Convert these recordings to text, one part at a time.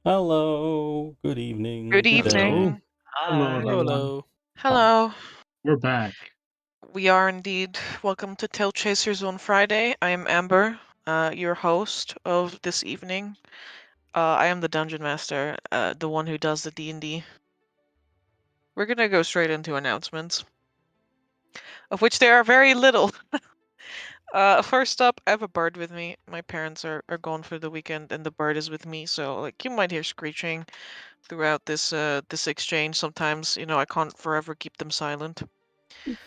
Hello, good evening, Good good day. Hello. evening. Hello, Hi. Hello, everyone. hello. Hi. Hello. We're back. We are indeed. Welcome to TaleChasers on Friday. I am Amber, your host of this evening. I am the Dungeon Master, the one who does the D&D. We're gonna go straight into announcements, of which there are very little. First up, I have a bird with me. My parents are gone for the weekend, and the bird is with me, so like you might hear screeching throughout this exchange. Sometimes, I can't forever keep them silent.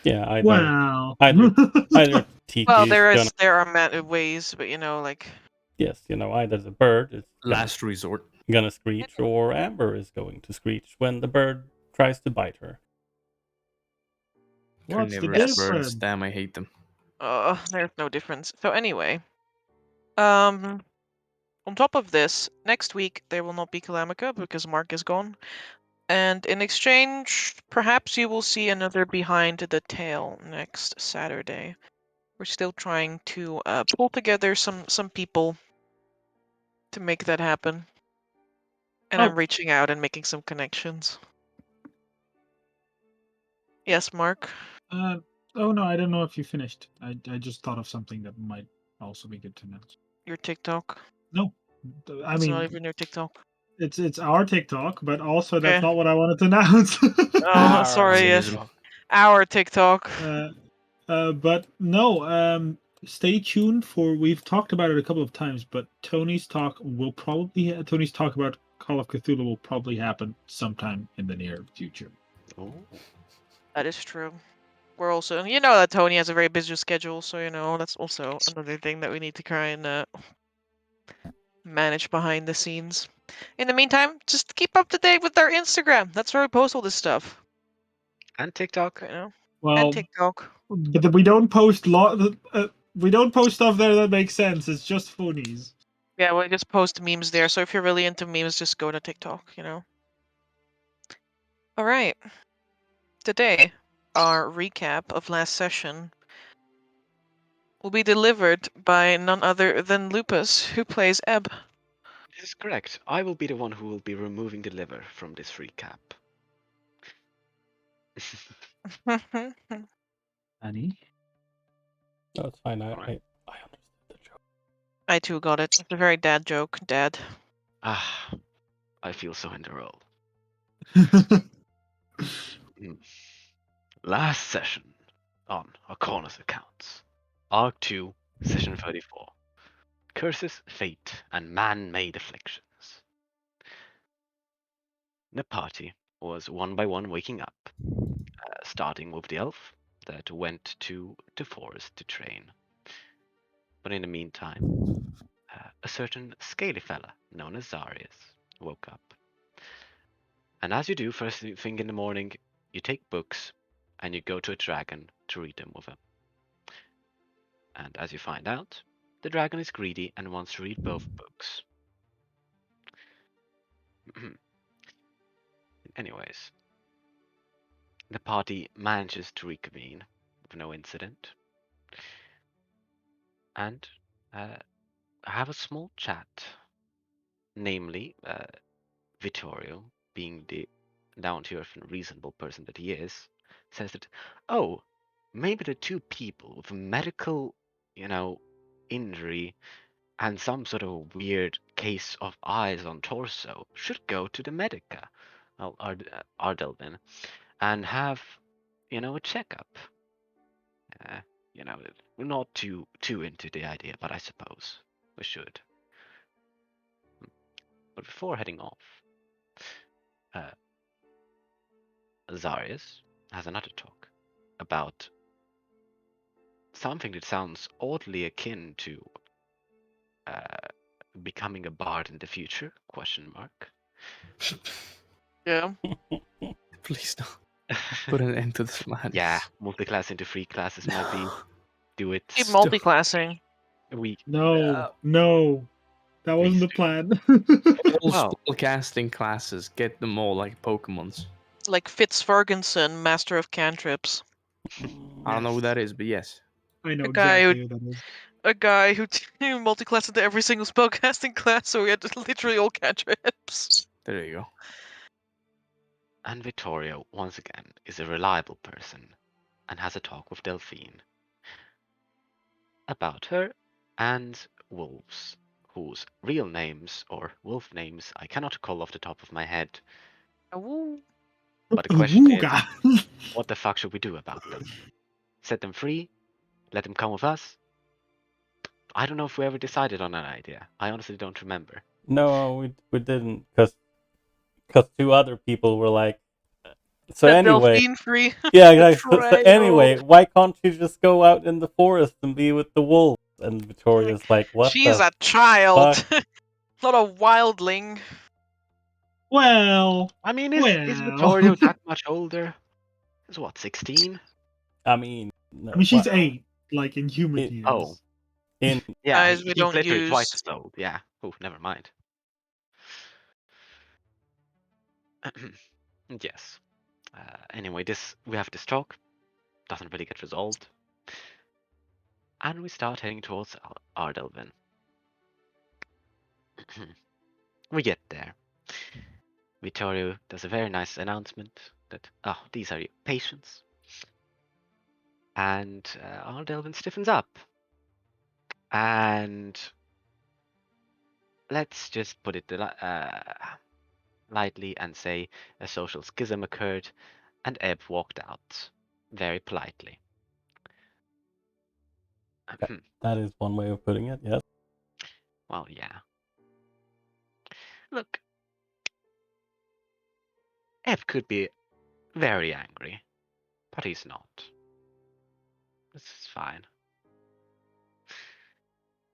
Yeah, either Well, either either TT Well, is gonna there are ways, but either the bird is Last resort. gonna screech or Amber is going to screech when the bird tries to bite her. what's the Carnivorous Yes. birds. difference? Damn, I hate them. There's no difference. So anyway, on top of this, next week there will not be Calamica because Mark is gone. And in exchange, perhaps you will see another Behind the Tail next Saturday. We're still trying to pull together some people to make that happen. And I'm Oh, reaching out and making some connections. Yes, Mark? uh, oh no, I don't know if you finished. I just thought of something that might also be good to know. Your TikTok? No, I It's not mean even your TikTok. it's our TikTok, but also that's Okay. not what I wanted to announce. Oh, Our sorry, yes. TikTok. Our TikTok. uh, but no, stay tuned for. We've talked about it a couple of times, but Tony's talk about Call of Cthulhu will probably happen sometime in the near future. Oh, That is true. We're also, that Tony has a very busy schedule, so that's also another thing that we need to try and manage behind the scenes. In the meantime, just keep up to date with our Instagram. That's where we post all this stuff. and TikTok. And Well, TikTok. but we don't post we don't post stuff there that makes sense. It's just funnies. Yeah, we just post memes there. So if you're really into memes, just go to TikTok. All right. Today, our recap of last session will be delivered by none other than Lupus, who plays Ebb. This is correct. I will be the one who will be removing the liver from this recap. Annie? No, it's fine. Alright. I understood the joke. I too got it. It's a very dad joke, Dad. Ah, I feel so in the role. Last session on Arkhonna's accounts. Arc 2, Session 34. Curses, Fate, and Man-Made Afflictions. The party was one by one waking up, starting with the elf that went to the forest to train. But in the meantime, a certain scaly fella known as Zarius woke up. And as you do first thing in the morning, you take books and you go to a dragon to read them with him. And as you find out, the dragon is greedy and wants to read both books. Anyways, the party manages to reconvene with no incident and have a small chat. Namely, Vittorio, being the down-to-earth and reasonable person that he is, says that, oh, maybe the two people with a medical, injury and some sort of weird case of eyes on torso should go to the Medica, Ardelvin, and have, a checkup. Uh, we're not too into the idea, but I suppose we should. But before heading off, uh, Zarius has another talk about something that sounds oddly akin to uh, becoming a bard in the future? Question mark. Yeah. Please don't put an end to this madness. Yeah, multi-class into free classes might be. Do it. Keep Stop. multi-classing. We No, that wasn't the plan. All Well. spellcasting classes, get them all like Pokemons. Like Fitzferguson, Master of Cantrips. I don't know who that is, but yes. I know A guy exactly who that is. A guy who multi-classed into every single spellcasting class, so we had literally all cantrips. There you go. And Vittorio, once again, is a reliable person and has a talk with Delphine about her and wolves, whose real names or wolf names I cannot call off the top of my head. Ooh. But the question is, Wooga. what the fuck should we do about them? Set them free? Let them come with us? I don't know if we ever decided on an idea. I honestly don't remember. No, we didn't, because two other people were like. So Set anyway, Delphine free. yeah, exactly. So Betrayal. anyway, why can't you just go out in the forest and be with the wolves? And Victoria's like, what She's the a child, fuck? not a wildling. Well, I mean, is Vittorio that much older? He's what, 16? I mean, no, I mean, she's what- 8, like in human It- years. Oh, in yeah, Guys, we he's don't literally twice use. as old. Yeah. Oh, never mind. Yes. Anyway, we have this talk. Doesn't really get resolved. And we start heading towards Ardelvin. We get there. Vittorio does a very nice announcement that, oh, these are your patients. And Ardelvin stiffens up. And let's just put it lightly and say a social schism occurred and Ebb walked out very politely. that is one way of putting it. Yes. Well, yeah. Look, Ebb could be very angry, but he's not. This is fine.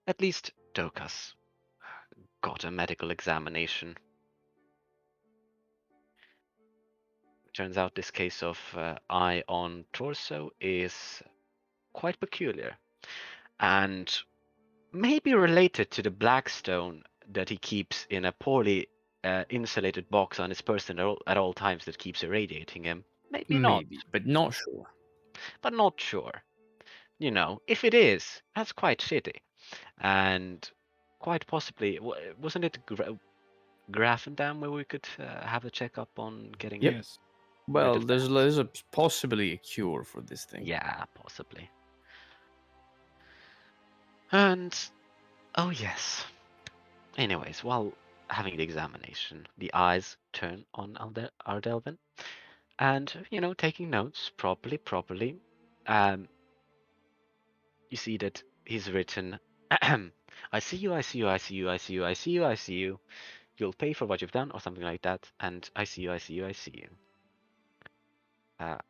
At least Dokas got a medical examination. Turns out this case of eye on torso is quite peculiar and maybe related to the blackstone that he keeps in a poorly insulated box on his person at all times that keeps irradiating him. Maybe not, But not sure. but not sure. You know, if it is, that's quite shitty. And quite possibly, wasn't it Grafendam where we could have a checkup on getting Yep. Yes. Well, of there's a possibly a cure for this thing. Yeah, possibly. And oh yes. Anyways, while having the examination, the eyes turn on Ardelvin, and taking notes properly. You see that he's written, "I see you, I see you, I see you, I see you, I see you, I see you. You'll pay for what you've done," or something like that. And I see you, I see you, I see you.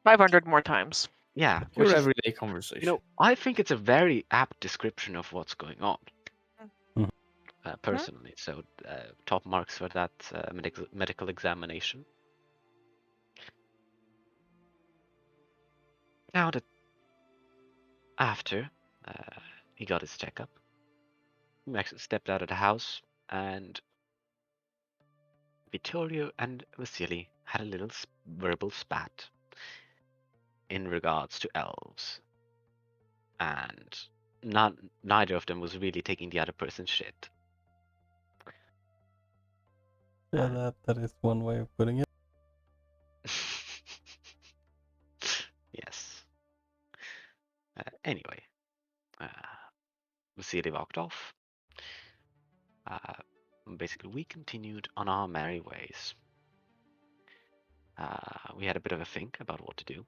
500 more times. Yeah, Your which is, everyday conversation. I think it's a very apt description of what's going on. Personally, so top marks for that medical examination. Now that after he got his checkup, Max stepped out of the house, and Vittorio and Vasily had a little verbal spat in regards to elves, and neither of them was really taking the other person's shit. Yeah, that is one way of putting it. Yes. Anyway, Vasily walked off. Basically, we continued on our merry ways. We had a bit of a think about what to do.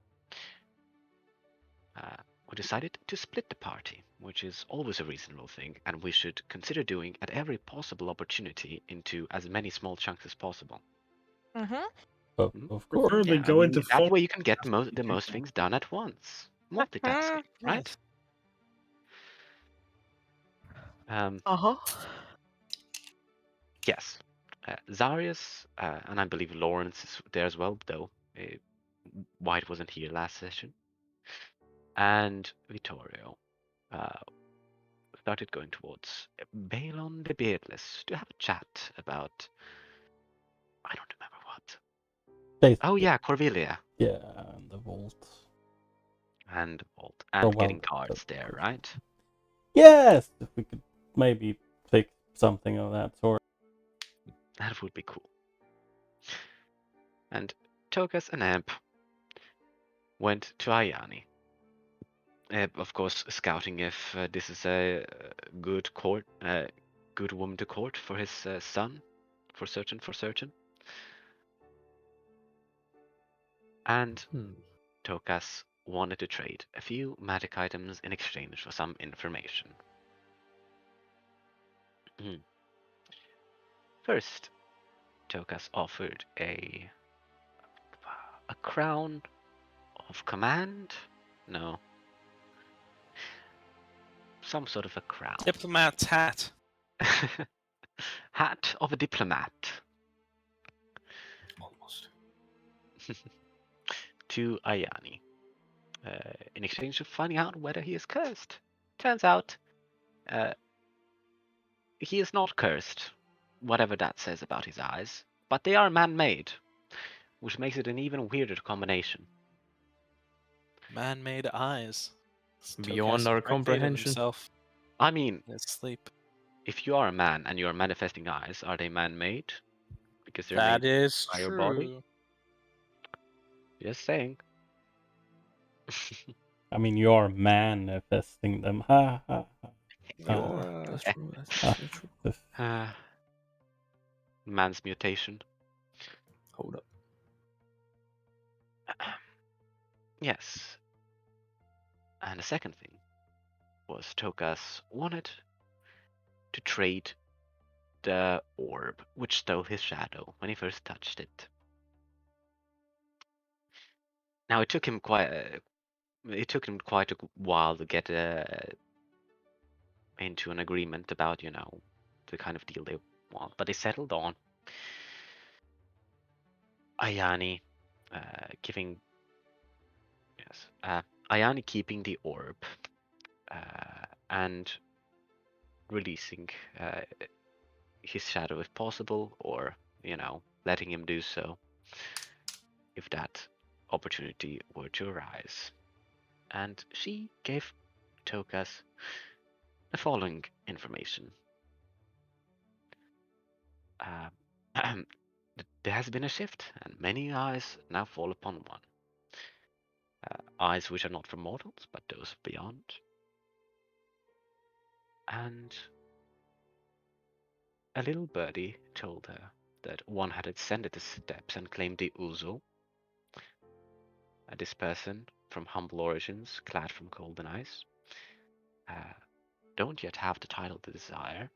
We decided to split the party, which is always a reasonable thing, and we should consider doing at every possible opportunity into as many small chunks as possible. Mm-hmm. Of course. Preferably go into that full. way you can get the most things done at once. Multitasking, right? Yes. Uh-huh. Yes. Zarius, and I believe Lawrence is there as well, though White wasn't here last session. And Vittorio started going towards Balon the Beardless to have a chat about, I don't remember what. Basically, Oh yeah, Corvillia. yeah, and the vault. and vault, Oh, and well, getting guards there, right? Yes, if we could maybe pick something of that sort. That would be cool. And Tokas and Amp went to Ayani. Of course, scouting if this is a good good woman to court for his son, for certain. And Tokas wanted to trade a few magic items in exchange for some information. First, Tokas offered a crown of command? No. Some sort of a crown. Diplomat's hat. Hat of a diplomat. Almost. To Ayani. In exchange for finding out whether he is cursed. Turns out, he is not cursed, whatever that says about his eyes, but they are man-made, which makes it an even weirder combination. Man-made eyes. Beyond our comprehension. Himself I mean, in his sleep. if you are a man and you are manifesting eyes, are they man-made? Because they're That made is by your body? true. Just saying. I mean, you are manifesting them. Ha ha ha. You are. That's true. That's true. Man's mutation. Hold up. Yes. And the second thing was Tokas wanted to trade the orb, which stole his shadow when he first touched it. Now it took him quite a while to get into an agreement about, the kind of deal they want, but they settled on Ayani giving, Ayani keeping the orb and releasing his shadow if possible, or letting him do so if that opportunity were to arise. And she gave Tokas the following information. There has been a shift, and many eyes now fall upon one. Eyes which are not for mortals, but those beyond. And a little birdie told her that one had ascended the steps and claimed the Uzo. This person, from humble origins, clad from golden ice, don't yet have the title to desire.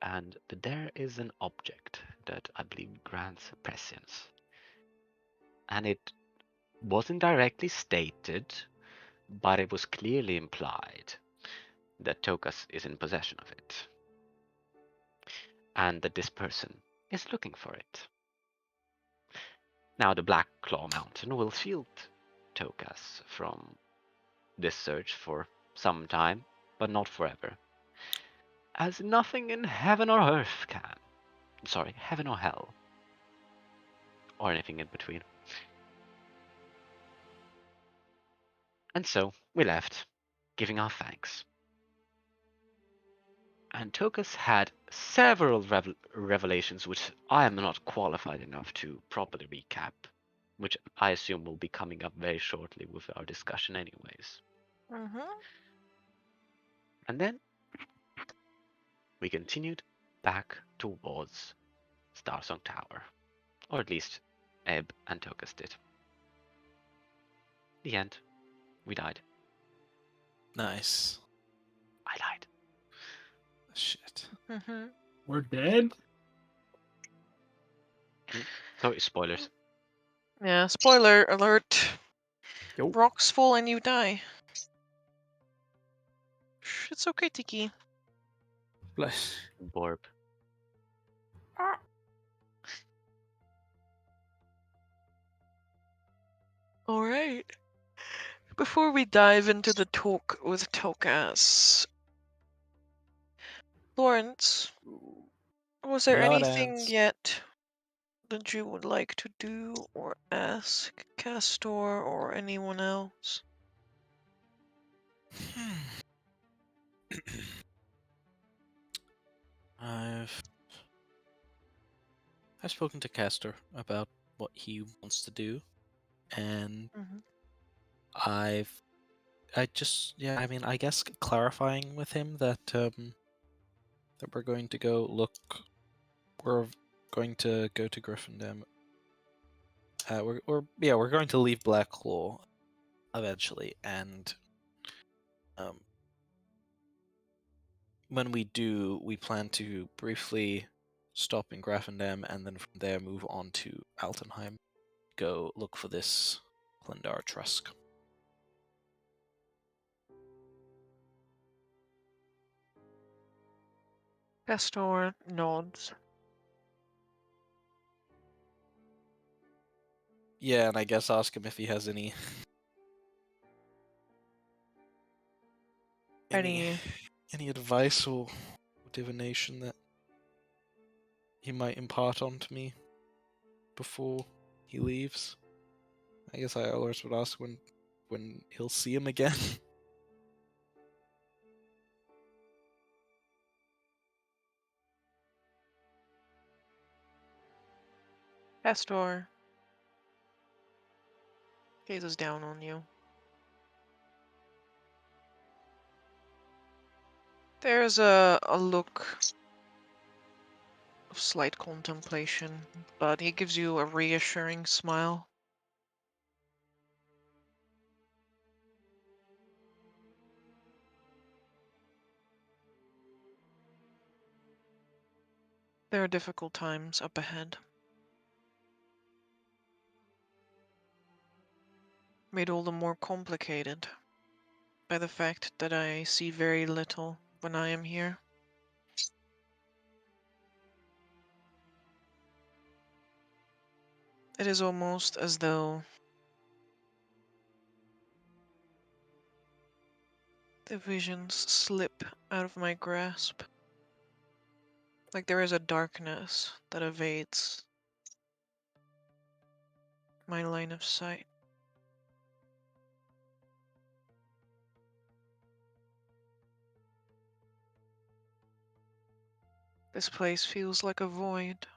And there is an object that I believe grants prescience. And it wasn't directly stated, but it was clearly implied that Tokas is in possession of it. And that this person is looking for it. Now the Black Claw Mountain will shield Tokas from this search for some time, but not forever. As nothing in heaven or earth can. Sorry, heaven or hell. Or anything in between. And so we left, giving our thanks. And Tokas had several revelations which I am not qualified enough to properly recap, which I assume will be coming up very shortly with our discussion anyways. And then we continued back towards Starsong Tower, or at least Ebb and Tokas did. The end. We died. Nice. I died. Shit. We're dead? Sorry, spoilers. Yeah, spoiler alert. Yo. Rocks fall and you die. It's okay, Tiki. Bless. Borb. Alright. Before we dive into the talk with Tokas, Lawrence, was there anything Lawrence. yet that you would like to do or ask Castor or anyone else? I've spoken to Castor about what he wants to do, and Mm-hmm. I mean, I guess clarifying with him that that we're going to we're going to go to Gryffindor. We're going to leave Blacklaw eventually, and when we do, we plan to briefly stop in Graffendam and then from there move on to Altenheim. Go look for this Plendar Trusk. Castor nods. Yeah, and I guess ask him if he has any Any advice or divination that he might impart onto me before he leaves. I guess I always would ask when he'll see him again. Castor gazes down on you. There's a look of slight contemplation, but he gives you a reassuring smile. There are difficult times up ahead. Made all the more complicated by the fact that I see very little when I am here. It is almost as though the visions slip out of my grasp. Like there is a darkness that evades my line of sight. This place feels like a void.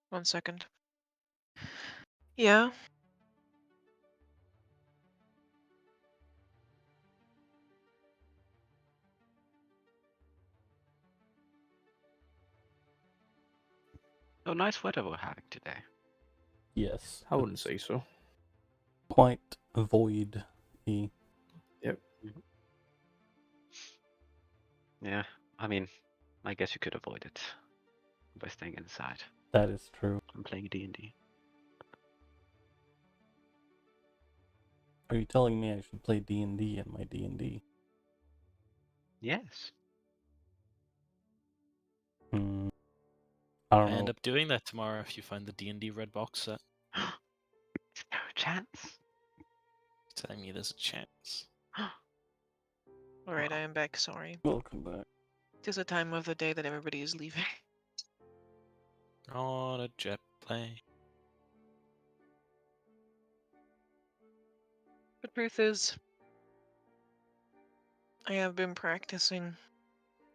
One second. Yeah, Oh, nice weather we're having today. Yes. I wouldn't say so. Quite void. Yep. Yeah, I mean, I guess you could avoid it by staying inside That is true. and playing D&D. Are you telling me I should play D&D in my D&D? Yes. I don't I know. end up doing that tomorrow if you find the D&D red box set. Is there a chance? Telling me there's a chance. alright, I am back, sorry. Welcome back. It is a time of the day that everybody is leaving. On a jet plane. The truth is, I have been practicing,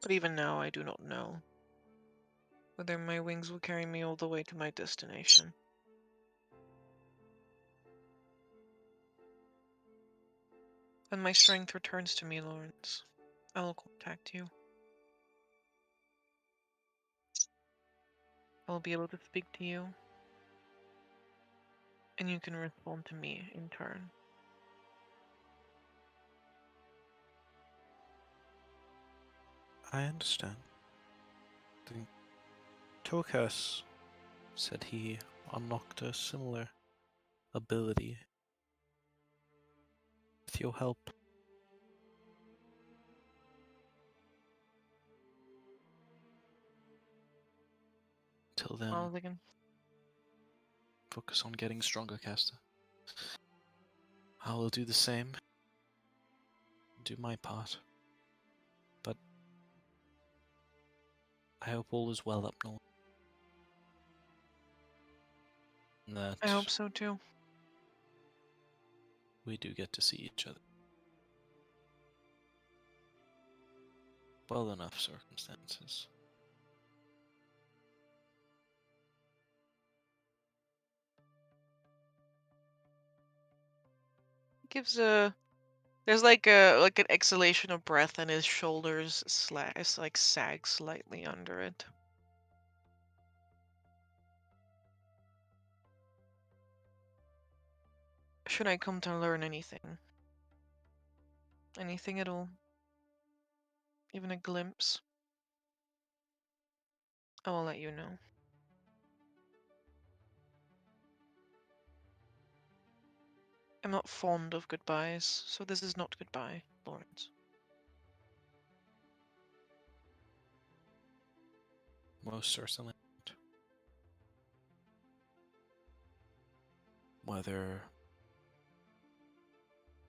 but even now I do not know whether my wings will carry me all the way to my destination. When my strength returns to me, Lawrence, I will contact you. I will be able to speak to you, and you can respond to me in turn. I understand. The Tokas said he unlocked a similar ability with your help. Till then, Well, again, focus on getting stronger, Caster. I will do the same. Do my part. But I hope all is well up north. And that I hope so too. we do get to see each other. Well enough circumstances. Gives a there's like an exhalation of breath, and his shoulders like sag slightly under it. Should I come to learn anything? Anything at all? Even a glimpse? I will let you know. I'm not fond of goodbyes, so this is not goodbye, Lawrence. Most certainly not. Whether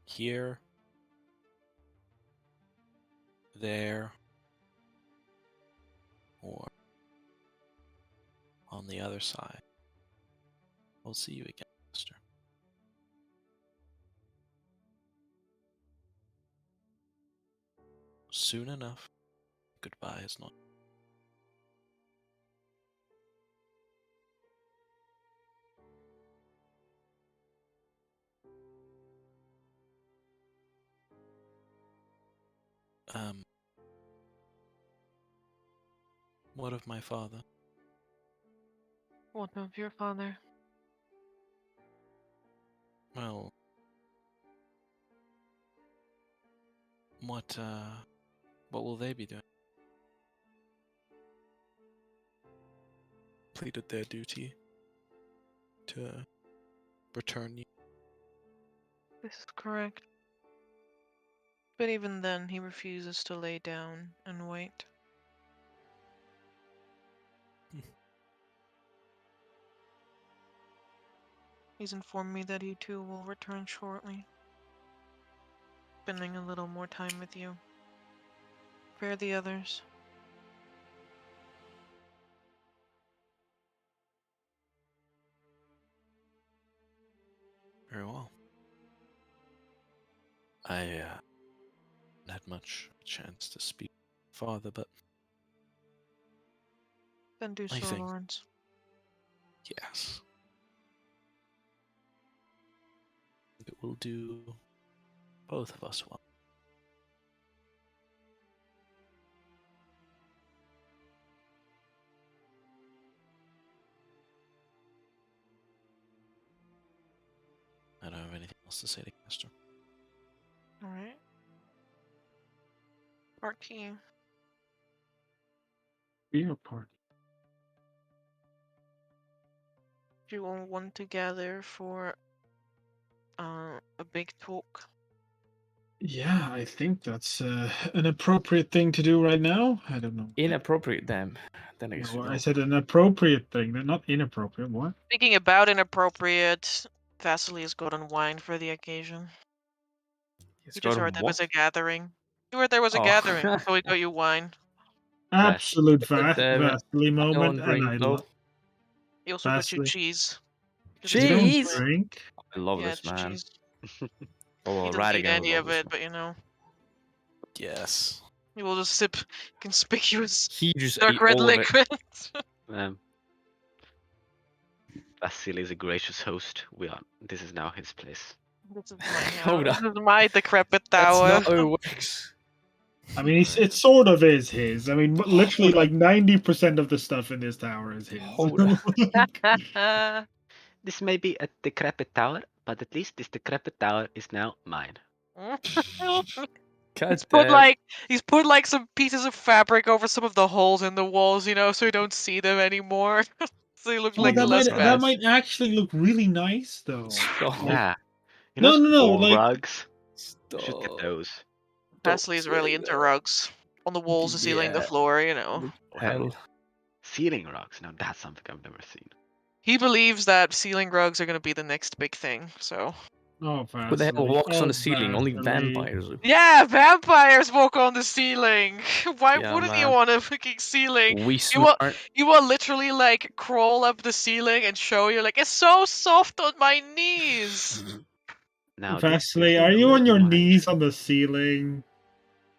here, there, or on the other side, we'll see you again, Master. Soon enough. Goodbye is not. What of my father? What of your father? Well, what will they be doing? Completed their duty to return you. This is correct. But even then, he refuses to lay down and wait. He's informed me that he too will return shortly. Spending a little more time with you. Spare the others. Very well. I hadn't had much chance to speak to father, but Then do I so, think- Lawrence. yes. It will do both of us well. I don't have anything else to say to Castor. Alright. Party. Beer party. Do you all want to gather for a big talk? Yeah, I think that's an appropriate thing to do right now. I don't know. Inappropriate, damn. Then I guess No, we I go. said an appropriate thing, not inappropriate. What? Speaking about inappropriate, Vasily has gotten wine for the occasion. It's You just got heard there was what? a gathering. You heard there was a Oh. gathering, so we got you wine. Absolute But, Vasily my moment, own drink, and I though. love He also got you Vasily. cheese. 'Cause You it's don't Cheese? drink? I love Yeah, this, it's man. cheese. Oh, He doesn't right eat again, any love of this, it, man. but you know. Yes. He will just sip conspicuous He just dark ate red all of it. liquid. Vasily is a gracious host. This is now his place. This is my Hold house. on. This is my decrepit That's tower. not how it works. I mean, it sort of is his. I mean, literally, Hold like 90% of the stuff in this tower is his. Hold on. This may be a decrepit tower, but at least this decrepit tower is now mine. God He's put damn. like some pieces of fabric over some of the holes in the walls, you know, so you don't see them anymore. So they look Oh, like that less might bad. that might actually look really nice, though. Stop. Like, Yeah. You no, know, no, no, wall like- rugs. You should get Stop. those. Vasily really into rugs. On the walls, the ceiling, the Yeah. floor, you know. Oh, hell Hell. yeah. Ceiling rugs. Now that's something I've never seen. He believes that ceiling rugs are going to be the next big thing, so Oh, Who the hell Vasily. walks on Oh, the ceiling? Only Vasily. vampires. Yeah, vampires walk on the ceiling. Why Yeah, wouldn't you man. want a fucking ceiling? We You smart. will literally like crawl up the ceiling and show you like it's so soft on my knees. Now Vasily, this are is a you on little your more knees on interesting. the ceiling?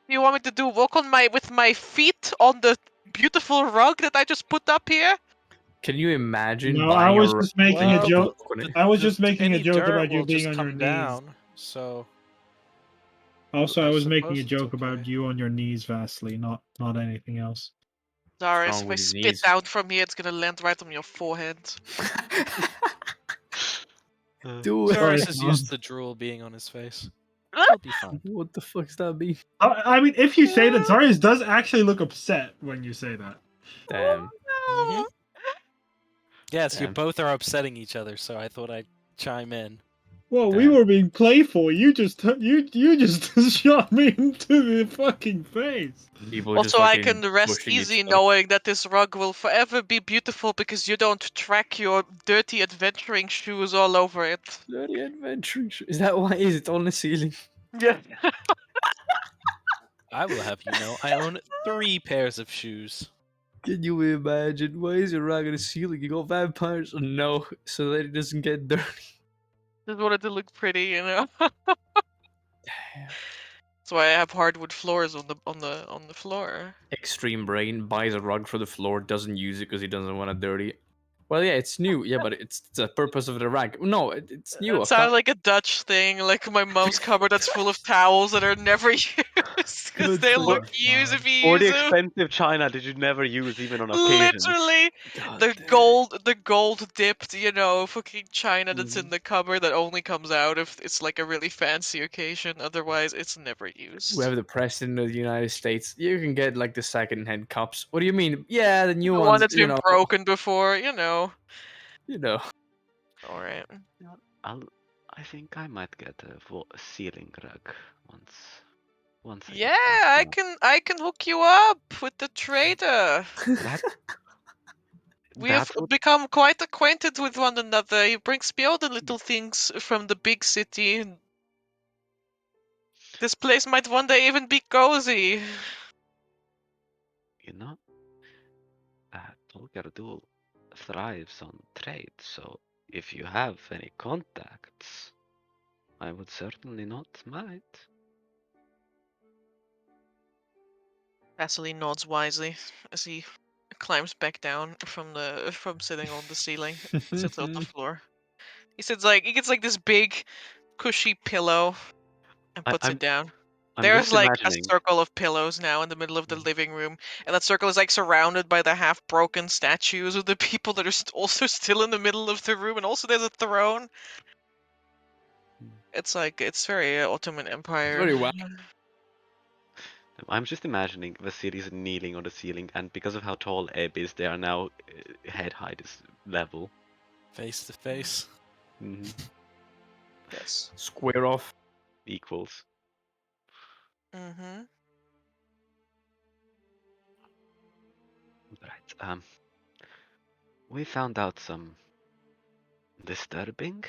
You want me to do walk on with my feet on the beautiful rug that I just put up here? Can you imagine No, I buying was a just making a Well, joke. walk on it? I was just making a any joke dirt about you will being just on your come knees. down. So Also, I I was making a suppose it's joke about okay. you on your knees, Vasily, not anything else. Darius, wrong if I with his spit knees? down from here, it's gonna land right on your forehead. Do it. Sorry, Cyrus is Tom. used to drool being on his face. He'll be fine. What the fuck's that be? I mean, if you say that, Zarius does actually look upset when you say that. Damn. Mhm. Yes, you Damn. both are upsetting each other, so I thought I'd chime in. Well, we Damn. were being playful. You just shot me into the fucking face. People just Also, I fucking can rest pushing each easy other. knowing that this rug will forever be beautiful because you don't track your dirty adventuring shoes all over it. Bloody adventuring. Is that why is it on the ceiling? Yeah. I will have you know, I own 3 pairs of shoes. Can you imagine? Why is it rag on the ceiling? You got vampires? No, so that it doesn't get dirty. Just wanted to look pretty, you know. Damn. That's why I have hardwood floors on the floor. Extreme Brain buys a rug for the floor, doesn't use it because he doesn't want it dirty. Well, yeah, it's new. Yeah, but it's the purpose of the rag. No, it's new. It sounds like a Dutch thing, like my mom's cupboard that's full of towels that are never used because Good they for look you. used if you Or the use them. expensive china did you never use even on occasion? Literally, God the damn. gold dipped, fucking china that's in Mhm. the cupboard that only comes out if it's like a really fancy occasion. Otherwise, it's never used. We have the president of the United States. You can get like the second-hand cups. What do you mean? Yeah, the new The one ones. that's been broken before, You know. All right. Yeah, I think I might get a ceiling rug once I get Yeah, back I can hook you up with the trader. That We have that would become quite acquainted with one another. He brings me all the little things from the big city. This place might one day even be cozy. you know Tolkar thrives on trade, so if you have any contacts, I would certainly not mind. Vasily nods wisely as he climbs back down from sitting on the ceiling, sits on the floor. He gets like this big, cushy pillow and I, puts it I'm down. I'm There's just like a imagining. circle of pillows now in the middle of the living room, and that circle is like surrounded by the half-broken statues of the people that are also still in the middle of the room, and also there's a throne. It's very Ottoman Empire. Very well. I'm just imagining the series kneeling on the ceiling, and because of how tall Ebb is, they are now head height is level. Face to face. Mhm. Yes. Square off. Equals. Mm-hmm. Right. We found out some disturbing.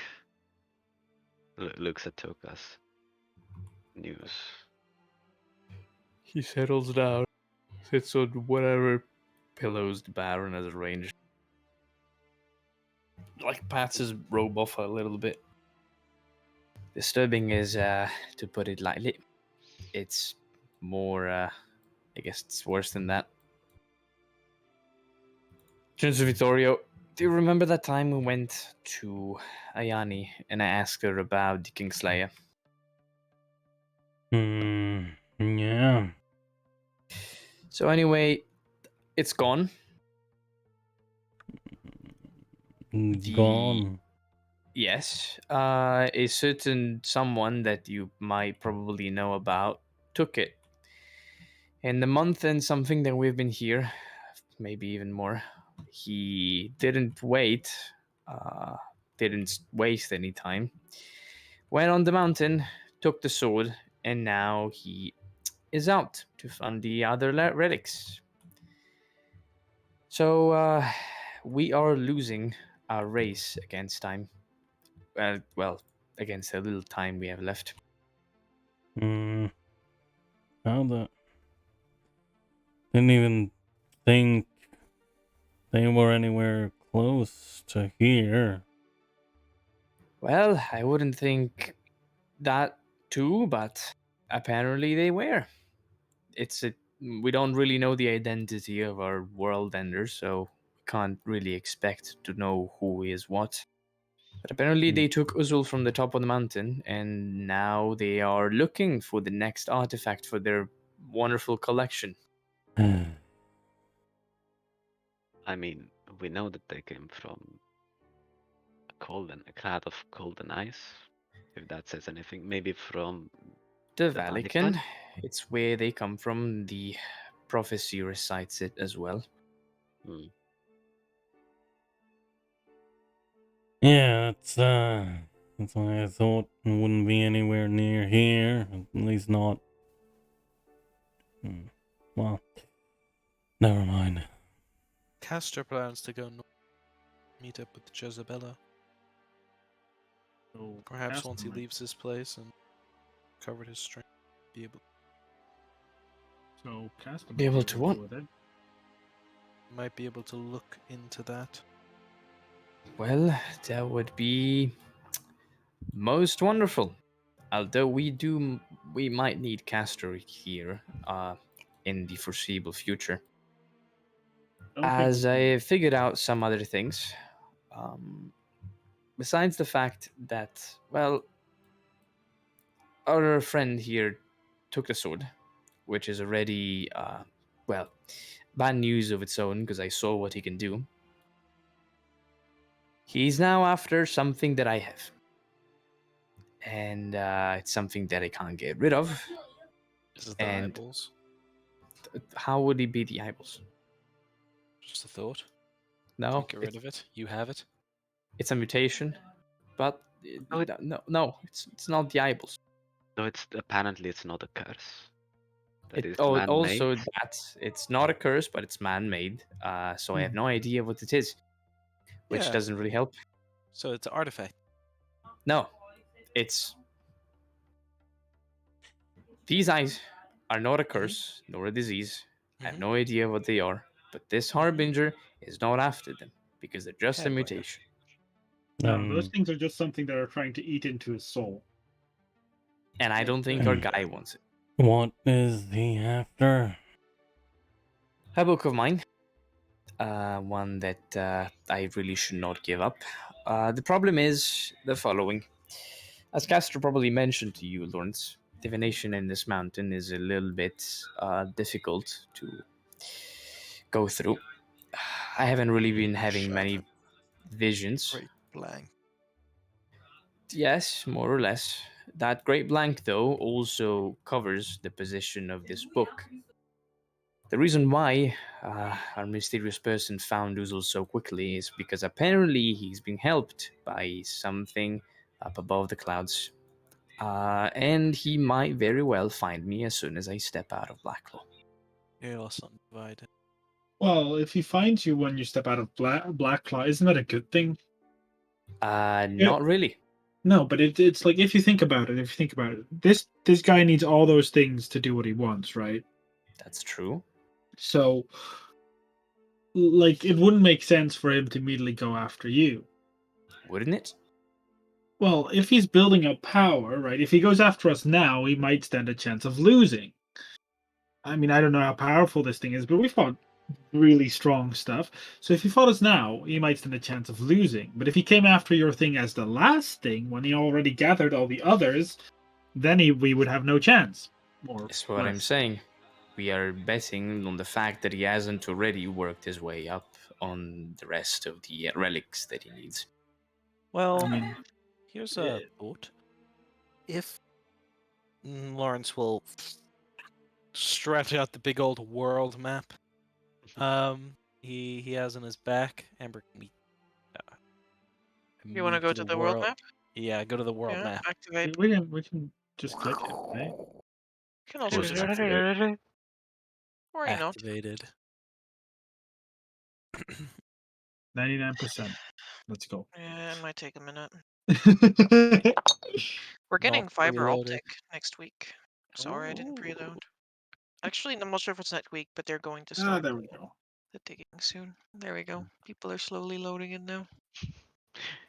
Looks at Toka's news. He settles down, sits on whatever pillows the Baron has arranged. Like pats his robe off a little bit. Disturbing is, to put it lightly, it's more, I guess it's worse than that. Prince Vittorio, do you remember that time we went to Ayani and I asked her about the Kingslayer? Yeah. So anyway, it's gone. It's The- gone. Yes, a certain someone that you might probably know about took it. In the month and something that we've been here, maybe even more, he didn't wait, didn't waste any time. Went on the mountain, took the sword, and now he is out to find the other relics. So we are losing our race against time. Well, against the little time we have left. Hmm. How the... Didn't even think they were anywhere close to here. Well, I wouldn't think that too, but apparently they were. We don't really know the identity of our world enders, so we can't really expect to know who is what. But apparently they took Uzul from the top of the mountain, and now they are looking for the next artifact for their wonderful collection. I mean, we know that they came from a cloud of cold and ice. If that says anything, maybe from The the Vatican, it's where they come from. The prophecy recites it as well. Hmm. Yeah, that's why I thought it wouldn't be anywhere near here. At least not. Well, never mind. Castor plans to go north, meet up with Jezebella. So Perhaps Castor once he might- leaves this place and covered his strength, be able So Castor Be might able to what? deal with it. might be able to look into that. Well, that would be most wonderful. Although we might need Castor here in the foreseeable future. Don't think As I figured out some other things, besides the fact that, well, our friend here took the sword, which is already, well, bad news of its own because I saw what he can do. He's now after something that I have. And it's something that I can't get rid of. Is it the And- eyeballs? How would he be the eyeballs? Just a thought. No, Can't get rid of it. You have it. it's a mutation, but Oh, it- no, it's not the eyeballs. No, apparently it's not a curse. That is Also man-made. that it's not a curse, but it's man-made. So I have no idea what it is, which Yeah. doesn't really help. So it's an artifact. No, it's these eyes are not a curse nor a disease. I have Mhm. no idea what they are, but this harbinger is not after them because they're just a Headbringer. mutation. No, those Um, things are just something that are trying to eat into his soul. And I don't think our guy wants it. what is he after? A book of mine. One that I really should not give up. The problem is the following. As Castro probably mentioned to you, Lawrence, divination in this mountain is a little bit difficult to go through. I haven't really been having many visions. Great blank. Yes, more or less. That great blank, though, also covers the position of this book. The reason why our mysterious person found Uzul so quickly is because apparently he's been helped by something up above the clouds. And he might very well find me as soon as I step out of Blacklaw. Chaos undivided. Well, if he finds you when you step out of Blackclaw, isn't that a good thing? Not really. No, but it's like if you think about it, this guy needs all those things to do what he wants, right? That's true. So, like, it wouldn't make sense for him to immediately go after you. Wouldn't it? Well, if he's building up power, right? If he goes after us now, he might stand a chance of losing. I mean, I don't know how powerful this thing is, but we fought really strong stuff. So if he fought us now, he might stand a chance of losing. But if he came after your thing as the last thing, when he already gathered all the others, then we would have no chance. Or That's what I'm less. saying. We are betting on the fact that he hasn't already worked his way up on the rest of the relics that he needs. Well, I mean, here's a thought. If Lawrence will stretch out the big old world map, he has on his back, Amber can be. You want to go to the world map? Yeah, go to the world Yeah, map. activate. we can just click it, right? Can also Or just just activate. activate. Or you not. Activated. 99%. Let's go. Yeah, it might take a minute. We're getting Not fully fiber loaded. optic next week. Sorry, I didn't Ooh. preload. Actually, I'm not sure if it's next week, but they're going to Ah, start there we go. the digging soon. There we go. People are slowly loading it now.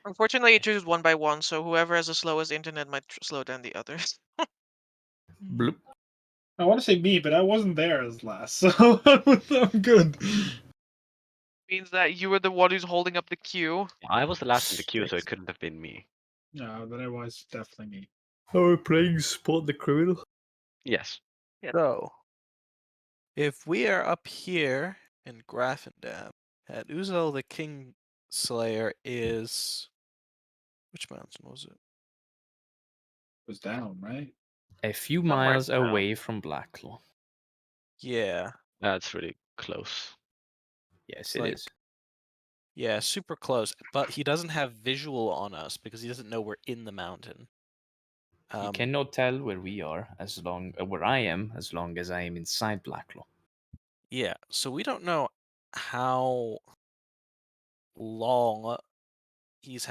Unfortunately, it chooses one by one, so whoever has the slowest internet might slow down the others. Bloop. I want to say me, but I wasn't there as last, so I'm good. Means that you were the one who's holding up the queue. I was the last in the queue, so Shit. it couldn't have been me. No, but it was definitely me. Are we playing Spot the Criminal? Yes. So, if we are up here in Grafendam, and Uzel the King Slayer is. Which mountain was it? It was down, right? A few Somewhere miles down. away from Blacklaw. Yeah. That's really close. Yes, It's it like- is. Yeah, super close. But he doesn't have visual on us because he doesn't know we're in the mountain. He cannot tell where we are where I am as long as I am inside Blacklaw. Yeah, so we don't know how long he's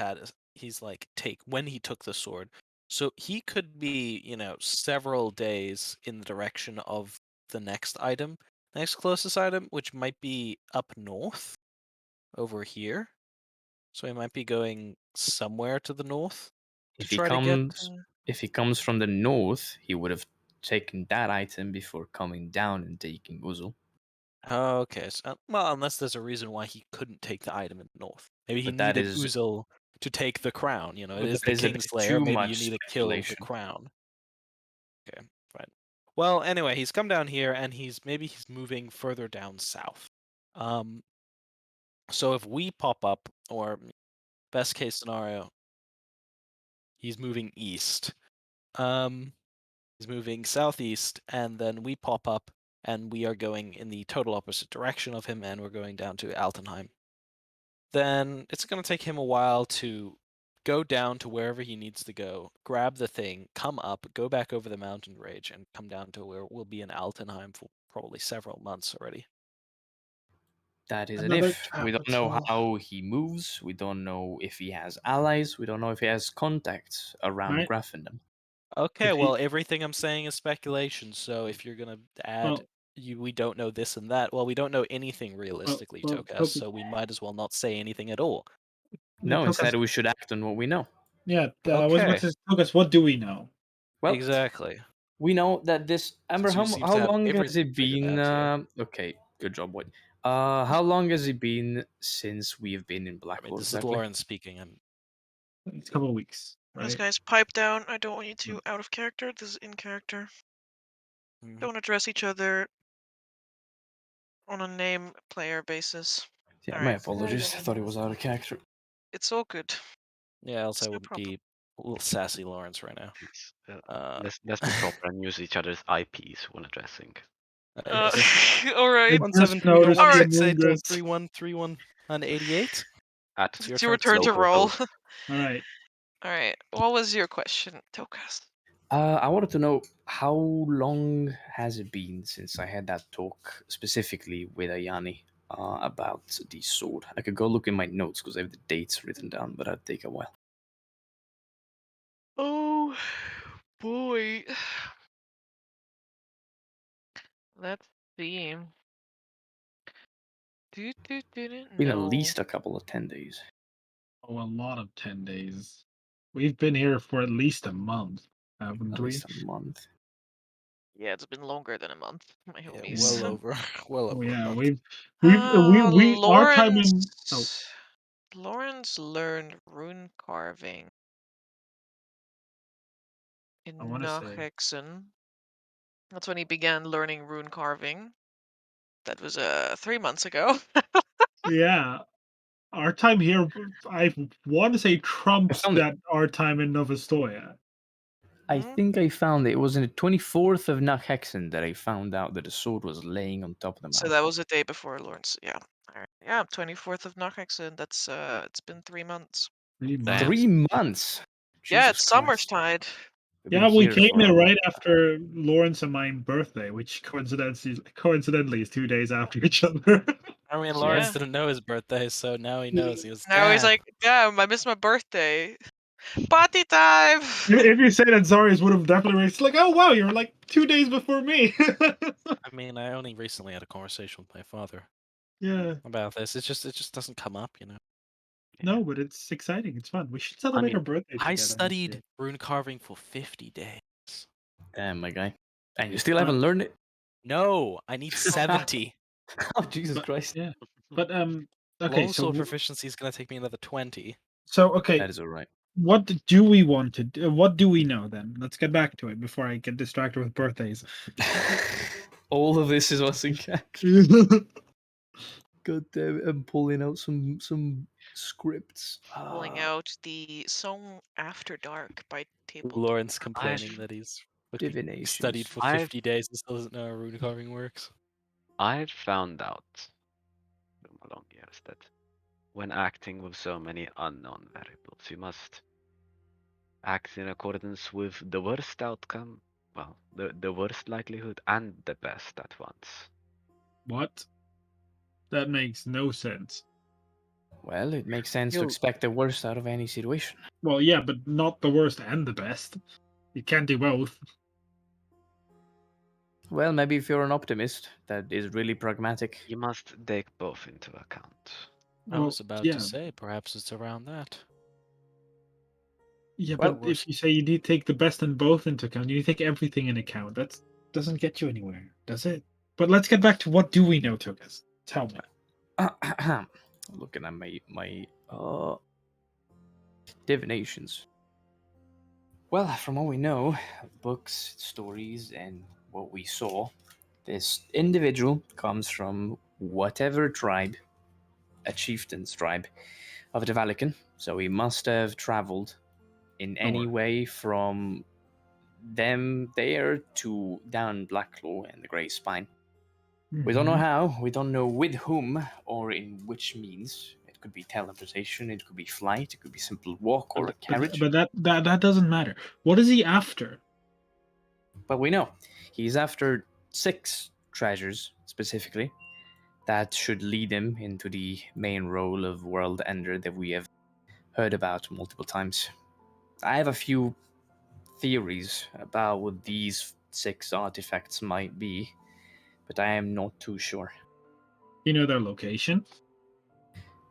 like take when he took the sword. So he could be, several days in the direction of the next closest item, which might be up north over here. So he might be going somewhere to the north to If he try to get. comes from the north, he would have taken that item before coming down and taking Uzel. Oh, okay. Well, unless there's a reason why he couldn't take the item in the north. Maybe he But that needed is- Uzel to take the crown. It But is that the is a bit Kingslayer. too Maybe much you need to kill the speculation. crown. Okay, fine. Well, anyway, he's come down here and he's moving further down south. So if we pop up, or best case scenario, he's moving east. He's moving southeast, and then we pop up, and we are going in the total opposite direction of him, and we're going down to Altenheim. Then it's going to take him a while to go down to wherever he needs to go, grab the thing, come up, go back over the mountain range, and come down to where we'll be in Altenheim for probably several months already. That is Another an if. We don't know capital. how he moves. We don't know if he has allies. We don't know if he has contacts around Right. Grafendam. Okay, If he- well, everything I'm saying is speculation, so if you're going to add we don't know this and that, well, we don't know anything realistically, well, Tokas, Tokas- so we might as well not say anything at all. No, Tokas- instead we should act on what we know. Yeah, I was about to say, Tokas, what do we know? Well, Exactly. we know that this Amber. Since you seem How to have long has everything it figured been? out Okay, good job, White. How long has it been since we've been in I Blacklaw? mean, this exactly? is Lauren speaking. It's a couple of weeks, This right? guy's pipe down. I don't want you to out of character. This is in character. Mhm. Don't address each other on a name player basis. Yeah, All my right. apologies. I thought it was out of character. It's all good. Yeah, else I no would problem. be a little sassy Lawrence right now. Let's be proper and use each other's IPs when addressing. Yes. All right. I just noticed All right. 117.3131 and 88. At It's It's your turn to local roll. host. All right. All right. What was your question, Tokas? I wanted to know how long has it been since I had that talk specifically with Ayani about the sword. I could go look in my notes because I have the dates written down, but that'd take a while. Oh boy. Let's see. Been at least a couple of 10 days. Oh, a lot of 10 days. We've been here for at least a month, haven't At we? least a month. Yeah, it's been longer than a month, my Yeah, homies. well over Oh, a yeah, month. our time in. Oh, Lawrence learned rune carving in I wanna say- Nachhexen. That's when he began learning rune carving. That was 3 months ago. yeah, our time here, I want to say trumps found it. that our time in Novostoya. I Mhm. think I found it. It was on the 24th of Nachhexen that I found out that the sword was laying on top of the mountain. So that was the day before Lawrence. Yeah. All right. Yeah, 24th of Nachhexen. That's it's been 3 months. 3 Damn. months. 3 months. Yeah, Jesus it's Christ. Summertide. We've Yeah, been we here came for a here long right time. after Lawrence and my birthday, which coincidentally is 2 days after each other. I mean, Lawrence Yeah. didn't know his birthday, so now he knows. He was Now he's "Damn." like, damn, I missed my birthday. Party time! If you say that Zarius would have definitely raised, like, oh wow, you're like 2 days before me. I mean, I only recently had a conversation with my father Yeah. about this. It just doesn't come up, you know. No, but it's exciting. It's fun. We should I celebrate mean, our birthdays I together next studied year. rune carving for 50 days. Damn, my guy. And you still haven't learned it? No, I need 70. Oh, Jesus But, Christ. yeah. But okay, so Longsword proficiency is going to take me another 20. okay, That is alright. what do we want to do? What do we know then? Let's get back to it before I get distracted with birthdays. All of this is what's in catch. God damn it, I'm pulling out some scripts. Pulling out the Song After Dark by Table. Lawrence complaining that he's fucking Divinations. studied for I've- 50 days and still doesn't know how rune carving works. I found out through my long years that when acting with so many unknown variables, you must act in accordance with the worst outcome, well, the worst likelihood and the best at once. What? That makes no sense. Well, it makes sense to You'll- expect the worst out of any situation. Well, yeah, but not the worst and the best. You can't do both. Well, maybe if you're an optimist that is really pragmatic. You must take both into account. I Well, was about yeah, to say, perhaps it's around that. yeah, Well, but if you say you need to take the best and both into account, you take everything in account. That doesn't get you anywhere, does it? But let's get back to what do we know, Tokas? Tell me. Looking at my divinations. Well, from what we know, books, stories, and what we saw, this individual comes from whatever tribe, a chieftain's tribe of the Vatican. So he must have traveled in any North. way from them there to down Blacklaw and the Grey Spine. We don't know Mhm. how, we don't know with whom or in which means. It could be teleportation, it could be flight, it could be simple walk or a carriage. But that doesn't matter. What is he after? But we know he's after 6 treasures specifically that should lead him into the main role of World Ender that we have heard about multiple times. I have a few theories about what these 6 artifacts might be, but I am not too sure. You know their location?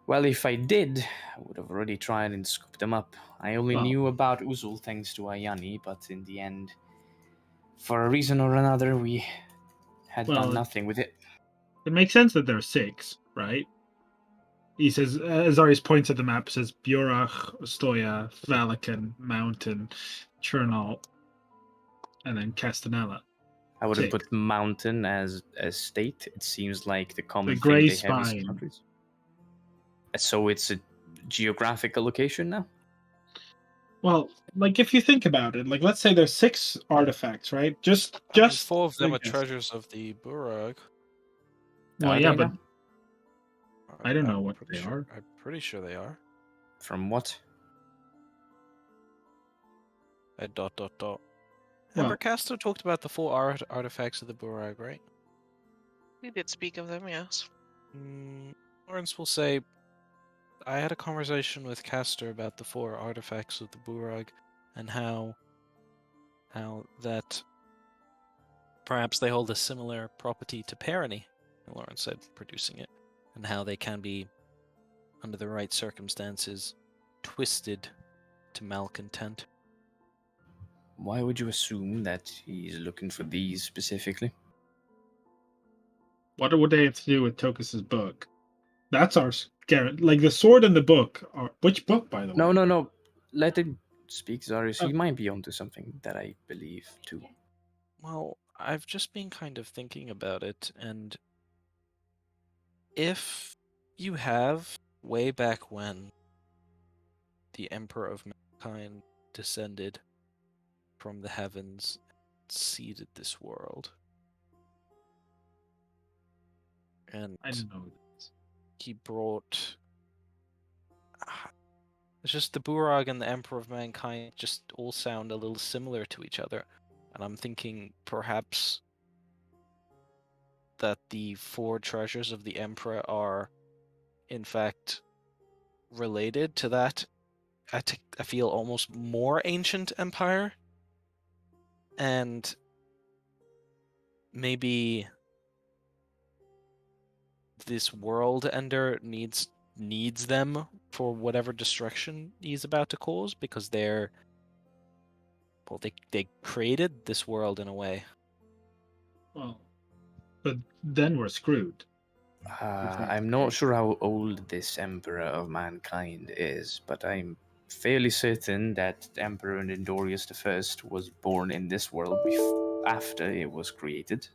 Well, if I did, I would have already tried and scooped them up. I only Well. knew about Uzul thanks to Ayani, but in the end, for a reason or another, we had Well, done nothing with it. It makes sense that there are 6, right? He says, Azarius points at the map, says Bjorach, Ostoya, Valakan, Mountain, Chernal, and then Castanella. I wouldn't 6. put mountain as state. It seems like the common Grey thing they have is Spine. countries. So it's a geographical location now? Well, like if you think about it, like let's say there's 6 artifacts, right? Just 4 of them I are guess. treasures of the Burag. Well, Are yeah, they but now? I don't know I'm what pretty they sure, are. I'm pretty sure they are. From what? Dot. Well- Remember, Casto talked about the 4 artifacts of the Burag, right? We did speak of them, yes. Lawrence will say, I had a conversation with Castor about the 4 artifacts of the Burag and how that perhaps they hold a similar property to Perony, Lawrence said, producing it, and how they can be, under the right circumstances, twisted to malcontent. Why would you assume that he's looking for these specifically? What would they have to do with Tokus's book? That's our like the sword and the book are which book, by the way? No. Let him speak, Zarius. He Oh. might be onto something that I believe too. Well, I've just been kind of thinking about it, and if you have, way back when, the Emperor of Mankind descended from the heavens and seeded this world, and I don't know. he brought... It's just the Burag and the Emperor of Mankind just all sound a little similar to each other, and I'm thinking perhaps that the 4 treasures of the Emperor are, in fact, related to that I feel almost more ancient empire, and maybe this world ender needs them for whatever destruction he's about to cause, because they created this world in a way. Well, but then we're screwed. I'm not sure how old this Emperor of Mankind is, but I'm fairly certain that the Emperor Endorius I was born in this world after it was created.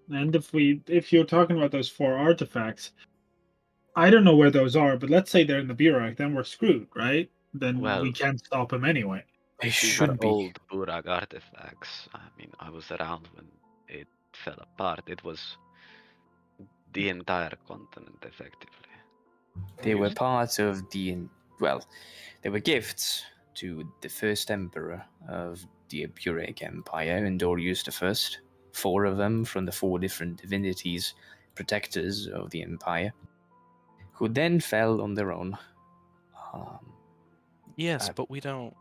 And if you're talking about those 4 artifacts, I don't know where those are, but let's say they're in the Burak, then we're screwed, right? Then Well, we can't stop them anyway. They these should are be. old Burak artifacts. I mean, I was around when it fell apart. It was the entire continent, effectively. They were part of they were gifts to the first emperor of the Buraic Empire, Endorius I. 4 of them from the 4 different divinities, protectors of the empire, who then fell on their own. Yes, but we don't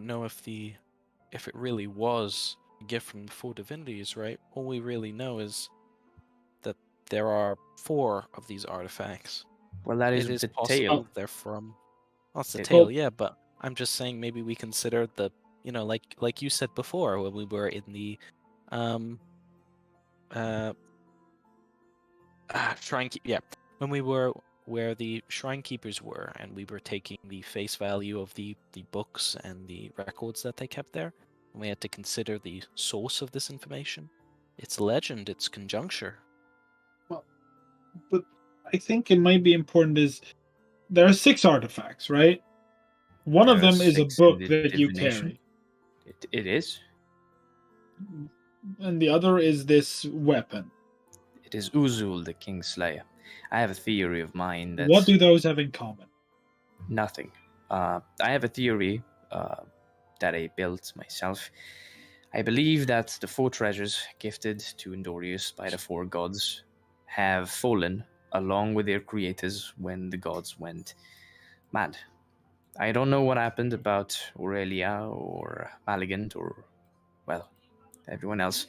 know if it really was a gift from the 4 divinities, right? All we really know is that there are 4 of these artifacts. Well, that is It is the possible tale. they're from. That's the It- tale, yeah. But I'm just saying, maybe we consider the, like you said before, when we were in the, shrine keep. Yeah, when we were where the shrine keepers were, and we were taking the face value of the books and the records that they kept there, and we had to consider the source of this information. It's legend. It's conjuncture. Well, but I think it might be important is there are 6 artifacts, right? One There of are them is a 6 in book the that you divination. carry, It is. and the other is this weapon. It is Uzul, the Kingslayer. I have a theory of mine that What do those have in common? nothing. I have a theory that I built myself. I believe that the 4 treasures gifted to Endorius by the 4 gods have fallen along with their creators when the gods went mad. I don't know what happened about Aurelia or Maligant or, well, everyone else.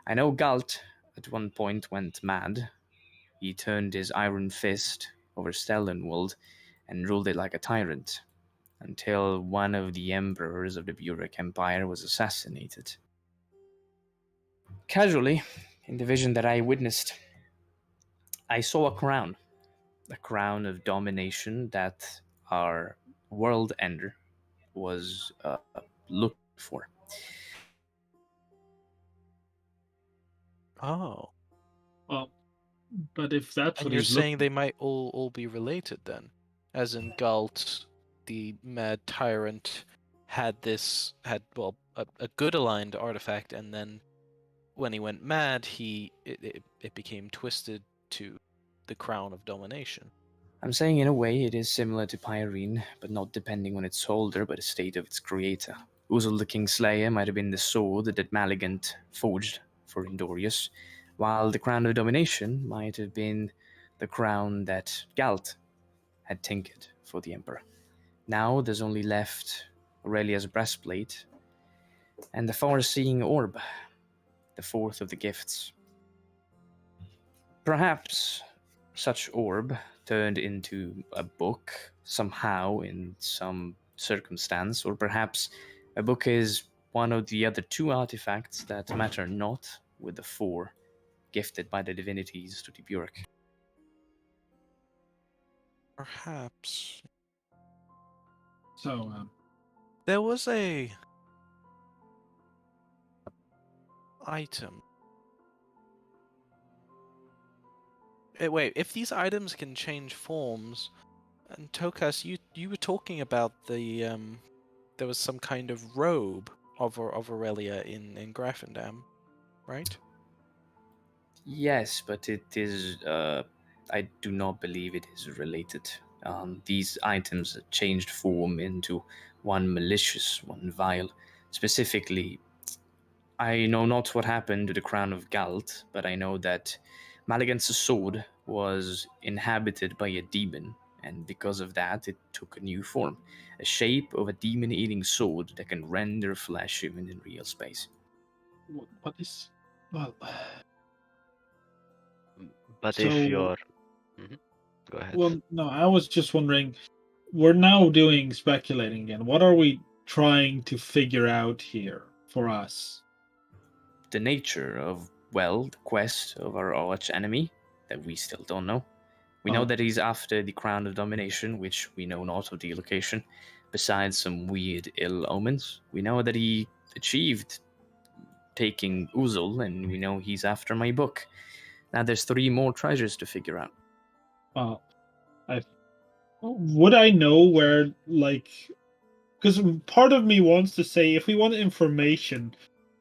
I know Galt at one point went mad. He turned his iron fist over Stellenwald and ruled it like a tyrant until one of the emperors of the Buraic Empire was assassinated. Casually, in the vision that I witnessed, I saw a crown of domination that our world ender was looking for. Oh, Well, but if that's and what you're he's saying looking, they might all be related then, as in Galt, the mad tyrant, had a good aligned artifact, and then when he went mad, it became twisted to the crown of domination. I'm saying in a way it is similar to Pyrene, but not depending on its holder, but the state of its creator. Uzul the Kingslayer might have been the sword that Maligant forged for Endorius, while the Crown of Domination might have been the crown that Galt had tinkered for the Emperor. Now there's only left Aurelia's breastplate and the far-seeing orb, the 4th of the gifts. Perhaps such orb turned into a book somehow in some circumstance, or perhaps a book is one of the other 2 artifacts that matter not with the 4 gifted by the divinities to the Buraic. Perhaps. so There was a item. Wait, if these items can change forms, and Tokas, you were talking about the there was some kind of robe of Aurelia in Grafendam, right? Yes, but it is. I do not believe it is related. These items changed form into one malicious, one vile. Specifically, I know not what happened to the crown of Galt, but I know that Maligant's sword was inhabited by a demon, and because of that, it took a new form, a shape of a demon-eating sword that can render flesh even in real space. What is? Well, But so if you're... Mhm. Go ahead. well, no. I was just wondering. We're now doing speculating again. What are we trying to figure out here for us? The nature of, well, the quest of our arch enemy that we still don't know. We know Oh. that he's after the crown of domination, which we know not of the location. Besides some weird ill omens, we know that he achieved taking Uzul, and we know he's after my book. Now there's 3 more treasures to figure out. Well, would I know where, like, because part of me wants to say if we want information,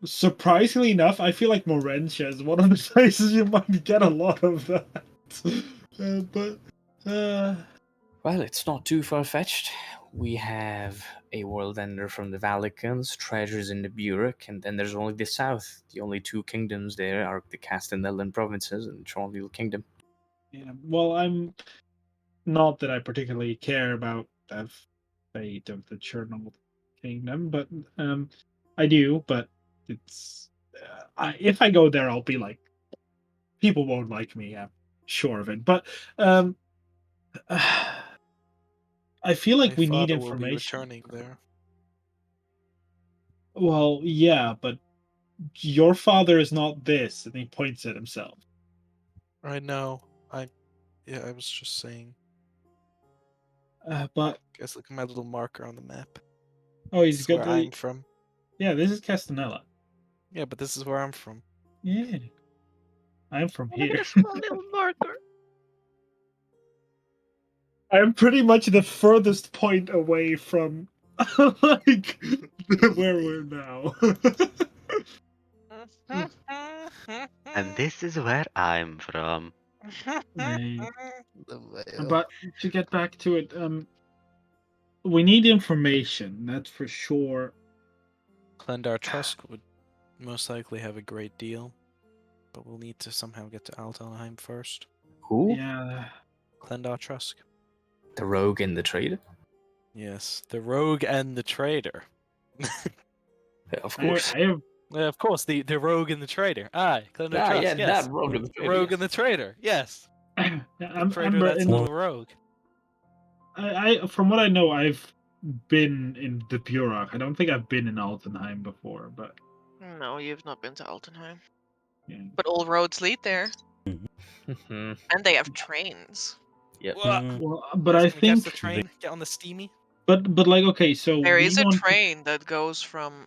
surprisingly enough, I feel like Morentia is one of the places you might get a lot of that. Well, it's not too far-fetched. We have a world ender from the Valicans, treasures in the Burek, and then there's only the south. The only 2 kingdoms there are the Castanellan provinces and Charnville Kingdom. Yeah, well, I'm not that I particularly care about the fate of the Chernobyl Kingdom, but I do. But it's if I go there, I'll be like, people won't like me. I'm sure of it. But I feel like My we need father will be information. returning there. Well, yeah, but your father is not this, and he points at himself. I know. I was just saying. But Guess look at my little marker on the map. oh, This he's is got where the. I'm from. Yeah, this is Castanella. Yeah, but this is where I'm from. Yeah, I'm from Look at here. a small little marker. I'm pretty much the furthest point away from like where we're now. And this is where I'm from. Right. The whale. But to get back to it, we need information, that's for sure. Klendar Trusk would most likely have a great deal, but we'll need to somehow get to Altenheim first. Who? Yeah. Klendar Trusk. The rogue and the trader? Yes, the rogue and the traitor. Of course. I have Of course, the rogue and the traitor. Aye, Klendar Trusk, yeah, yes. that rogue and the The trader. rogue yes. and the traitor, yes. The traitor Amber, that's a in, little rogue. I from what I know, I've been in the Burak. I don't think I've been in Altenheim before, but No, you've not been to Altenheim. yeah. But all roads lead there. Mhm. And they have trains. Yep. Well, but I Can we catch think the train? Get on the steamy? but like okay, so There we is a want train that goes from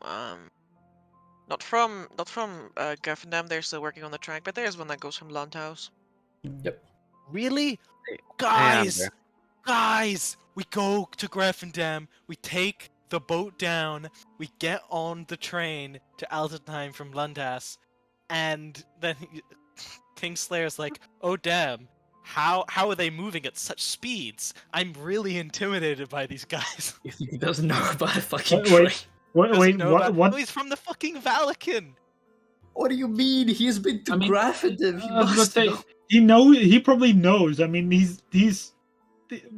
not from Graffendam, they're still working on the track, but there's one that goes from Landhaus. Really? Hey, Guys! Amber. Guys! We go to Greffendam, we take the boat down, we get on the train to Altenheim from Lundas, and then Kingslayer's like, oh damn, how are they moving at such speeds? I'm really intimidated by these guys. He doesn't know about a fucking Wait, train. Doesn't wait, know what about- what Oh, he's from the fucking Vatican! What do you mean? He's been to I mean, Graffendam. He I was must gonna know. say he probably knows. I mean, he's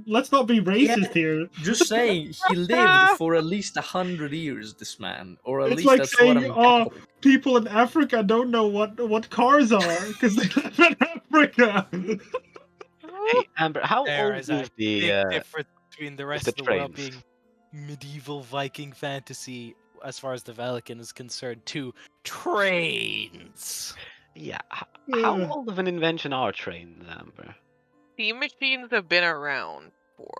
let's not be racist here. Just saying, he lived for at least 100 years, this man. Or at It's least like that's what saying, I'm oh, gathering. people in Africa don't know what cars are because they live in Africa. Hey, Amber, how There old is a is the big difference between the rest the of the world trains? being medieval Viking fantasy as far as the Vatican is concerned to trains. Yeah, how Uh, old of an invention are trains, Amber? Steam machines have been around for,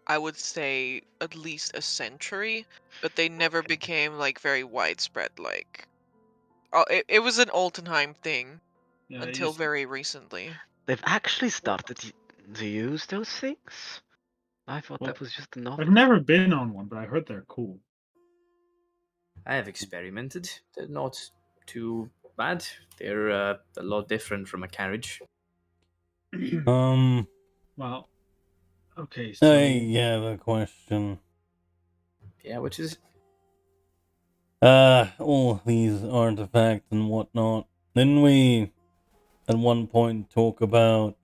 I would say, at least a century, but they never Okay. became like very widespread. Like, oh, it was an Altenheim thing yeah, until very recently. They've actually started to use those things? I thought Well, that was just a I've novelty. never been on one, but I heard they're cool. I have experimented. They're not too bad. They're a lot different from a carriage. Well, okay, so I have a question. Yeah, which is All these artifacts and whatnot. Didn't we at one point talk about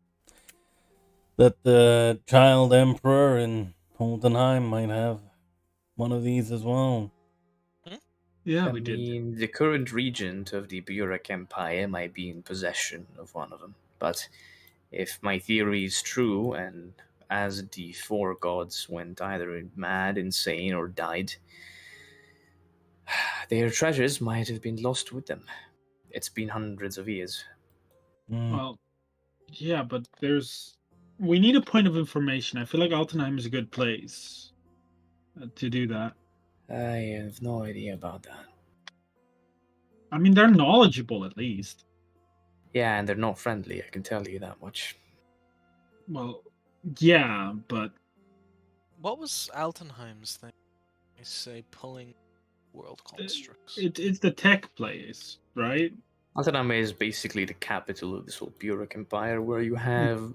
that the child emperor in Holdenheim might have one of these as well. Yeah, I we did. mean, the current regent of the Burek Empire might be in possession of one of them, but if my theory is true, and as the four gods went either mad, insane, or died, their treasures might have been lost with them. It's been hundreds of years. Well, yeah, but we need a point of information. I feel like Altenheim is a good place to do that. I have no idea about that. I mean, they're knowledgeable at least. Yeah, and they're not friendly, I can tell you that much. Well, yeah, but What was Altenheim's thing? I say pulling world constructs. it's the tech place, right? Altenheim is basically the capital of this whole Burek Empire, where you have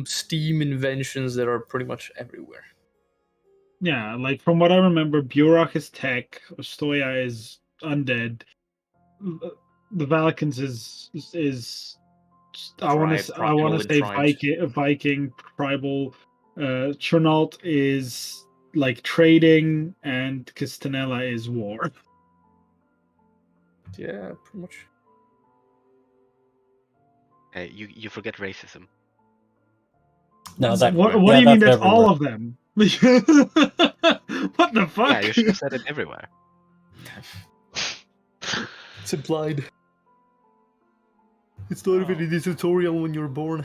steam inventions that are pretty much everywhere. Yeah, like from what I remember, Burok is tech, Ostoya is undead, the Valicans is I want to say tribes. Viking tribal. Chernalt is like trading, and Castanella is war. Yeah, pretty much. You forget racism. No, What do you mean? That's all of them. What the fuck? Yeah, you should have said it everywhere. It's implied. It's not even in the tutorial when you're born.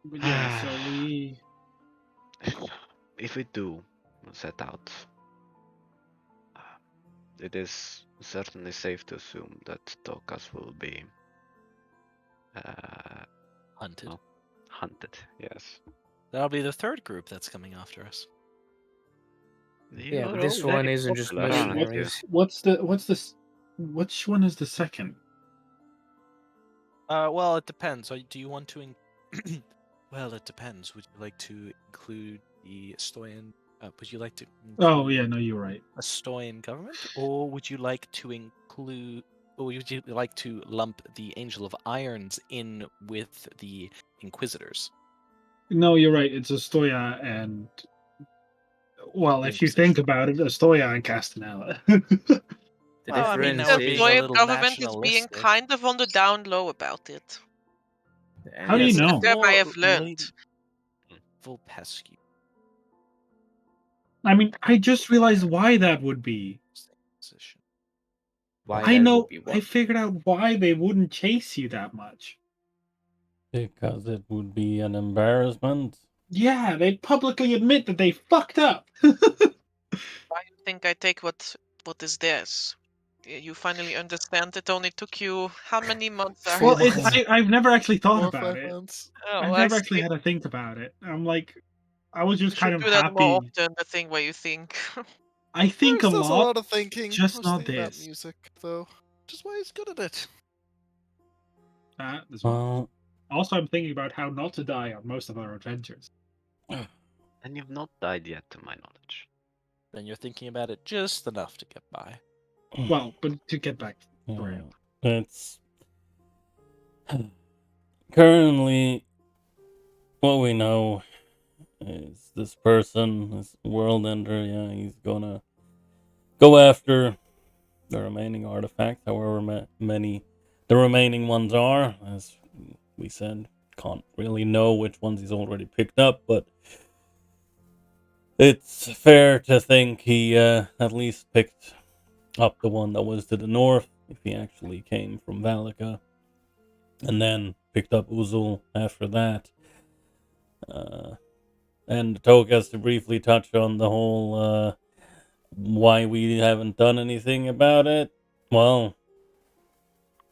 But yeah, so we. If we do set out, it is certainly safe to assume that Tokas will be Hunted. well, hunted. Yes. That'll be the third group that's coming after us. Yeah, but this one isn't just mercenaries. Which one is the second? Well, it depends. Do you want to? Well, it depends. Would you like to include the Estoyan? Would you like to? Oh yeah, no, you're right. Estoyan government, or would you like to include? Or would you like to lump the Angel of Irons in with the Inquisitors? No, you're right. It's Ostoya and. Well, if you think about it, Ostoya and Castanella. The Well, I mean, difference the is Royal government is being kind of on the down low about it. How do you know? Term I have learned. Vulpescu. I mean, I just realized why that would be. Why I that know. would be what? I figured out why they wouldn't chase you that much. Because it would be an embarrassment. Yeah, they publicly admit that they fucked up. Why do you think I take what is theirs? You finally understand. It only took you how many months? Well, I've never actually thought about it. Oh, I've never actually had to think about it. I'm like, I was You just kind should of do that more happy. often. The thing where you think. I think a There's a lot. lot of thinking. Just I was not thinking about this. music, though. Just why he's good at it. This one. Also, I'm thinking about how not to die on most of our adventures. And you've not died yet, to my knowledge. Then you're thinking about it just enough to get by. Well, but to get back. It's currently what we know is this person, this world ender, he's gonna go after the remaining artifacts, however many the remaining ones are. As we said, can't really know which ones he's already picked up, but it's fair to think he at least picked up the one that was to the north, if he actually came from Valica, and then picked up Uzul after that. And Tokas, to briefly touch on the whole why we haven't done anything about it. Well,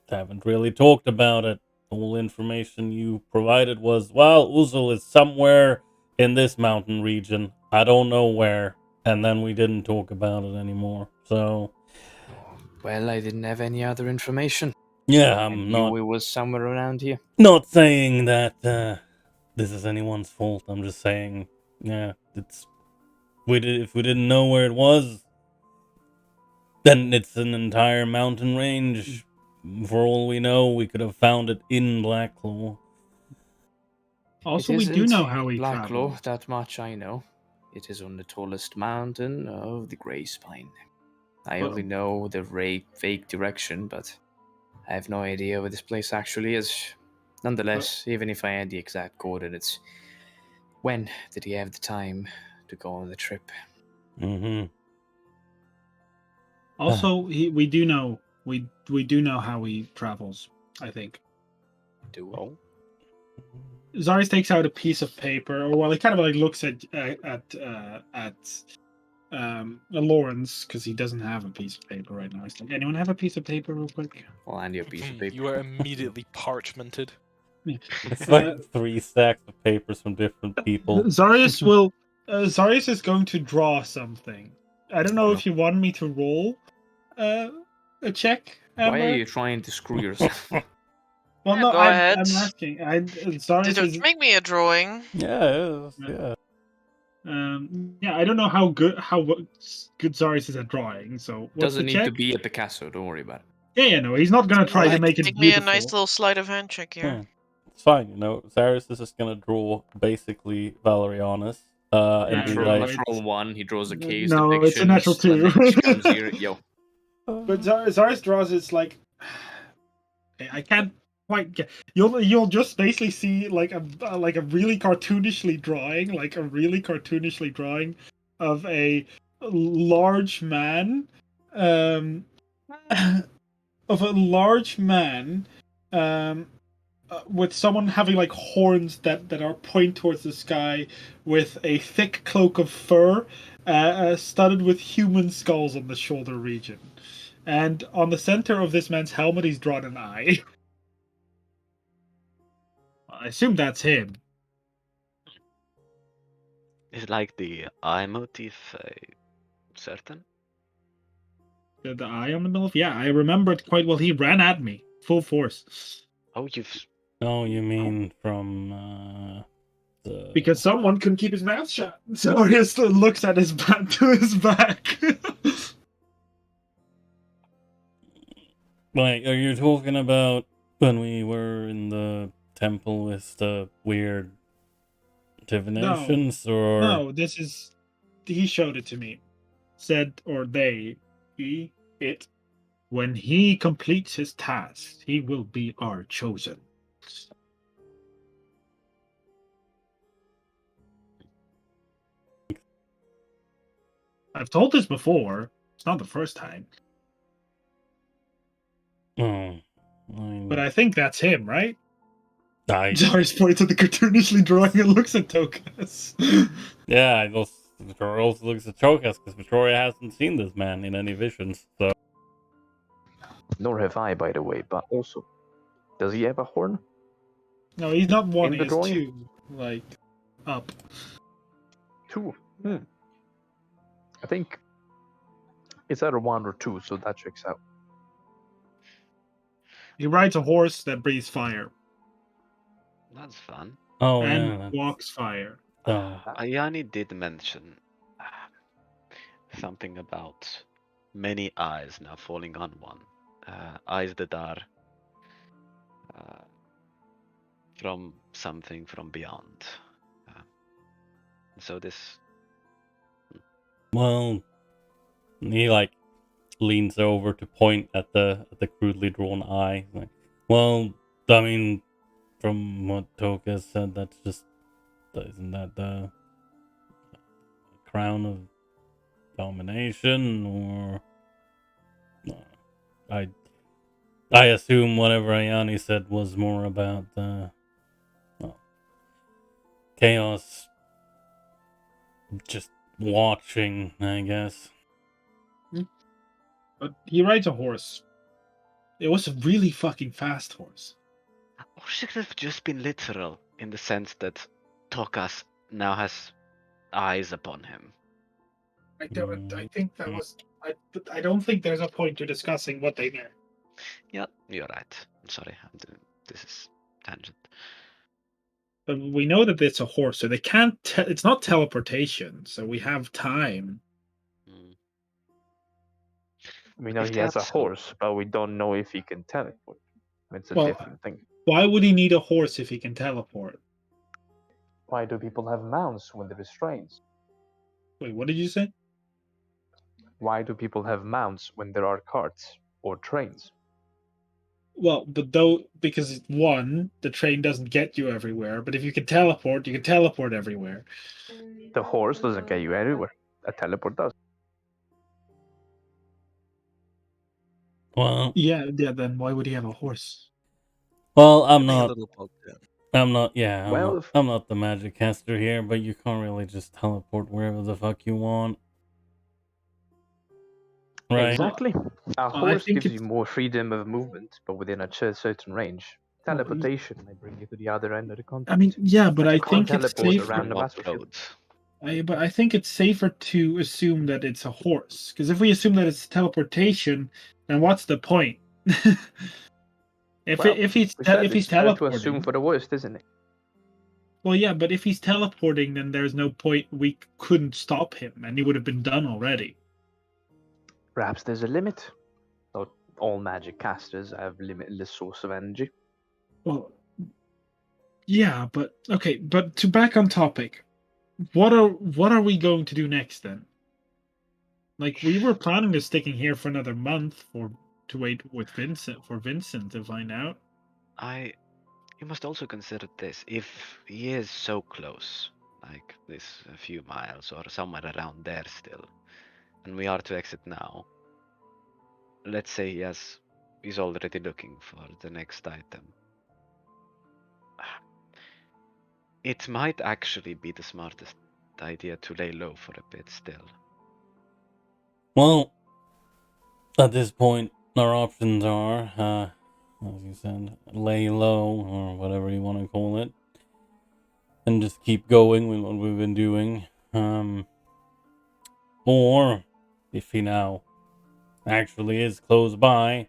haven't really talked about it. The whole information you provided was, well, Uzul is somewhere in this mountain region. I don't know where. And then we didn't talk about it anymore. So, well, I didn't have any other information. Yeah, I knew it was somewhere around here. Not saying that this is anyone's fault. I'm just saying, yeah, if we didn't know where it was, then it's an entire mountain range For all we know, we could have found it in Blacklaw. Also, It we do isn't know how he Blacklaw, travels. that much I know. It is on the tallest mountain of the Grey Spine. I Well- only know the vague direction, but I have no idea where this place actually is. Nonetheless, even if I had the exact coordinates, when did he have the time to go on the trip? Mm-hmm. Also, we do know how he travels. I think Oh, Zaris takes out a piece of paper, or well, he kind of like looks at Lawrence because he doesn't have a piece of paper right now. He's like, anyone have a piece of paper, real quick? I'll hand you a piece of paper. You are immediately parchmented. It's like 3 stacks of papers from different people. Zarius will. Zarius is going to draw something. I don't know if you want me to roll a check. Amber? Why are you trying to screw yourself? Well, Yeah, no, go I'm ahead. asking. Zarius is. Make me a drawing. Yeah, it is, yeah. Yeah, I don't know how good Zarius is at drawing. So what's Doesn't the need check? to be a Picasso, don't worry about it. Yeah, no, he's not gonna try to make it Make me a beautiful. nice little sleight of hand check here. Yeah. It's fine, you know. Zaris is just gonna draw basically Valerianus. And be Natural, like, Natural one, he draws a cave No, it's a depiction. natural two. And then he comes here, yo. But Zarius draws. It's like I can't quite get. You'll just basically see like a really cartoonishly drawing, of a large man, um, with someone having like horns that are point towards the sky, with a thick cloak of fur, studded with human skulls on the shoulder region. And on the center of this man's helmet, he's drawn an eye. I assume that's him. is like the eye motif certain? The eye on the middle of. Yeah, I remember it quite well. He ran at me full force. Oh, you've oh, you mean from the Because someone couldn't keep his mouth shut. So he just looks at his back to his back. like, are you talking about when we were in the temple with the weird divinations, or No, this is. He showed it to me. Said, or they, it. When he completes his task, he will be our chosen. I've told this before. It's not the first time. oh, But I think that's him, right? I Darius points at the cartoonishly drawing and looks at Tokas. yeah, I just Victoria also looks at Chokas because Victoria hasn't seen this man in any visions. So Nor have I, by the way, but also, does he have a horn? No, he's not one, In the he's drawing? two. Like, up. Two. I think it's either one or two, so that checks out. He rides a horse that breathes fire that's fun. oh and yeah, that's, walks fire. oh. Ayani did mention something about many eyes now falling on one. Eyes that are from something from beyond. So this. Well, he like leans over to point at the crudely drawn eye. Like, well, I mean, from what Toka said, that's just isn't that the crown of domination, or I assume whatever Ayani said was more about chaos. Just watching, I guess. But he rides a horse. It was a really fucking fast horse. Or should it have just been literal in the sense that Tokas now has eyes upon him? I think that was. I don't think there's a point to discussing what they meant. Yeah, you're right. I'm sorry, this is tangent. But we know that it's a horse, so they can't. It's not teleportation, so we have time. We know If he they has a have soul- horse, but we don't know if he can teleport. It's a Well, different thing. Why would he need a horse if he can teleport? Why do people have mounts when there is trains? Wait, what did you say? Why do people have mounts when there are carts or trains? Well, but though because one, the train doesn't get you everywhere, but if you can teleport everywhere. The horse doesn't get you everywhere. A teleport does. Well, Yeah, then why would he have a horse? well, Could be a little bogged down. Well, I'm not the magic caster here, but you can't really just teleport wherever the fuck you want. Right? exactly. A I horse think gives you it's more freedom of movement, but within a certain range. Well, Teleportation may bring you to the other end of the I continent. mean, yeah, but Like I you can't think it's teleport safer. around a what battlefield. roads? But I think it's safer to assume that it's a horse, because if we assume that it's teleportation, then what's the point? Well, if he's we said if he's it's fair to assume teleporting, for the worst, isn't it? well, yeah, but if he's teleporting, then there's no point. We couldn't stop him, and he would have been done already. Perhaps there's a limit. Not all magic casters have limitless source of energy. Well, yeah, but okay, but to back on topic, what are we going to do next then? Like we were planning to sticking here for another month to wait with Vincent to find out. You must also consider this. If he is so close, like this a few miles or somewhere around there still, and we are to exit now, let's say he's already looking for the next item. It might actually be the smartest idea to lay low for a bit still. Well, at this point, our options are, as you said, lay low or whatever you want to call it, and just keep going with what we've been doing. Or if he now actually is close by,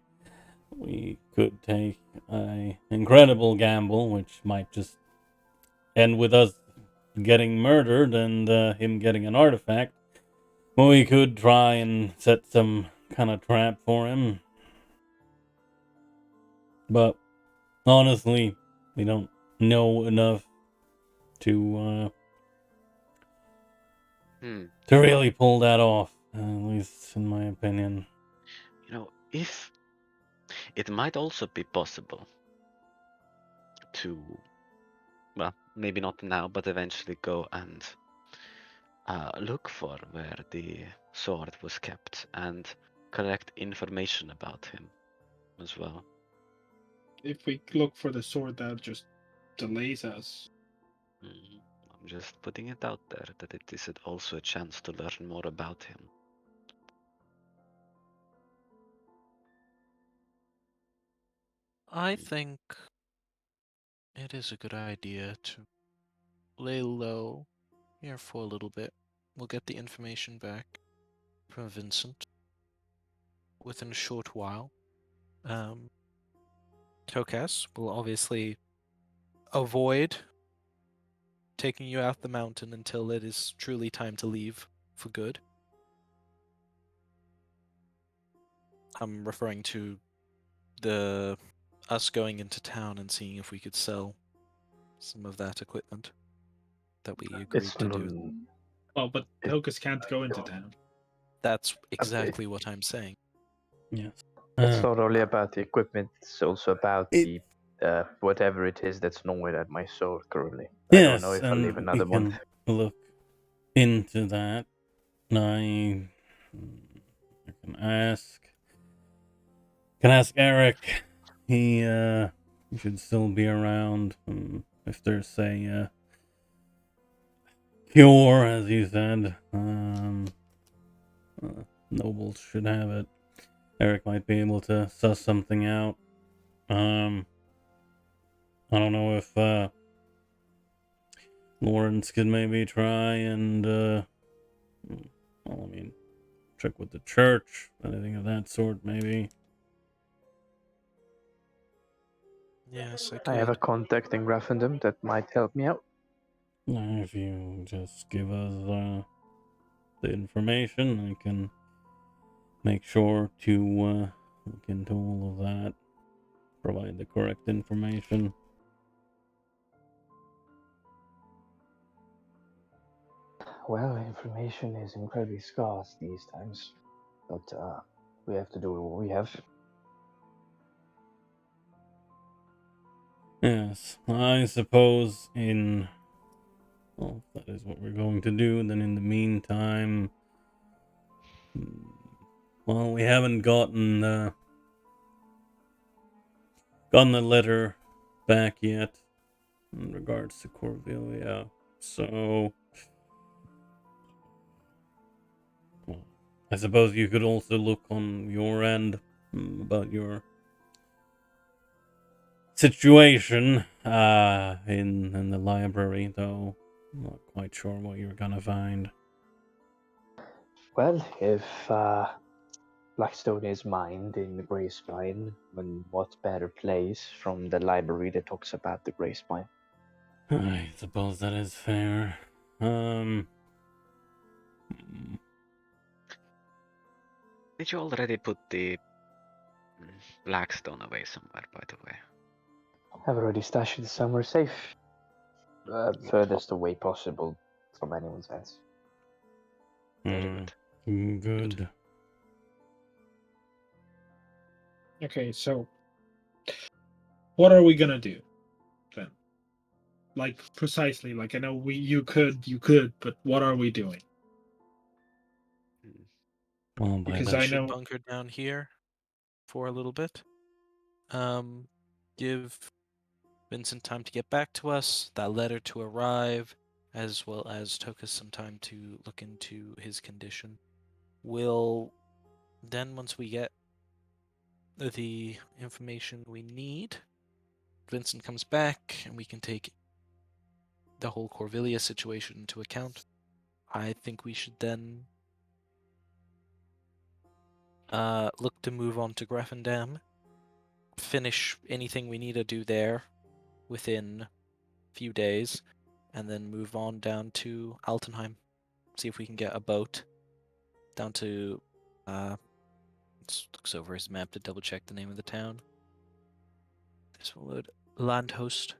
we could take an incredible gamble, which might just end with us getting murdered and him getting an artifact. Well, we could try and set some kind of trap for him. But honestly, we don't know enough to really pull that off, at least in my opinion. If it might also be possible to, well, maybe not now, but eventually go and look for where the sword was kept and collect information about him as well. If we look for the sword, that just delays us. I'm just putting it out there that it is also a chance to learn more about him. I think it is a good idea to lay low here for a little bit. We'll get the information back from Vincent within a short while. Tokas will obviously avoid taking you out the mountain until it is truly time to leave for good. I'm referring to us going into town and seeing if we could sell some of that equipment that we agreed to do. Well, but Tokus can't go into town. That's exactly what I'm saying. Yes. It's not only about the equipment, it's also about the whatever it is that's nowhere at my sword currently. I don't know if I'll live another month. Look into that. I can ask Eric. He should still be around. If there's a cure, as you said, nobles should have it. Eric might be able to suss something out. I don't know if Lawrence could maybe try and check with the church, anything of that sort, maybe. Yes, I have a contact in Graffendom that might help me out. If you just give us the information, I can make sure to look into all of that, provide the correct information. Well, information is incredibly scarce these times, but we have to do what we have. Yes, I suppose well, if that is what we're going to do, then in the meantime, well, we haven't gotten the letter back yet in regards to Corvillia, so well, I suppose you could also look on your end about your situation in the library, though I'm not quite sure what you're gonna find. Well, if Blackstone is mined in the Grey Spine, then what better place from the library that talks about the Grey Spine? I suppose that is fair. Did you already put the Blackstone away somewhere, by the way? I've already stashed it somewhere safe. Furthest away possible from anyone's hands. Very good. Good. Okay, so what are we gonna do then? Like precisely, like I know you could, but what are we doing? Well, Because I I should know bunker down here for a little bit. Give Vincent time to get back to us, that letter to arrive, as well as Tokus some time to look into his condition. We'll then, once we get the information we need, Vincent comes back and we can take the whole Corvillia situation into account. I think we should then look to move on to Greffendam, finish anything we need to do there within a few days, and then move on down to Altenheim. See if we can get a boat down to looks over his map to double check the name of the town. This will load Landhost,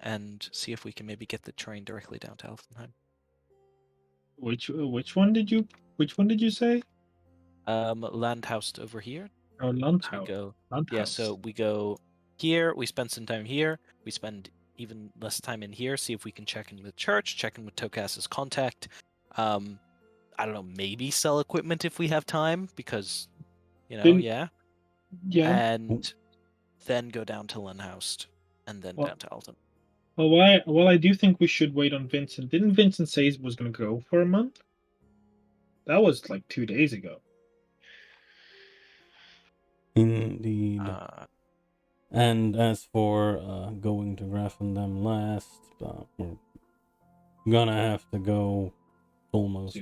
and see if we can maybe get the train directly down to Altenheim. which one did you say? Landhouse over here. Oh, So Landhouse. we go. Landhouse. Yeah, so we go here. We spend some time here. We spend even less time in here. See if we can check in with church. Check in with Tokas's contact. I don't know. Maybe sell equipment if we have time, because yeah. Yeah. And then go down to Linhouse, and then down to Alton. Well, I do think we should wait on Vincent. Didn't Vincent say he was going to go for a month? That was like 2 days ago. Indeed. And as for going to Greffendam last, we're gonna have to go almost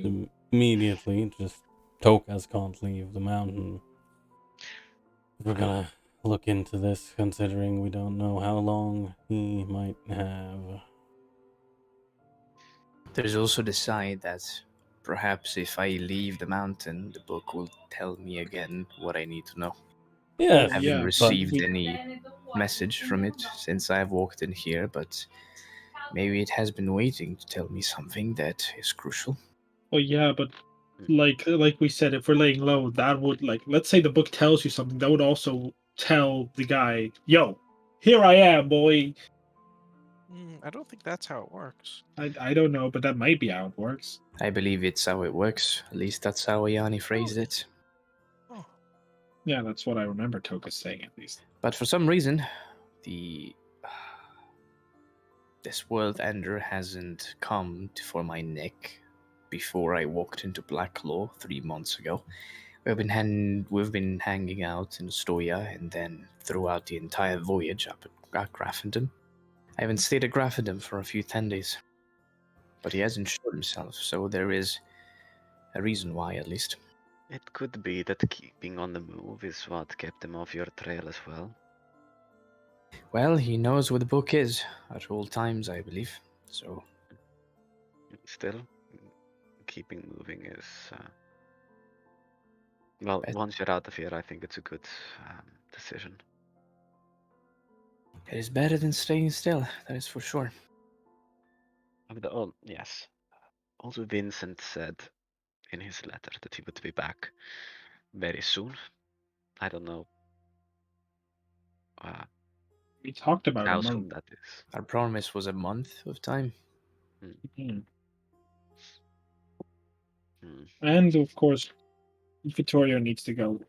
immediately. Just Tokas can't leave the mountain. We're gonna look into this, considering we don't know how long he might have. There's also the side that perhaps if I leave the mountain, the book will tell me again what I need to know. Yes, I haven't received any message from it since I've walked in here, but maybe it has been waiting to tell me something that is crucial. Well, yeah, but like we said, if we're laying low, that would, like, let's say the book tells you something, that would also tell the guy, "Yo, here I am, boy." I don't think that's how it works. I don't know, but that might be how it works. I believe it's how it works. At least that's how Yanni phrased it. Oh. Yeah, that's what I remember Tokus saying, at least. But for some reason, this world ender hasn't come for my neck before I walked into Blacklaw 3 months ago. We've been hanging out in Stoya, and then throughout the entire voyage up at Graffendom. I haven't stayed at Graffendom for a few 10 days. But he hasn't shown himself, so there is a reason why, at least. It could be that keeping on the move is what kept him off your trail as well. Well, he knows where the book is at all times, I believe. So, still, keeping moving is Well, once you're out of here, I think it's a good decision. It is better than staying still, that is for sure. Yes. Also, Vincent said in his letter that he would be back very soon. I don't know We talked about how a month. soon that is. Our promise was a month of time. And of course, Vittorio needs to go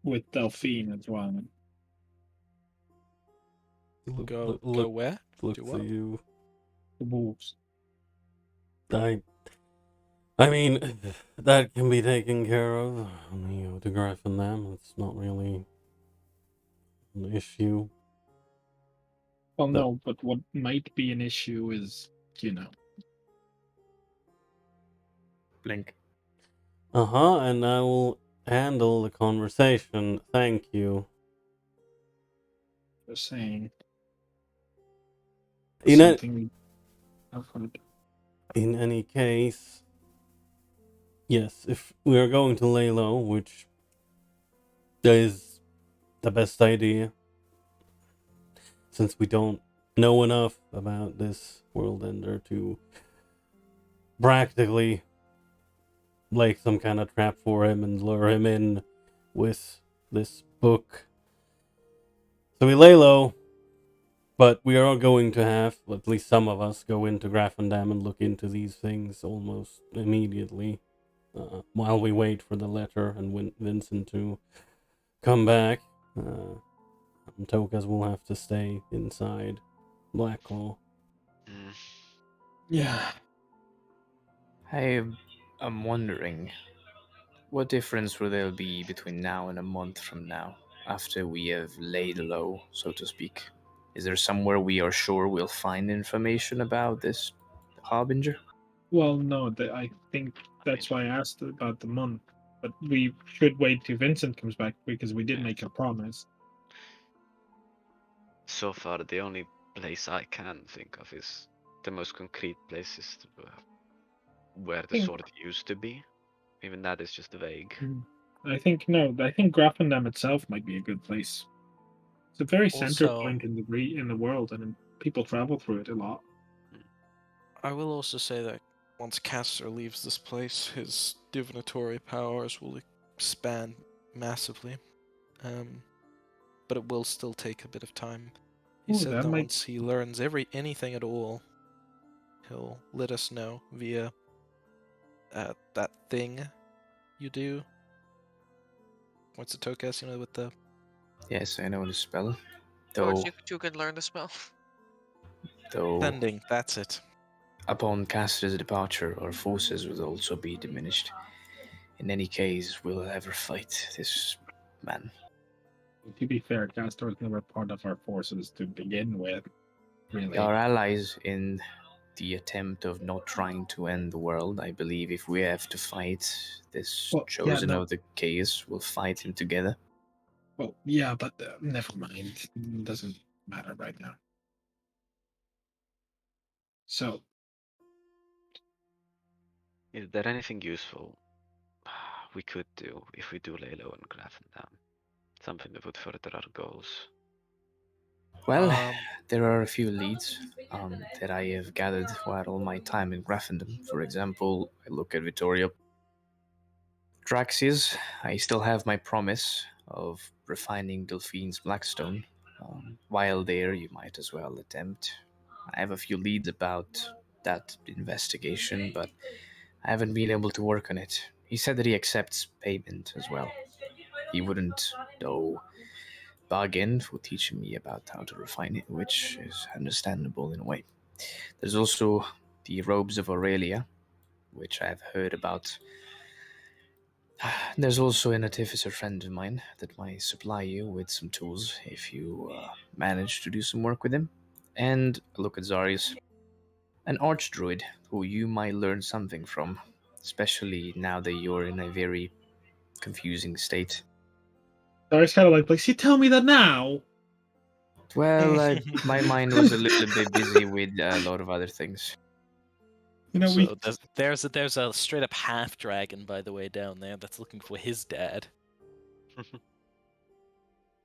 with Delphine as well. Go where? Look Do for what? you. The wolves. I mean, that can be taken care of. The Griff and them, it's not really an issue. Well, no, but what might be an issue is, Blink. And I will handle the conversation. Thank you. Just saying. In Something I've heard. In any case, yes, if we are going to lay low, which is the best idea, since we don't know enough about this world ender to practically lay some kind of trap for him and lure him in with this book. So we lay low, but we are going to have, at least some of us, go into Graffendam and look into these things almost immediately, while we wait for the letter and Vincent to come back. Tokas will have to stay inside Blacklaw. Yeah. I am wondering, what difference will there be between now and a month from now, after we have laid low, so to speak? Is there somewhere we are sure we'll find information about this Harbinger? Well, no, I think that's why I asked about the month. But we should wait till Vincent comes back because we did make a promise. So far, the only place I can think of is the most concrete places where the sword used to be. Even that is just vague. I think Graffendam itself might be a good place. It's a very center point in the world, and people travel through it a lot. I will also say that once Castor leaves this place, his divinatory powers will expand massively. But it will still take a bit of time. He said that once he learns anything at all, he'll let us know via that thing you do. What's the Tokas, with the... Yes, I know the spell. George, you can learn the spell. Sending, that's it. Upon Castor's departure, our forces will also be diminished. In any case, we'll ever fight this man. To be fair, Castor was never part of our forces to begin with. Really. We are allies in the attempt of not trying to end the world. I believe if we have to fight this chosen of the chaos, we'll fight him together. Well, yeah, but never mind. It doesn't matter right now. So, is there anything useful we could do if we do lay low in Graffendam? Something that would further our goals? Well, there are a few leads that I have gathered while all my time in Graffendam. For example, I look at Vittorio. Draxius, I still have my promise of refining Delphine's Blackstone. While there, you might as well attempt. I have a few leads about that investigation, but I haven't been able to work on it. He said that he accepts payment as well. He wouldn't, though, bargain for teaching me about how to refine it, which is understandable in a way. There's also the robes of Aurelia, which I've heard about. There's also an artificer friend of mine that might supply you with some tools if you manage to do some work with him. And look at Zarius, an archdruid who you might learn something from, especially now that you're in a very confusing state. Zarius kind of like, you tell me that now? Well, my mind was a little bit busy with a lot of other things. You know, So there's a straight up half dragon, by the way, down there that's looking for his dad.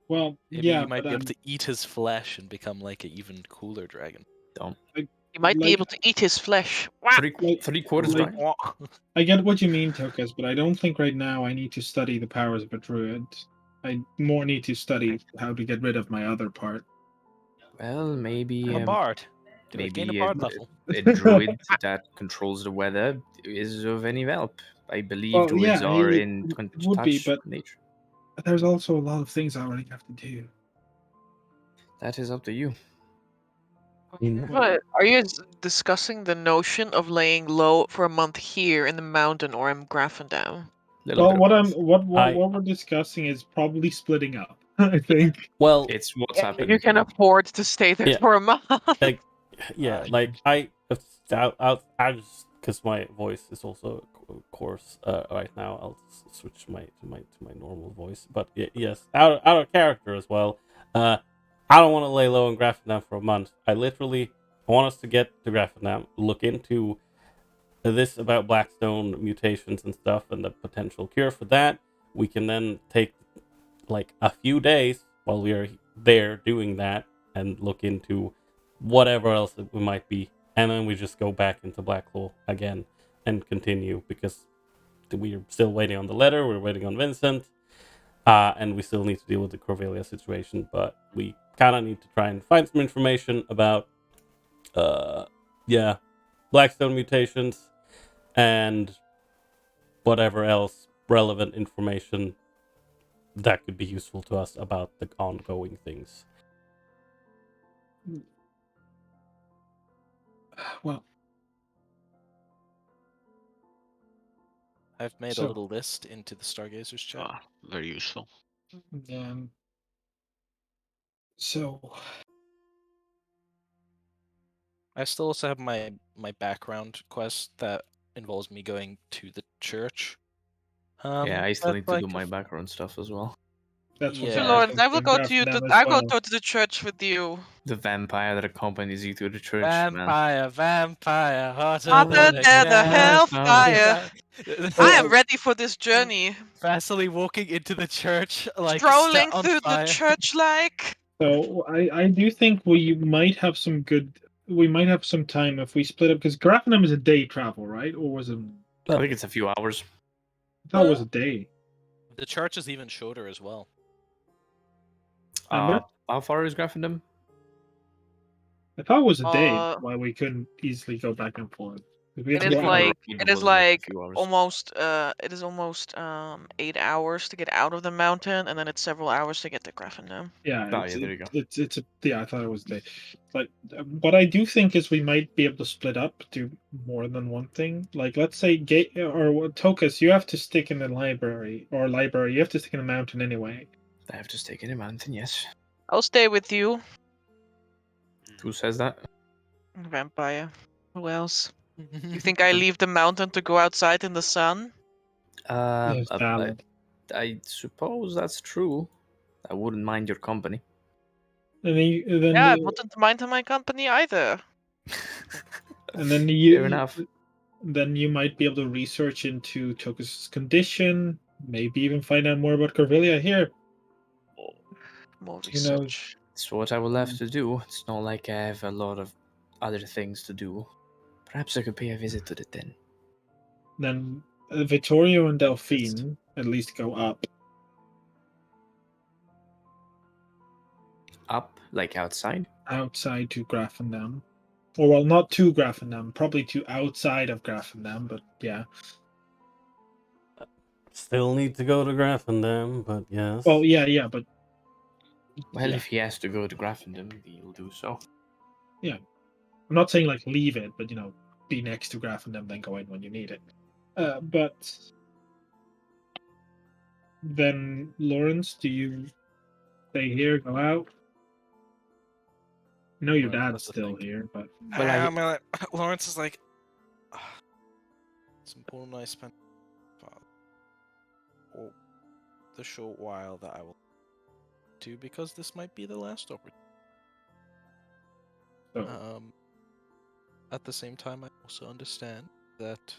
well, Maybe yeah, you might but be able to eat his flesh and become like an even cooler dragon. Don't. You might be like- able to eat his flesh. Wah! Three quarters like- right? I get what you mean, Tokas, but I don't think right now I need to study the powers of a druid. I more need to study how to get rid of my other part. Well, maybe I'm a bard. Do it, gain a maybe bard level. a druid that controls the weather is of any help. I believe Well, druids yeah, are it in would be, touch but with nature. there's also a lot of things I already have to do. That is up to you. But are you discussing the notion of laying low for a month here in the mountain or in Grafendam? Well, what we're discussing is probably splitting up. I think. Well, it's what's If happening. you can afford to stay there for a month. like, yeah, like I just because my voice is also coarse right now. I'll switch to my normal voice. But yes, out of character as well. I don't want to lay low in Grafendam for a month. I want us to get to Grafendam, look into this about Blackstone mutations and stuff, and the potential cure for that. We can then take like a few days while we are there doing that and look into whatever else it might be, and then we just go back into Blacklaw again and continue, because we're still waiting on the letter, we're waiting on Vincent, and we still need to deal with the Corvelia situation, but we kind of need to try and find some information about Blackstone mutations and whatever else relevant information that could be useful to us about the ongoing things. Well, I've made So- a little list into the Stargazers chat. Ah, very useful. So I still also have my background quest that involves me going to the church. Yeah, I still that's need to like do my background stuff as well. that's what's Yeah. So, Lawrence, I will in go to you. Grafendam as I will well. go to the church with you. The vampire that accompanies you to the church, man. vampire, hotter Hotter than than the gas. hellfire. I am ready for this journey. Vastly walking into the church, like Strolling set on through the fire. church like. So I do think we might have some time if we split up, because Grafenham is a day travel, right? Or was it? I think it's a few hours. I thought it was a day. The church is even shorter as well. How far is Grafendam? I thought it was a day. Uh, Why we couldn't easily go back and forth. 'Cause we had It to is go out. like It it is was like a like few hours. almost 8 hours to get out of the mountain, and then it's several hours to get to Grafendam. Yeah, Oh, yeah, there you go. I thought it was a day. But what I do think is we might be able to split up, do more than one thing. Like, let's say Tokas, you have to stick in the library, you have to stick in the mountain anyway. I have to stake in a mountain, yes. I'll stay with you, Who says that? vampire. Who else? You think I leave the mountain to go outside in the sun? Yes, I valid. suppose that's true. I wouldn't mind your company. And then Yeah, I wouldn't mind my company either. and then you Fair enough. Then you might be able to research into Tokus's condition, maybe even find out more about Corvelia here. More You know, research. It's what I will have to do. It's not like I have a lot of other things to do. Perhaps I could pay a visit to the den. then Vittorio and Delphine at least go up. Up, like outside? Outside to Grafendam. Or, well, not to Grafendam, probably to outside of Grafendam, but yeah. Still need to go to Grafendam, but yes. Well, yeah, but... Well, yeah. if he has to go to Grafendam, he'll do so. Yeah. I'm not saying, like, leave it, but, be next to Grafendam, then go in when you need it. But... Then, Lawrence, do you stay here, go out? I know your dad's still here, but... Lawrence is like, it's important I spend the short while that I will do, because this might be the last opportunity. Oh. at the same time, I also understand that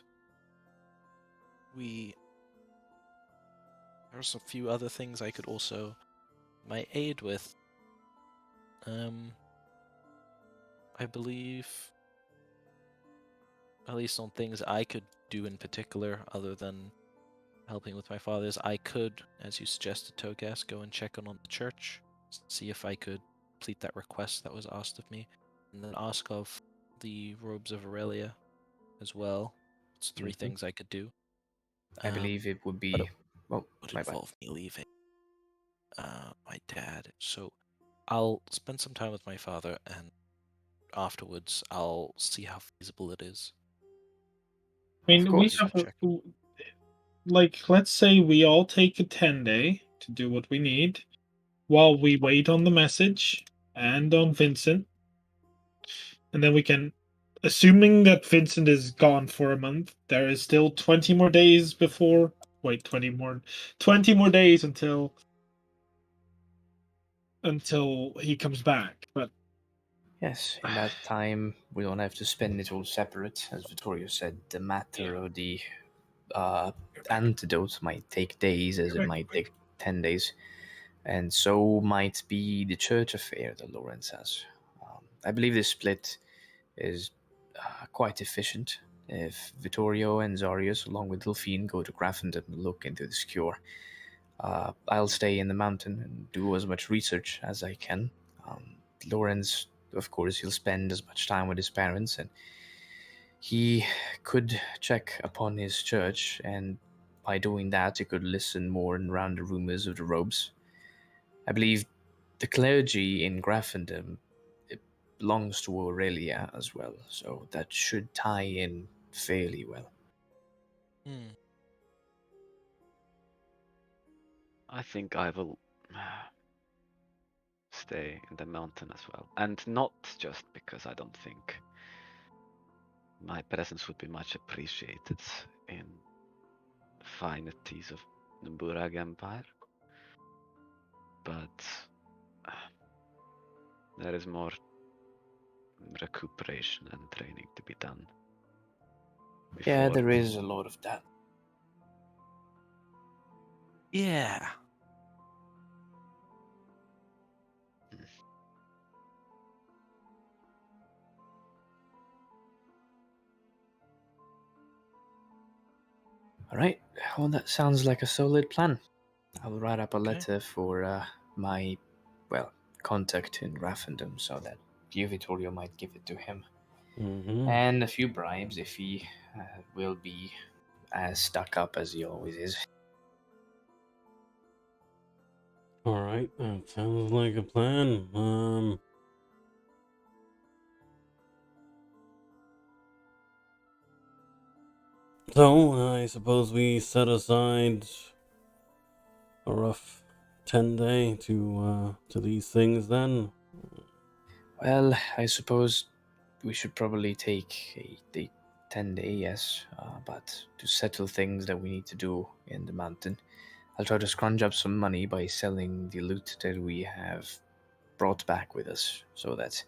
there's a few other things I could also my aid with. I believe, at least on things I could do in particular, other than helping with my father's, I could, as you suggested, Togas, go and check on the church, see if I could complete that request that was asked of me, and then ask of the robes of Aurelia as well. It's 3 things I could do. I believe it would be. But it Well, would my bad. involve me leaving my dad. So I'll spend some time with my father, and afterwards I'll see how feasible it is. I mean, Of we course. have like, let's say we all take a 10-day to do what we need, while we wait on the message and on Vincent, and then we can, assuming that Vincent is gone for a month, there is still 20 more days before. Wait, 20 more days until he comes back. But Yes, in that time, we don't have to spend it all separate. As Vittorio said, the matter of the antidote might take days, as it might take 10 days. And so might be the church affair that Lawrence has. I believe this split is quite efficient. If Vittorio and Zarius, along with Delphine, go to Graffendom and look into this cure, I'll stay in the mountain and do as much research as I can. Lawrence, of course, he'll spend as much time with his parents, and he could check upon his church, and by doing that, he could listen more and round the rumors of the robes. I believe the clergy in Graffendom belongs to Aurelia as well, so that should tie in fairly well. I think I will stay in the mountain as well. And not just because I don't think my presence would be much appreciated in the finities of the Burag Empire, but there is more recuperation and training to be done. Yeah, there is a lot of that. Yeah. All right. Well, that sounds like a solid plan. I'll write up a letter for my, contact in Graffendom so that you, Vittorio, might give it to him. And a few bribes if he will be as stuck up as he always is. Alright, that sounds like a plan. So, I suppose we set aside a rough 10-day to these things then? Well, I suppose we should probably take a 10-day, yes, but to settle things that we need to do in the mountain, I'll try to scrounge up some money by selling the loot that we have brought back with us, so that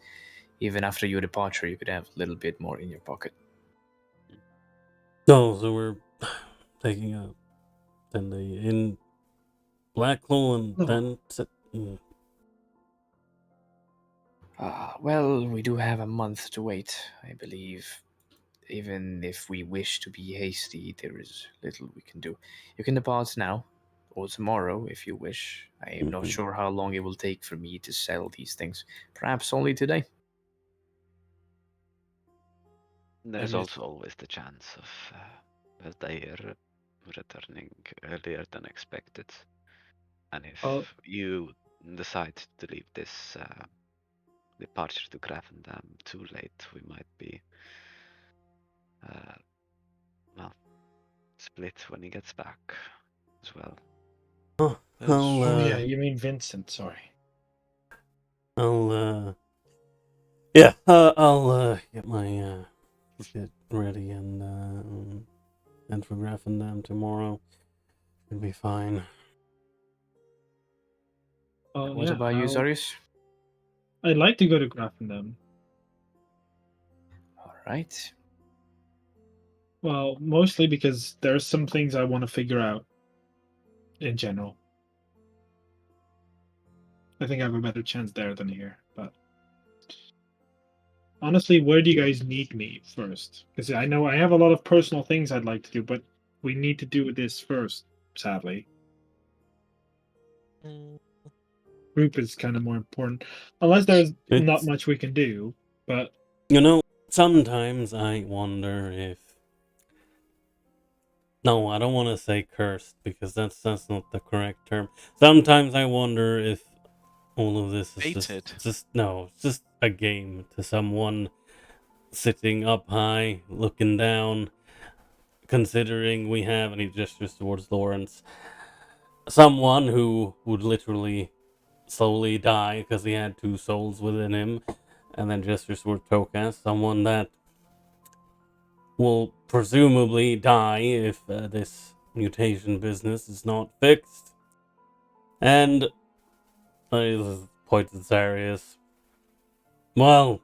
even after your departure, you could have a little bit more in your pocket. Oh, so we're taking a 10-day in Blackclaw and then set... Well, we do have a month to wait, I believe. Even if we wish to be hasty, there is little we can do. You can depart now, or tomorrow if you wish. I am not sure how long it will take for me to sell these things. Perhaps only today. There's also always the chance of Valdair returning earlier than expected. And if you decide to leave this departure to Graffendam too late, we might be split when he gets back as well. Yeah, you mean Vincent, sorry. I'll get my shit ready and for Graffendam tomorrow. Should be fine. What about you, Zarius? I'd like to go to Graffendam. All right? Well, mostly because there's some things I want to figure out in general. I think I have a better chance there than here, but honestly, where do you guys need me first? Because I know I have a lot of personal things I'd like to do, but we need to do this first, sadly. Group is kind of more important. Unless there's not much we can do, but... Sometimes I wonder if... No, I don't want to say cursed, because that's not the correct term. Sometimes I wonder if all of this is just a game to someone sitting up high, looking down, considering we have, and he gestures towards Lawrence, someone who would literally slowly die because he had 2 souls within him, and then gestures towards Tokas, someone that will presumably die if this mutation business is not fixed. And points at Zarius. Well,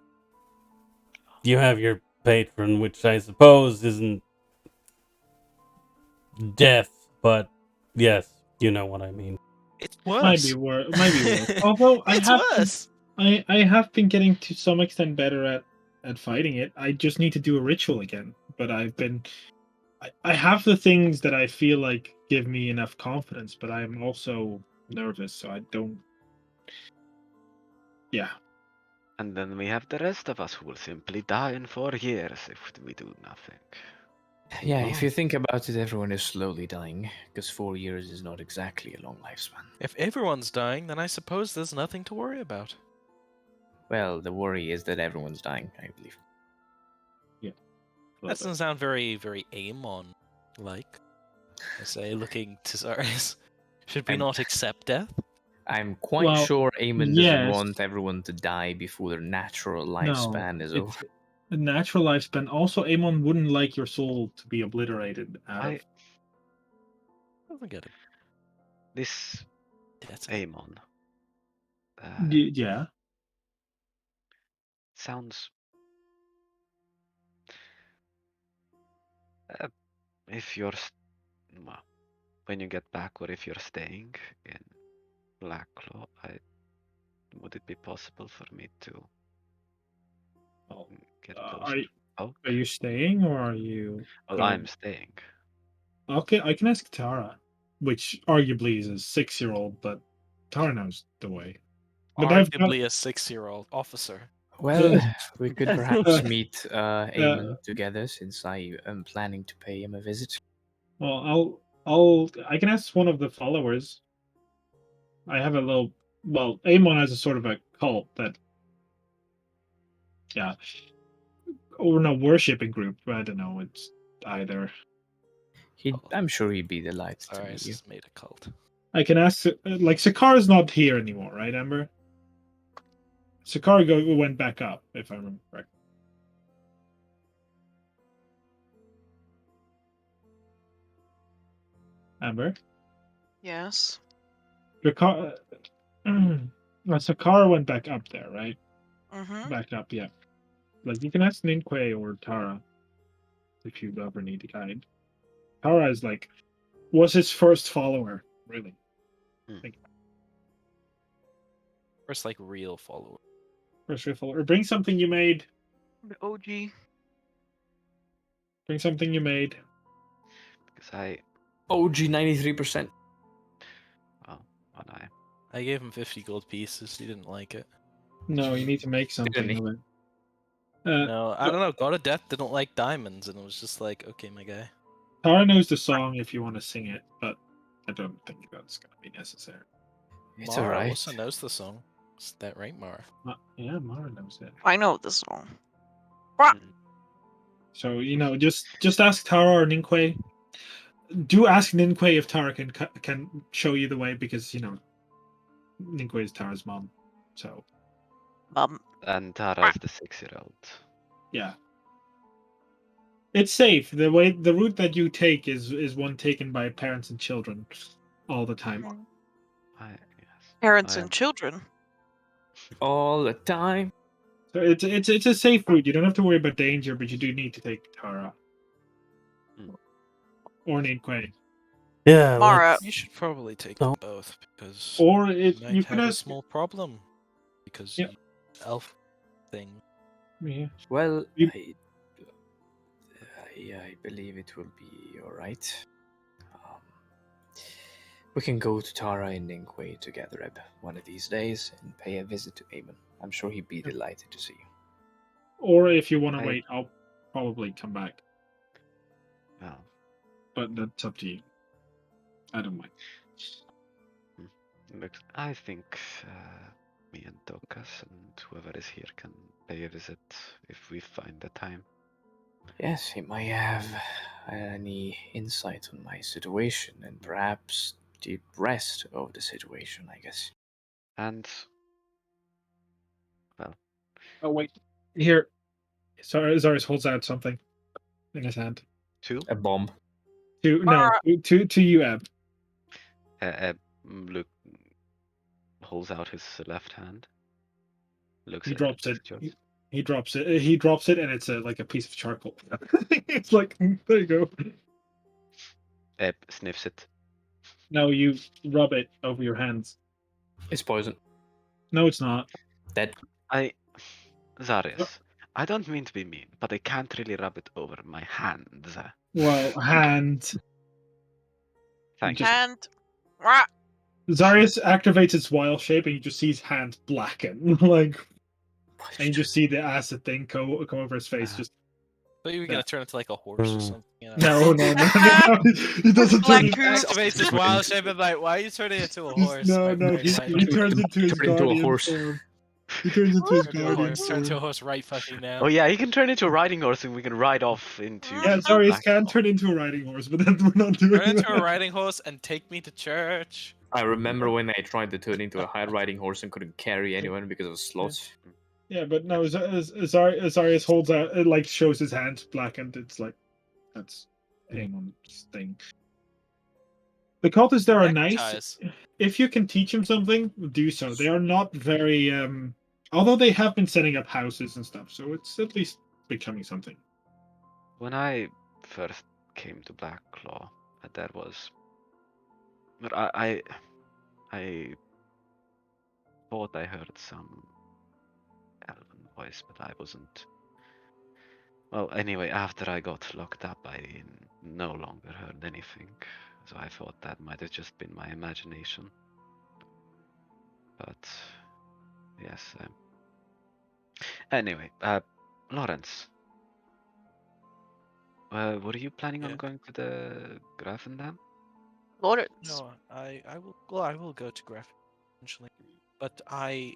you have your patron, which I suppose isn't death, but yes, you know what I mean. It's worse. Might be worse. Although I have been getting to some extent better at fighting it. I just need to do a ritual again. But I have the things that I feel like give me enough confidence, but I'm also nervous, so I don't. Yeah. And then we have the rest of us who will simply die in 4 years if we do nothing. Yeah, if you think about it, everyone is slowly dying, because 4 years is not exactly a long lifespan. If everyone's dying, then I suppose there's nothing to worry about. Well, the worry is that everyone's dying, I believe. Yeah. That doesn't sound very, very Amon-like. I say, looking to Zarius. Should we not accept death? I'm quite sure Amon doesn't yes. want everyone to die before their natural lifespan is over. A natural lifespan. Also, Amon wouldn't like your soul to be obliterated out of... I don't get it. This Amon. Yeah. Sounds... if you're... well, when you get back, or if you're staying in Blacklaw, would it be possible for me to get closer? Are you staying, or are you... Well, I'm staying. Okay, I can ask Tara, which arguably is a 6-year-old, but Tara knows the way. But arguably a 6-year-old officer. Well, we could perhaps meet Amon together, since I am planning to pay him a visit. Well, I can ask one of the followers. I have a little... Well, Amon has a sort of a cult that... Yeah. Or no, worshipping group. I don't know. It's either... I'm sure he'd be delighted to Sorry, meet you. just made a cult. I can ask... Like, Sakara's not here anymore, right, Amber? Sakara went back up, if I remember correctly. Amber? Yes. Sakara went back up there, right? Mm-hmm. Back up, yeah. Like, you can ask Ninquay or Tara if you ever need a guide. Tara is like, was his first follower, really. First, like, real follower. First real follower. Bring something you made. The OG. Bring something you made. Because I... OG 93%. Oh, what I gave him 50 gold pieces. He didn't like it. No, you need to make something of it. No, I don't know. God of Death didn't like diamonds, and it was just like, okay, my guy. Tara knows the song if you want to sing it, but I don't think that's going to be necessary. It's Mara alright. also knows the song. Is that right, Mara? Yeah, Mara knows it. I know the song. So, just ask Tara or Ninquay. Do ask Ninquay if Tara can show you the way, because, Ninquay is Tara's mom. So. And Tara is the 6-year-old. Yeah. It's safe. The route that you take is one taken by parents and children all the time. Parents and children. All the time. So it's a safe route. You don't have to worry about danger, but you do need to take Tara. Or need Quay. Yeah, Mara. You should probably take No. them both because Or you it might you have can a ask. small problem because Yeah. elf thing. Yeah. Well, You- I believe it will be all right. We can go to Tara and Inquay together, Eb, one of these days and pay a visit to Eamon. I'm sure he'd be delighted to see you. Or if you want to I- wait, I'll probably come back. Well, But that's up to you. I don't mind. look, I think me and Dokas and whoever is here can pay a visit if we find the time. Yes, he might have any insight on my situation and perhaps the rest of the situation, I guess. And well, Oh wait, here. Sorry, Zarius holds out something in his hand. two. A bomb. To you, Eb. Luke holds out his left hand. Looks He at drops it. pictures. He drops it. He drops it, and it's like a piece of charcoal. It's like there you go. Eb sniffs it. No, you rub it over your hands. It's poison. No, it's not. Dead. Zarius, I don't mean to be mean, but I can't really rub it over my hands. Well, hand. Thank Just- you. And. Rah! Zarius activates its wild shape, and you just see his hand blacken, like, and you just see the acid thing come over his face. Just But you were gonna turn into like a horse or Mm. something. You know? no. He doesn't turn Black into. goo. Activates his wild shape and like, why are you turning into a He's- horse? No, my no. friend? He turns into his Turn into a guardian horse. form. He turns into his Turn to a guardian horse. Turn to a form. horse right fucking now. Oh yeah, he can turn into a riding horse and we can ride off into. Yeah, Zarius Black can Claw. turn into a riding horse, but then we're not doing Turn into that. a riding horse and take me to church. I remember when I tried to turn into a high riding horse and couldn't carry anyone because of slots. Yeah, but no, Zarius holds out, it like shows his hand blackened. It's like, that's Aemon's thing. The cultists there are nice. Neckties. If you can teach them something, do so. They are not very, although they have been setting up houses and stuff, so it's at least becoming something. When I first came to Black Claw, that was. But I thought I heard some elven voice, but I wasn't. Well, anyway, after I got locked up, I no longer heard anything, so I thought that might have just been my imagination. But yes. Anyway, Lawrence, were you planning on Yeah. going to the Grafendam? Lawrence. No, I will. Well, I will go to Graf eventually, but I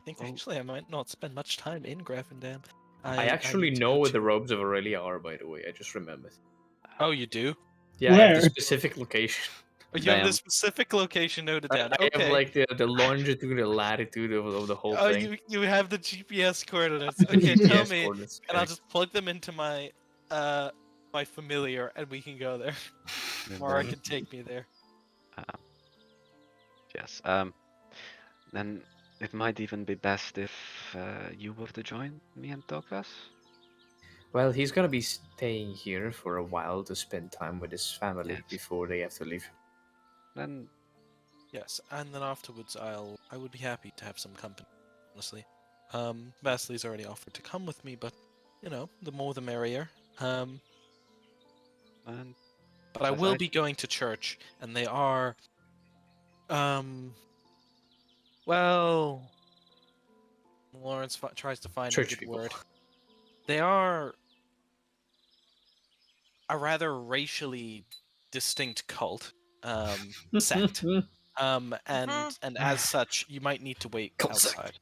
think Oh. actually I might not spend much time in Grafendam. I actually need to know go where the to- robes of Aurelia are, by the way. I just remembered. Oh, you do? Yeah, I have Where? the specific location. Oh, you have Damn. the specific location noted down. I Okay. have like the longitude and latitude of the whole Oh, thing. you have the GPS coordinates. Okay, tell Yes, me, coordinates, and I'll correct. just plug them into my my familiar, and we can go there. And Or I then- can take me there. Yes. Then it might even be best if you were to join me and Dokas. Well, he's gonna be staying here for a while to spend time with his family Yes. before they have to leave. Then Yes, and then afterwards, I would be happy to have some company. Honestly, Vasili's already offered to come with me, but you know, the more the merrier. and But I As will I- be going to church, and they are, well, Lawrence tries to find Church a good people. word. They are a rather racially distinct cult, sect, and as such, you might need to wait Cult sect. outside.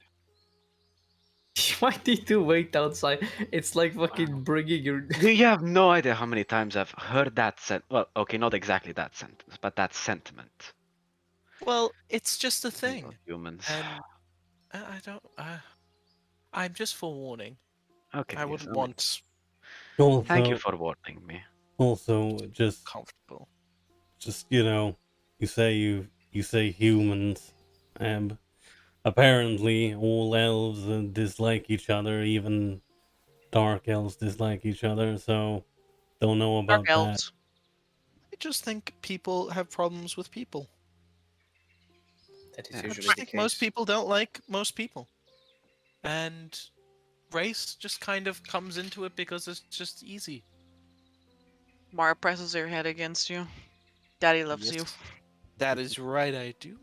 You might need to wait outside. It's like fucking bringing your. you have no idea how many times I've heard that well, okay, not exactly that sentence, but that sentiment. Well, it's just a Single thing, humans. and I don't. I'm just forewarning. Okay. I yes, wouldn't mean, want Also, Thank you for warning me. also, comfortable. just you know, you say humans, apparently all elves dislike each other, even dark elves dislike each other, so don't know Dark about that. elves. I just think people have problems with people. That is Yeah. I usually just the think most case. people don't like most people. And race just kind of comes into it because it's just easy. Mara presses her head against you. Daddy loves you. Yes. That is right, I do.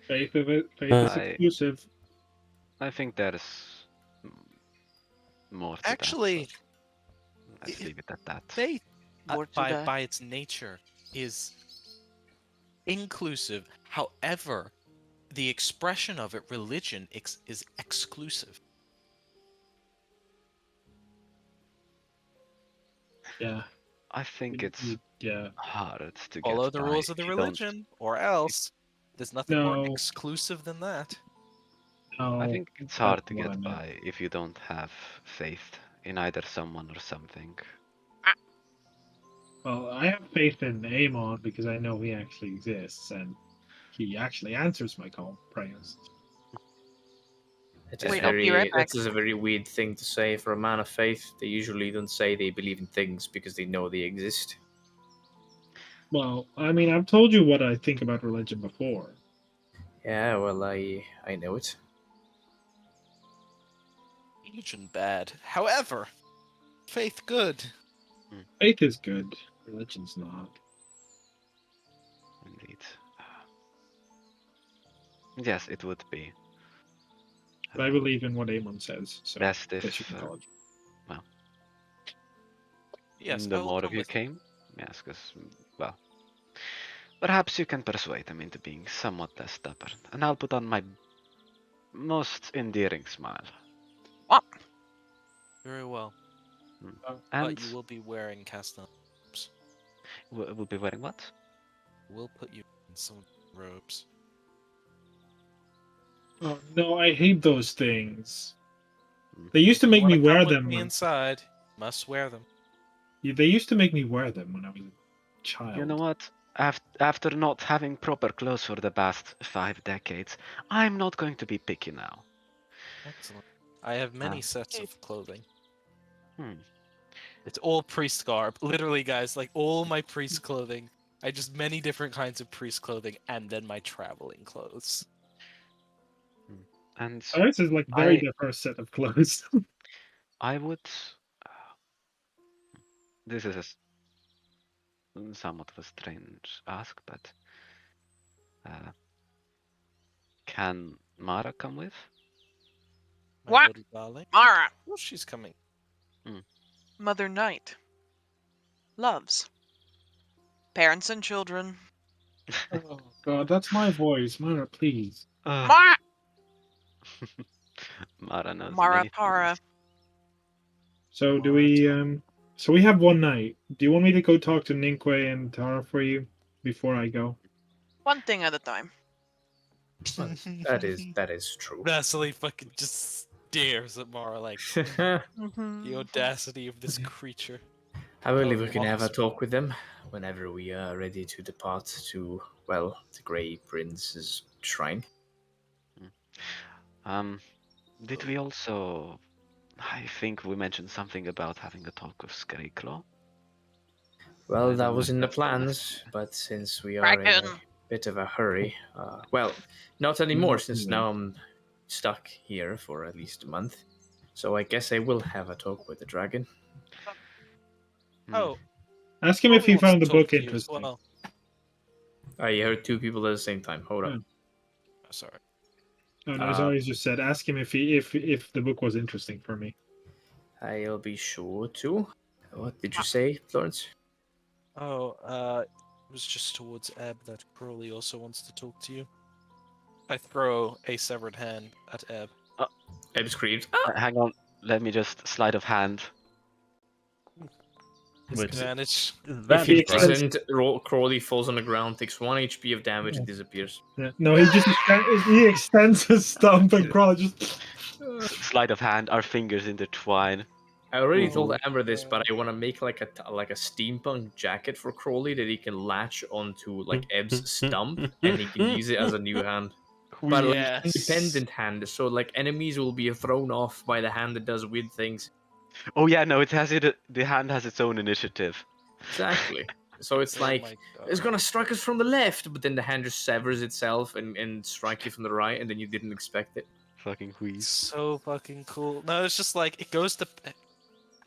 Faith of it. Faith is I exclusive. I think there is more to Actually, that. But let's leave it at that. faith, More to that. by its nature, is inclusive. However, the expression of it, religion, is exclusive. Yeah. I think it's Yeah. hard to Follow get the by rules of the if you don't. religion, or else there's nothing more No. exclusive than that. No. I think it's that's hard to what I get meant. by if you don't have faith in either someone or something. Well, I have faith in Amon because I know he actually exists and he actually answers my call prayers. It Yeah, is Wait, I'll be right back. that is a very weird thing to say for a man of faith. They usually don't say they believe in things because they know they exist. Well, I mean, I've told you what I think about religion before. Yeah, well, I know it. Religion bad. However, faith good. Faith is good. Religion's not. Indeed. Yes, it would be. But I believe in what Amon says, so Best I guess you if can call it. Yes, I the will more go of you with came. Yes, because, well, perhaps you can persuade them into being somewhat less stubborn. And I'll put on my most endearing smile. very well. And But you will be wearing castanets. we'll be wearing what? We'll put you in some robes. Oh, no, I hate those things. Mm. They used to If you make me wanna come wear with them. me inside, must wear them. They used to make me wear them when I was a child. You know what? After not having proper clothes for the past 5 decades, I'm not going to be picky now. Excellent. I have many Ah. sets of clothing. Hmm. It's all priest garb. Literally, guys, like all my priest clothing. I just many different kinds of priest clothing and then my traveling clothes. And Ours is like very I diverse set of clothes. I would. This is somewhat of a strange ask, but can Mara come with? My What? little darling. Mara! Oh, she's coming. Mother Night. Loves. Parents and children. Oh God, that's my voice, Mara. Please. Mara! Mara knows Mara many Para. things. So do Mara we? Tara. So we have one night. Do you want me to go talk to Ninkwe and Tara for you before I go? One thing at a time. That is true. Vasily fucking just stares at Mara like Mm-hmm. the audacity of this creature. I believe Oh, we can have a awesome. talk with them whenever we are ready to depart to, well, the Grey Prince's shrine. Did we also? I think we mentioned something about having a talk with Scarecrow. Well, I that don't know was if in the that's the last plans, one. but since we are in a Kraken! bit of a hurry, well, not anymore, since now I'm stuck here for at least a month. So I guess I will have a talk with the dragon. Oh, Ask him if Crowley he wants to found the talk book to you as interesting. well. I heard two people at the same time. Hold up. Oh, sorry. Oh no, he's always just said. Ask him if the book was interesting for me. I'll be sure to. What did you say, Florence? Oh, it was just towards Ebb that Crowley also wants to talk to you. I throw a severed hand at Ebb. Ebb screams. Hang on, let me just sleight of hand. Disadvantage. If he He extends- doesn't, Crawley falls on the ground, takes 1 HP of damage, and disappears. Yeah. No, he just he extends his stump and crawls just. Sleight of hand, our fingers intertwine. I already told Oh, Amber this, but I want to make like a steampunk jacket for Crawley that he can latch onto like Ebb's stump, and he can use it as a new hand. but like Yes. independent hand. So like enemies will be thrown off by the hand that does weird things. Oh yeah, no, it has it. The hand has its own initiative. Exactly. So it's Oh like my it's God. gonna strike us from the left, but then the hand just severs itself and strike you from the right, and then you didn't expect it. Fucking wheeze. So fucking cool. No, it's just like it goes to.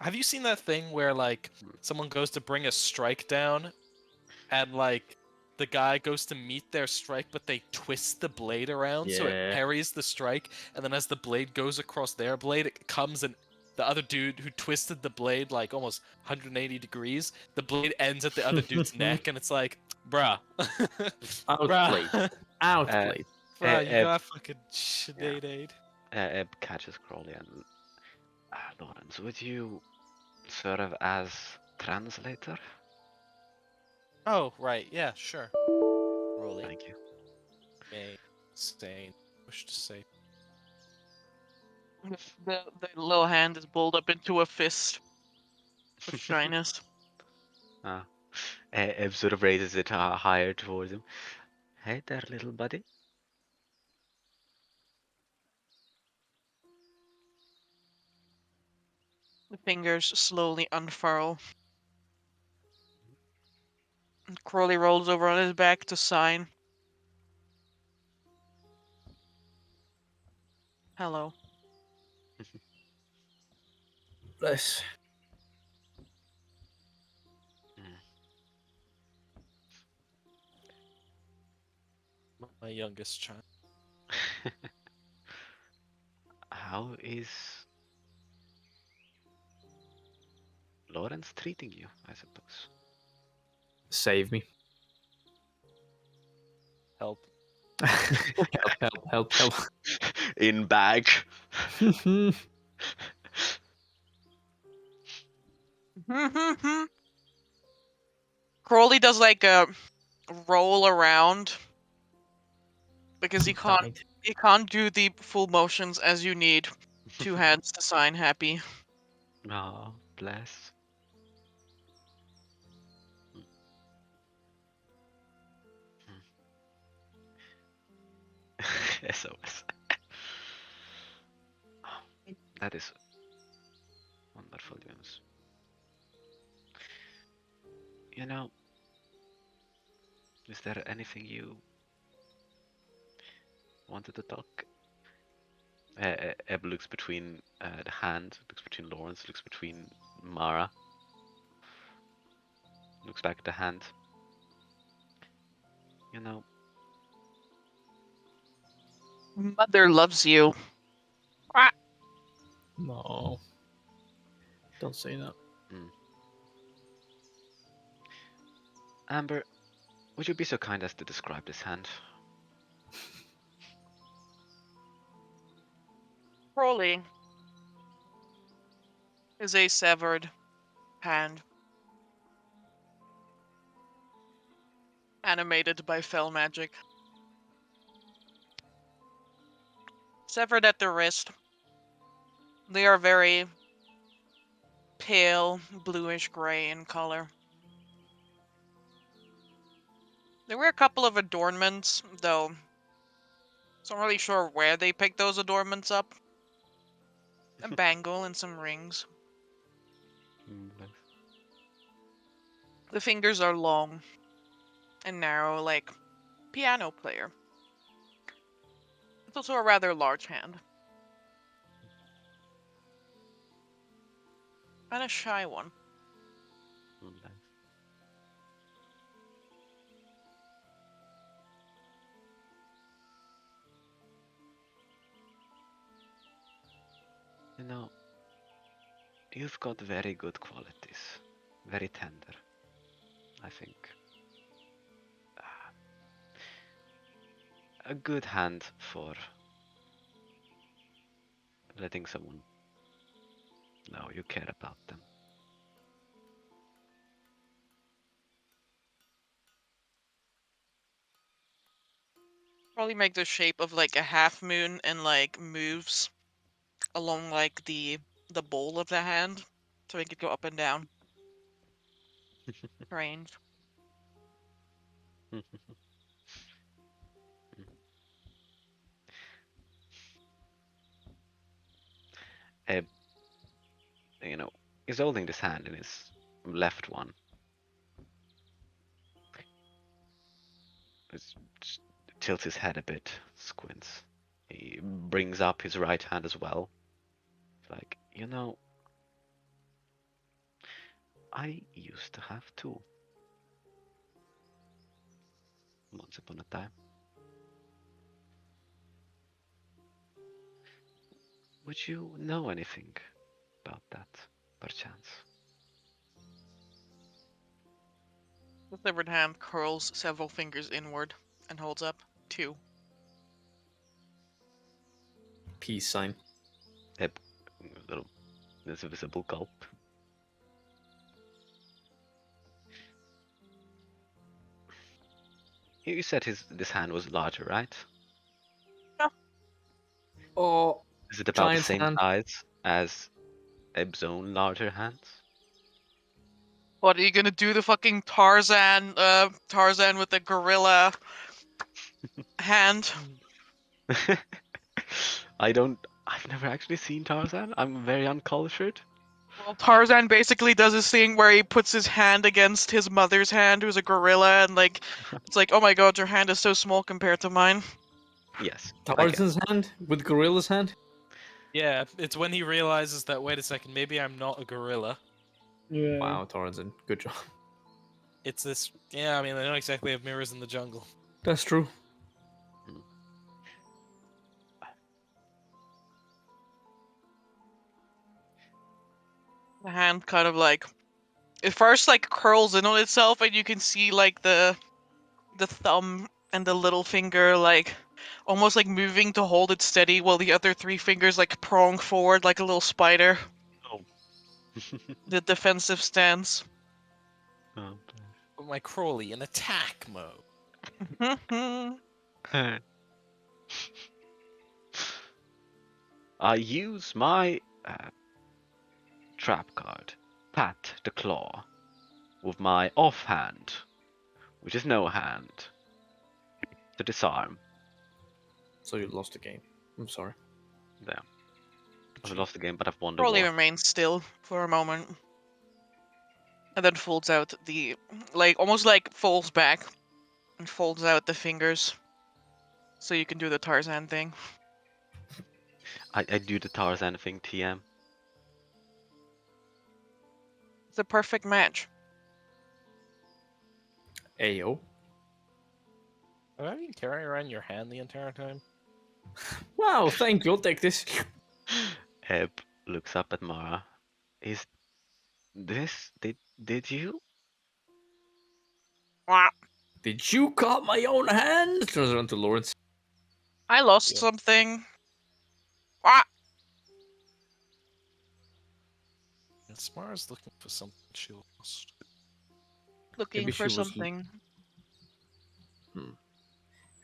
Have you seen that thing where like someone goes to bring a strike down, and like the guy goes to meet their strike, but they twist the blade around so it Yeah. parries the strike, and then as the blade goes across their blade, it comes and the other dude who twisted the blade like almost 180 degrees, the blade ends at the other dude's neck, and it's like, bruh, Outplayed. bruh, Outplayed. bruh, you Eb, got fucking shit. Eb catches Crowley and Lawrence, would you serve as translator? Oh, right, yeah, sure. Rolly. Thank you. May say, wish to say. The little hand is balled up into a fist of shyness. Eb sort of raises it higher towards him. Hey there, little buddy. The fingers slowly unfurl. And Crowley rolls over on his back to sign. Hello. Bless. My youngest child. How is Lawrence treating you, I suppose? Save me. Help. Help. In bag. Crowley does like a roll around because he can't do the full motions as you need two hands to sign happy. Oh, bless. SOS. That is wonderful news. You know, is there anything you wanted to talk? Eb looks between the hand, looks between Lawrence, looks between Mara, looks back at the hand. You know, Mother loves you. No. Don't say that. Amber, would you be so kind as to describe this hand? Crowley is a severed hand. Animated by fell magic. Severed at the wrist. They are very pale, bluish gray in color. There were a couple of adornments, though. So I'm not really sure where they picked those adornments up. A bangle and some rings. The fingers are long and narrow, like piano player. It's also a rather large hand. And a shy one. You know, you've got very good qualities. Very tender, I think. A good hand for letting someone know you care about them. Probably make the shape of like a half moon and like moves along like the bowl of the hand. So it could go up and down. Strange. Eb, you know, is holding this hand in his left one. Just tilts his head a bit, squints. He brings up his right hand as well. It's like, I used to have two. Once upon a time. Would you know anything about that, perchance? The severed hand curls several fingers inward and holds up 2. Peace sign. There's a visible gulp. You said this hand was larger, right? Yeah. Oh, Is it about the giant same hand. size as Eb's own larger hands? What are you gonna do? The fucking Tarzan with the gorilla hand? I've never actually seen Tarzan. I'm very uncultured. Well, Tarzan basically does this thing where he puts his hand against his mother's hand, who's a gorilla, and like, it's like, oh my god, your hand is so small compared to mine. Yes. Tarzan's hand with gorilla's hand? Yeah, it's when he realizes that, wait a second, maybe I'm not a gorilla. Yeah. Wow, Tarzan. Good job. It's this. Yeah, I mean, they don't exactly have mirrors in the jungle. That's true. The hand kind of like, it first like curls in on itself, and you can see like the thumb and the little finger like almost like moving to hold it steady, while the other 3 fingers like prong forward like a little spider. Oh. The defensive stance. Oh, My Crowley in attack mode. I use my trap card, Pat the Claw, with my offhand, which is no hand, to disarm. So you lost the game. I'm sorry. There. I've lost the game, but I've won the Probably war. remains still for a moment. And then folds out the, like, almost like folds back and folds out the fingers. So you can do the Tarzan thing. I do the Tarzan thing, TM. It's a perfect match. Ayo. Have I been carrying around your hand the entire time? Wow, thank you. I'll take this. Eb looks up at Mara. Is this... Did you? Wah. Did you cut my own hand? Turns around to Lawrence. I lost Yeah. something. Wah. Smara's looking for something she lost. Looking Maybe for she was something.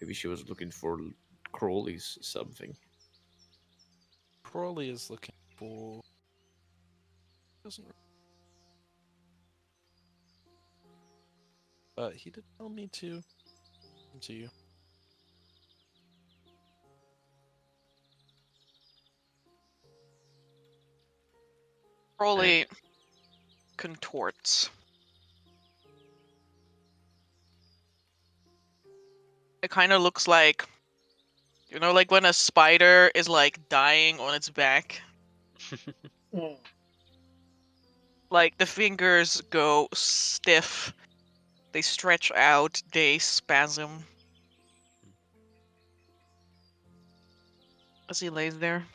Maybe she was looking for Crowley's something. Crowley is looking for. Doesn't. But he did tell me to. To you. Crowley contorts. It kind of looks like, you know, like when a spider is like dying on its back. Like the fingers go stiff, they stretch out, they spasm. As he lays there.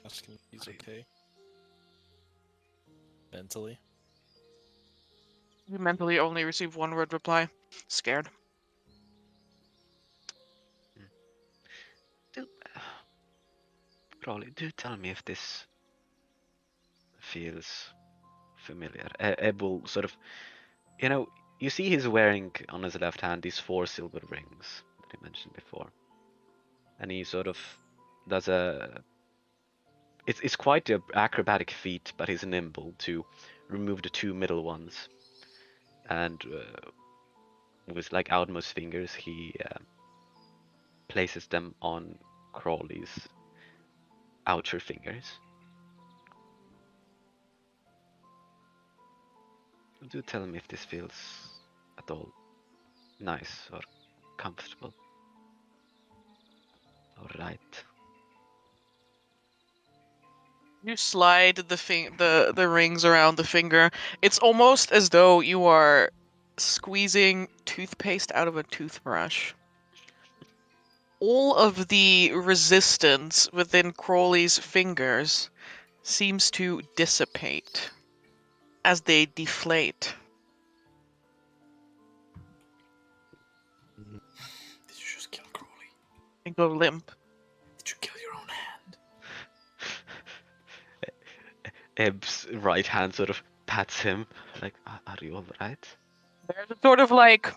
Asking if he's okay. Mentally. You mentally only receive one word reply. Scared. Crowley, do tell me if this feels familiar. Eb will sort of... you see he's wearing on his left hand these 4 silver rings that he mentioned before. And he sort of does a... It's quite an acrobatic feat, but he's nimble to remove the 2 middle ones. And with his like outmost fingers, he places them on Crawley's outer fingers. Do tell me if this feels at all nice or comfortable. All right. You slide the rings around the finger. It's almost as though you are squeezing toothpaste out of a toothbrush. All of the resistance within Crawley's fingers seems to dissipate as they deflate. Did you just kill Crawley? And go limp. Did you kill your own hand? Ebb's right hand sort of pats him, like, are you alright? There's a sort of like...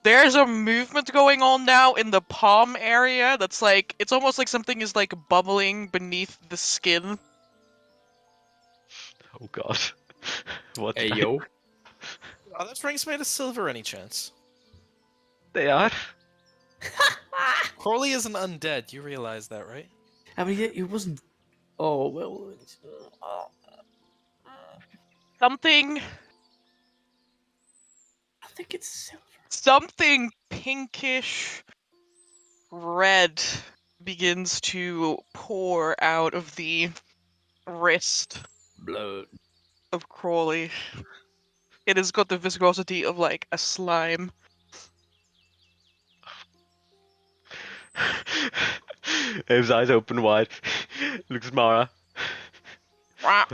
There's a movement going on now in the palm area that's like... It's almost like something is like bubbling beneath the skin. Oh god. What? Hey, yo. Are those rings made of silver, any chance? They are? Crowley isn't undead, you realize that, right? I mean, it wasn't... Oh, well... Something... I think it's silver. Something pinkish red begins to pour out of the wrist Blood. of Crawley. It has got the viscosity of like a slime. Ebb's eyes open wide. Looks at Mara. Wah.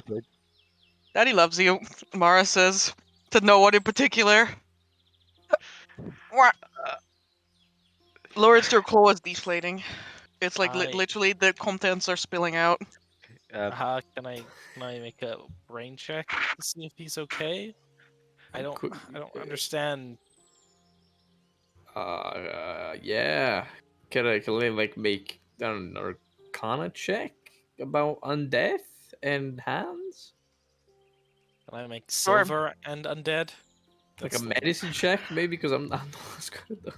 Daddy loves you, Mara says, to no one in particular. Wah. Lawrence, your claw is deflating. It's like literally the contents are spilling out. Can I make a brain check to see if he's okay? I don't understand. Yeah. Can I like make an Arcana check about undeath and hands? Can I make silver and undead? Like a medicine check, maybe, because I'm not as good at those.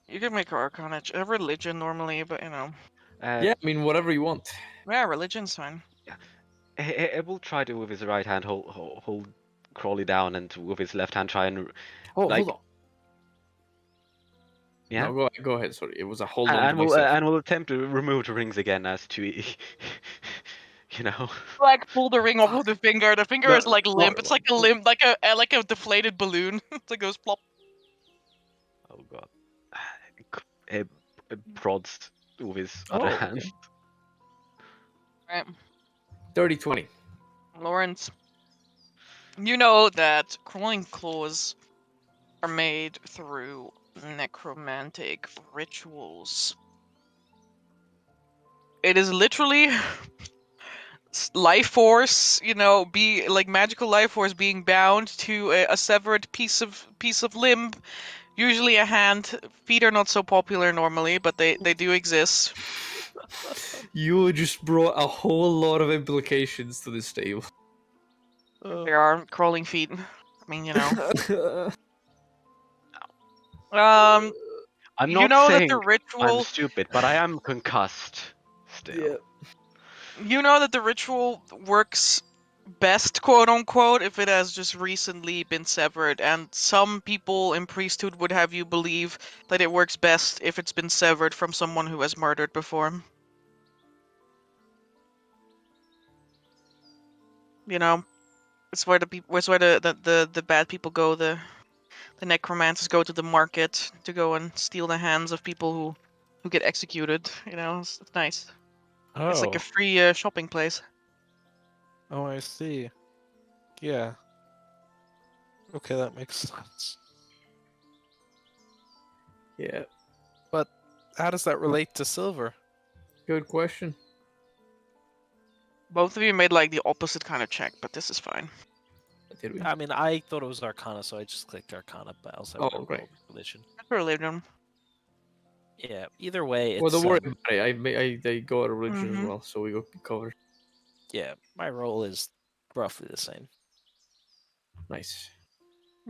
You can make Arcana, a religion normally, but you know. Yeah, I mean, whatever you want. Yeah, religion's fine. Yeah. Ebb will try to, with his right hand, hold Crawley down, and with his left hand try and... Oh, like... hold on. Yeah? No, go ahead, sorry. It was a hold on and to myself. And we'll attempt to remove the rings again as to... you know... Like pull the ring off of the finger. The finger is like limp. It's like a limp, like a deflated balloon. It goes plop. Oh god. Ebb prods with his other hand. Right. 30-20. Lawrence, you know that crawling claws are made through necromantic rituals. It is literally life force, you know, be like magical life force being bound to a severed piece of limb, usually a hand. Feet are not so popular normally, but they do exist. You just brought a whole lot of implications to this table. There are crawling feet. I mean, you know. I'm not saying that the ritual... I'm stupid, but I am concussed still. Yeah. You know that the ritual works best, quote unquote, if it has just recently been severed, and some people in priesthood would have you believe that it works best if it's been severed from someone who has murdered before. You know, it's where the bad people go. The necromancers go to the market to go and steal the hands of people who get executed. You know, it's nice. Oh. It's like a free shopping place. Oh, I see. Yeah. Okay, that makes sense. Yeah. But how does that relate to silver? Good question. Both of you made like the opposite kind of check, but this is fine. Did we? I mean, I thought it was Arcana, so I just clicked Arcana, but I also right. religion. Religion. Yeah, either way, it's... Well, don't worry about it. I go out of religion as Mhm. well, so we go covered. Yeah, my roll is roughly the same. Nice.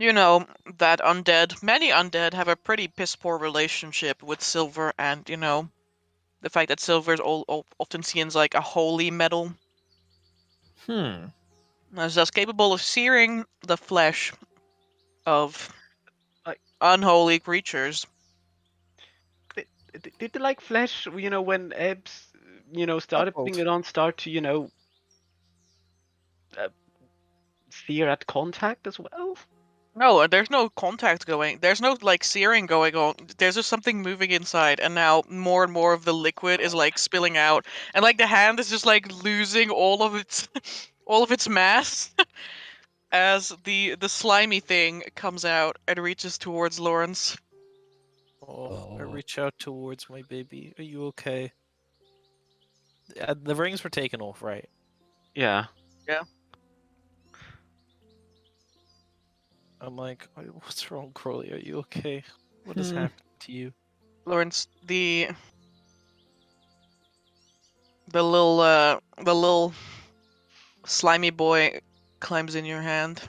You know, that many undead have a pretty piss poor relationship with silver, and, you know, the fact that silver is often seen as like a holy metal. As thus capable of searing the flesh of unholy creatures. Did they like flesh? When Ebbs, started putting it on, start to sear at contact as well? No, there's no contact going. There's no like searing going on. There's just something moving inside, and now more and more of the liquid is like spilling out, and like the hand is just like losing all of its all of its mass as the slimy thing comes out and reaches towards Lawrence. I reach out towards my baby. Are you okay? The rings were taken off, right? Yeah. Yeah. I'm like, what's wrong, Crowley? Are you okay? What has happened to you? Lawrence, the little slimy boy climbs in your hand.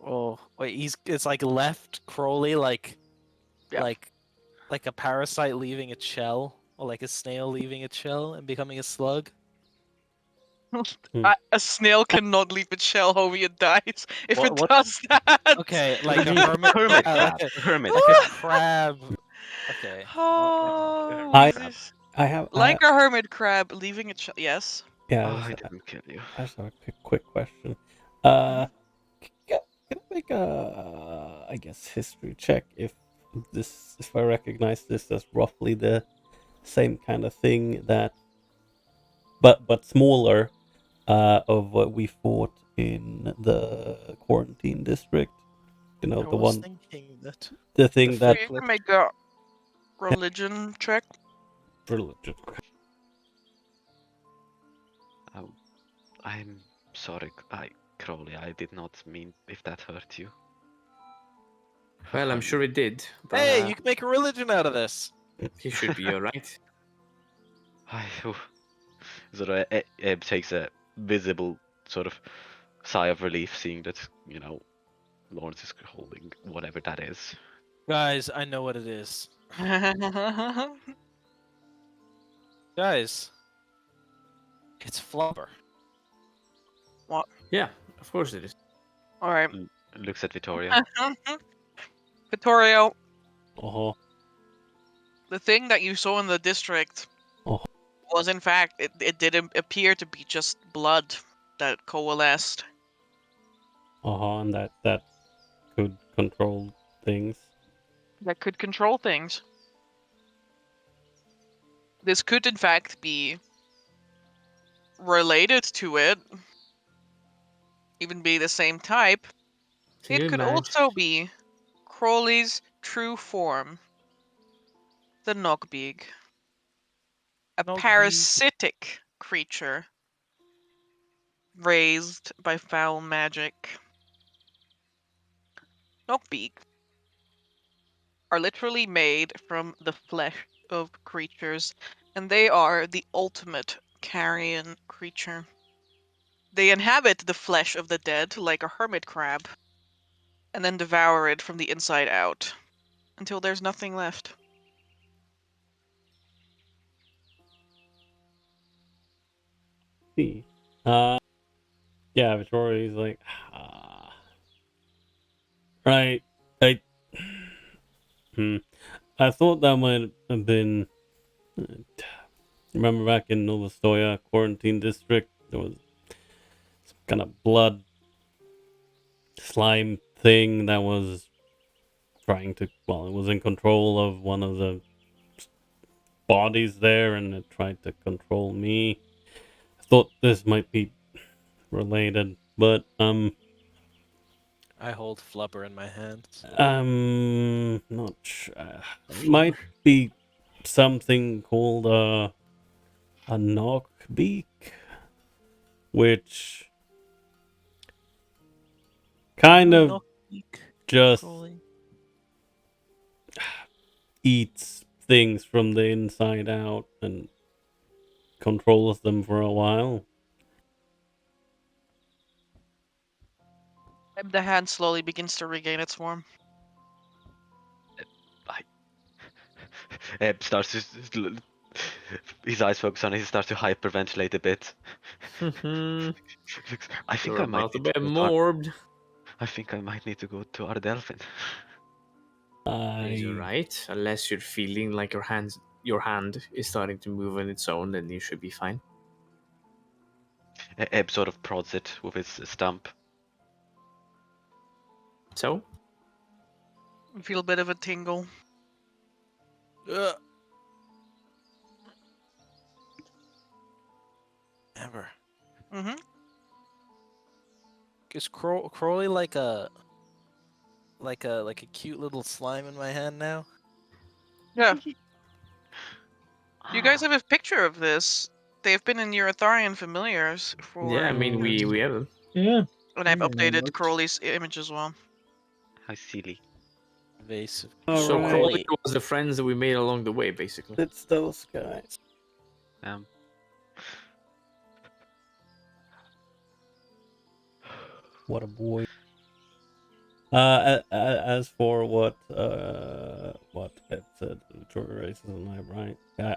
Oh, wait, it's like left Crowley, like a parasite leaving its shell, or like a snail leaving its shell and becoming a slug. A snail cannot leave its shell, homie, it dies if it What? does that. Okay, like a hermit crab. Hermit Like a crab. Okay. Oh, I Jesus. have Like a hermit crab leaving its shell. Yes. Yeah, I didn't kill you. I just have a quick question. Can I make a, I guess, history check if I recognize this as roughly the same kind of thing that, but smaller, of what we fought in the quarantine district. You know, I the was one, thinking that the thing that You can make a religion check. religion. I'm sorry, Crowley. I did not mean if that hurt you. Well, I'm sure it did. But, hey, you can make a religion out of this. He should be alright. Sort of, Eb takes a visible sort of sigh of relief, seeing that Lawrence is holding whatever that is. Guys, I know what it is. Guys, it's flubber. What? Yeah, of course it is. All right. Looks at Vittoria. Vittorio, the thing that you saw in the district was, in fact, it didn't appear to be just blood that coalesced. And that could control things. That could control things. This could, in fact, be related to it. Even be the same type. Can you It could imagine? also be Crowley's true form. The Knockbeak. A parasitic creature raised by foul magic. Knockbeak are literally made from the flesh of creatures, and they are the ultimate carrion creature. They inhabit the flesh of the dead like a hermit crab, and then devour it from the inside out until there's nothing left. See, yeah, Victoria's like, right. I thought that might have been. Remember back in Novostoya quarantine district, there was some kind of blood slime thing that was trying to. Well, it was in control of one of the bodies there, and it tried to control me. I thought this might be related, but I hold flubber in my hands. Not sure. It might be something called a knockbeak, which kind of just eats things from the inside out and controls them for a while. The hand slowly begins to regain its form. Eb starts to... His eyes focus on it, he starts to hyperventilate a bit. I think You're I might about to need be to go to morbed. I think I might need to go to Ardelphin. Is it right? Unless you're feeling like your hand is starting to move on its own, then you should be fine. Eb sort of prods it with his stump. So? You feel a bit of a tingle. Ever. Mm-hmm. Is Crowley like a cute little slime in my hand now? Yeah. You guys have a picture of this. They've been in your Etharian familiars for. Yeah, I mean we have them. Yeah. And I've Yeah, updated what? Crowley's image as well. How silly. Invasive. So Alright. Crowley was the friends that we made along the way, basically. It's those guys. What a boy. As for what it said, Troy raises an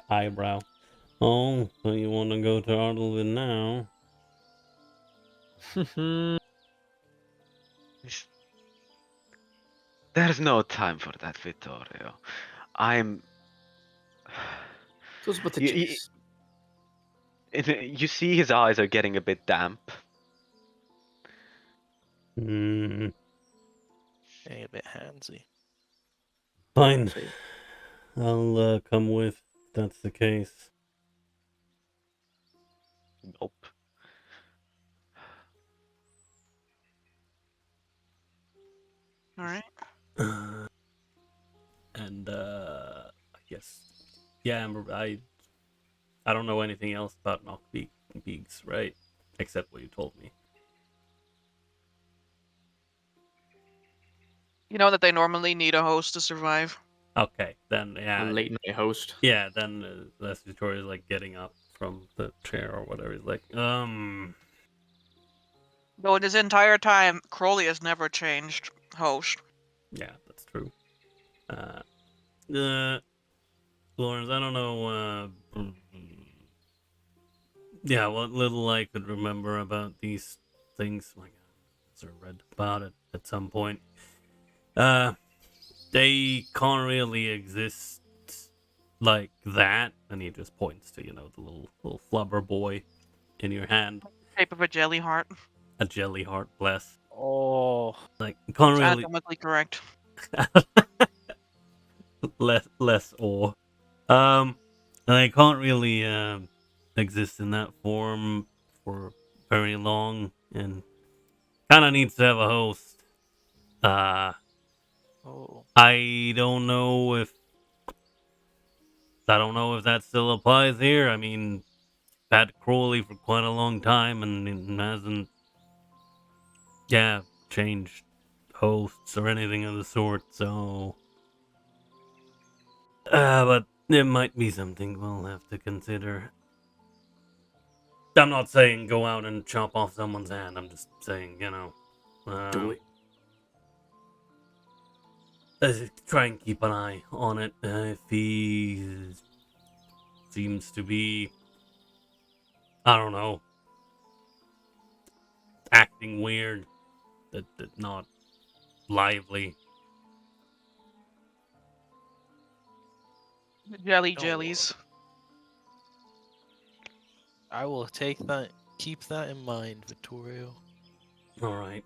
eyebrow. Oh, so you want to go to Ardelvin now? There's no time for that, Vittorio. I'm... It was but a You, chase. you see his eyes are getting a bit damp. Hmm. Getting a bit handsy. Fine. I'll come with, if that's the case. Nope. Alright. And yes. Yeah, I don't know anything else about Knockbeaks, right? Except what you told me. You know that they normally need a host to survive. Okay, then A late night host. Yeah, then Les Victoria's like getting up from the chair or whatever. He's like, Though in this entire time, Crowley has never changed host. Yeah, that's true. Lawrence, I don't know, yeah, what little I could remember about these things. Like, I sort of read about it at some point. They can't really exist like that. And he just points to, the little flubber boy in your hand. Shape of a jelly heart. A jelly heart, bless. Oh. Like, can't It's really... anatomically correct. less ore. And they can't really exist in that form for very long, and kind of needs to have a host. Oh. I don't know if that still applies here. I mean, had Crowley for quite a long time, and it hasn't, changed hosts or anything of the sort. So, but it might be something we'll have to consider. I'm not saying go out and chop off someone's hand. I'm just saying, Do it. try and keep an eye on it. If he seems to be, I don't know, acting weird, that not lively. Jellies. I will keep that in mind, Vittorio. All right.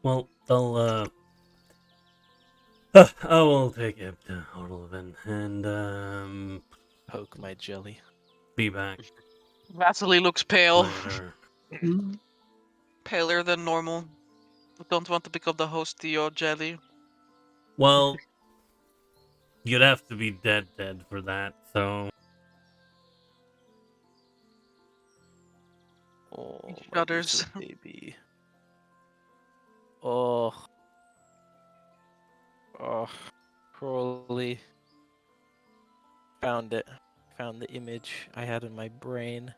Well, I will take it to Ardelvin and Poke my jelly. be back Vasily looks pale. later. Paler than normal. I don't want to become the host to your jelly. Well, you'd have to be dead for that, so... Oh, He my shudders. little baby. Oh. Oh. Crowley. Found it. Found the image I had in my brain.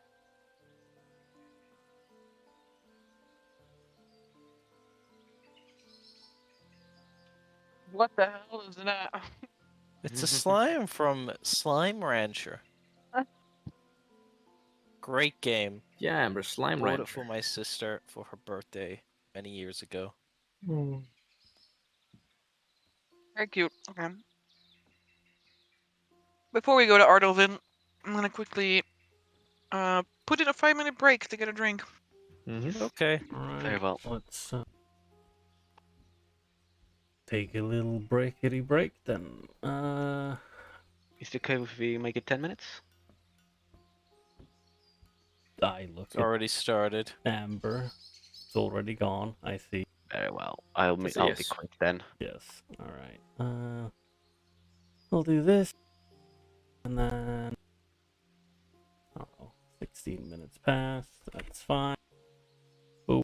What the hell is that? It's a slime from Slime Rancher. Great game. Yeah, Amber, Slime Bought it Rancher. for my sister for her birthday many years ago. Very cute. Okay. Before we go to Ardelvin, I'm gonna quickly put in a 5-minute break to get a drink. Okay. Very well. Let's take a little breakity break then. Is it okay if we make it 10 minutes? I look It's already started. at Amber. It's already gone. I see. Very well. I'll That's a be yes. quick then. Yes. All right. We'll do this, and then 16 minutes passed. That's fine. Boop.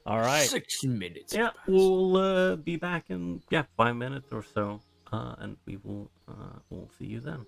All right. 16 minutes. Yeah, we'll be back in 5 minutes or so, and we'll see you then.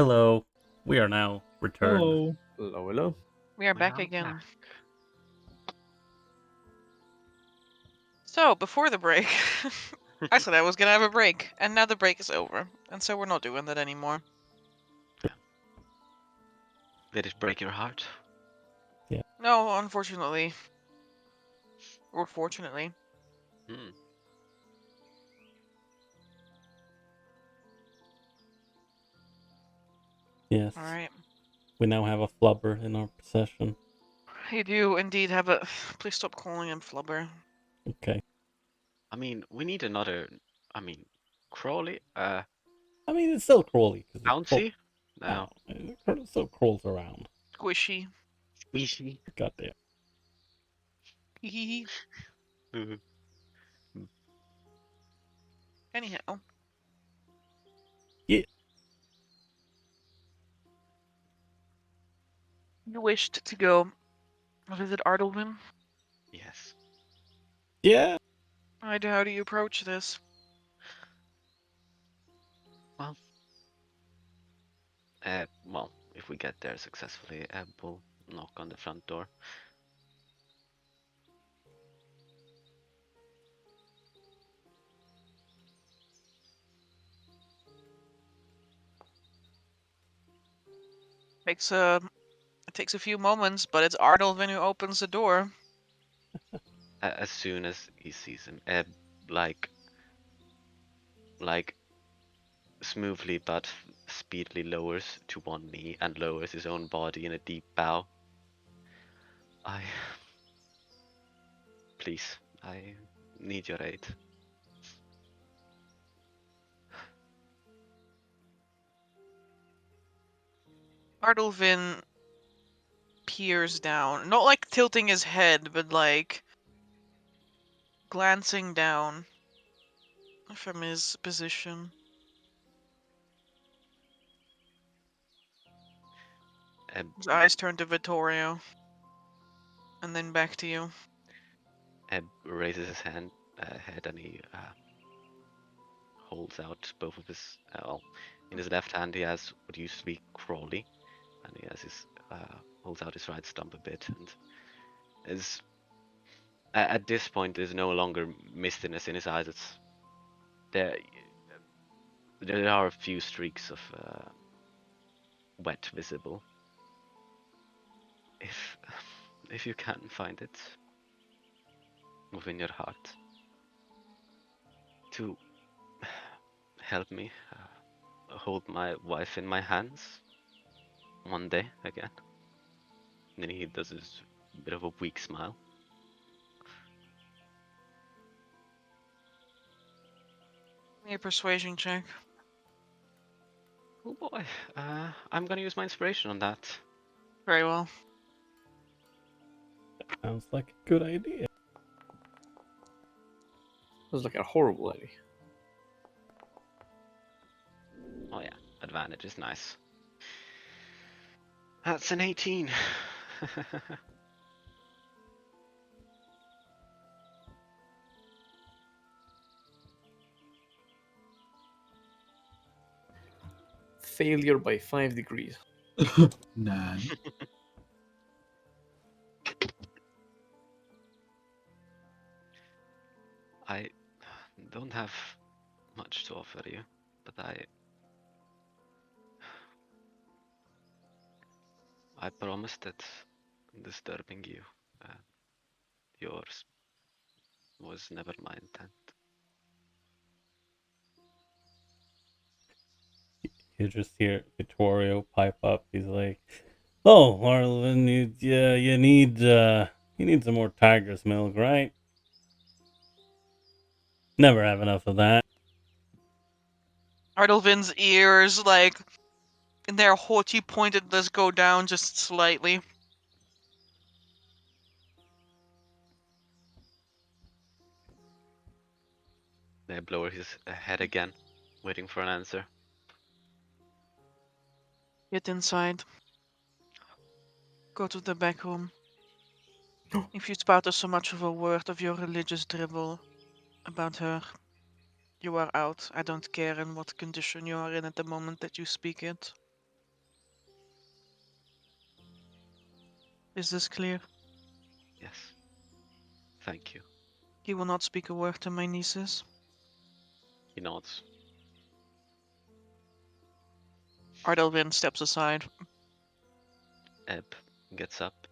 Hello. We are now returned. Hello. Hello, hello. We are We back are again. back. So, before the break, I said I was gonna have a break, and now the break is over, and so we're not doing that anymore. Did it break your heart? No, unfortunately. Or fortunately. Hmm. Yes. Alright. We now have a flubber in our possession. You do indeed have a... Please stop calling him Flubber. Okay. I mean, we need another. I mean, Crawley. I mean, it's still Crawley. Bouncy? No. It still crawls around. Squishy. Squishy. Goddamn. Hehehe. Anyhow. Yeah. You wished to go visit Ardelwin? Yes. Yeah. How do you approach this? Well, if we get there successfully, we'll knock on the front door. It takes a few moments, but it's Ardelwin who opens the door. As soon as he sees him, like smoothly but speedily lowers to one knee and lowers his own body in a deep bow. Please, I need your aid. Ardelwin peers down, not like tilting his head, but like glancing down from his position. His eyes turn to Vittorio, and then back to you. Eb raises his head and he holds out both of his. In his left hand he has what used to be Crawley, and he has his holds out his right stump a bit, and is at this point there's no longer mistiness in his eyes. It's there. There are a few streaks of wet visible. If you can find it within your heart to help me hold my wife in my hands one day again. And then he does his bit of a weak smile. Give me a persuasion check. Oh boy, I'm gonna use my inspiration on that. Very well. Sounds like a good idea. Sounds like a horrible idea. Oh yeah, advantage is nice. That's an 18. Failure by 5 degrees. Nah. I don't have much to offer you, but I promise that disturbing you, yours, was never my intent. You just hear Vittorio pipe up. He's like, "Oh, Arlen, you need some more tiger's milk, right? Never have enough of that." Ardelwin's ears, like, in their haughty pointedness, go down just slightly. They lower his head again, waiting for an answer. Get inside. Go to the back room. If you spout us so much of a word of your religious dribble about her, you are out. I don't care in what condition you are in at the moment that you speak it. Is this clear? Yes. Thank you. You will not speak a word to my nieces? He nods. Ardelvin steps aside. Ebb gets up,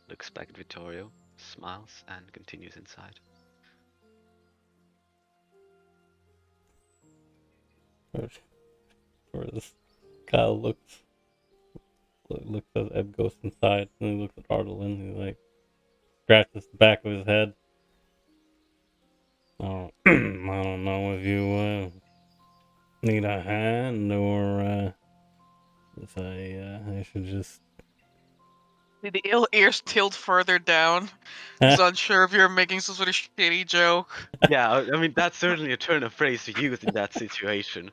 looks back at Vittorio, smiles, and continues inside. Kyle looks as Ebb goes inside, and he looks at Ardelin. He like scratches the back of his head. Oh, I don't know if you need a hand or if I should just. The ill ears tilt further down. He's unsure if you're making some sort of shitty joke. Yeah, I mean, that's certainly a turn of phrase to use in that situation.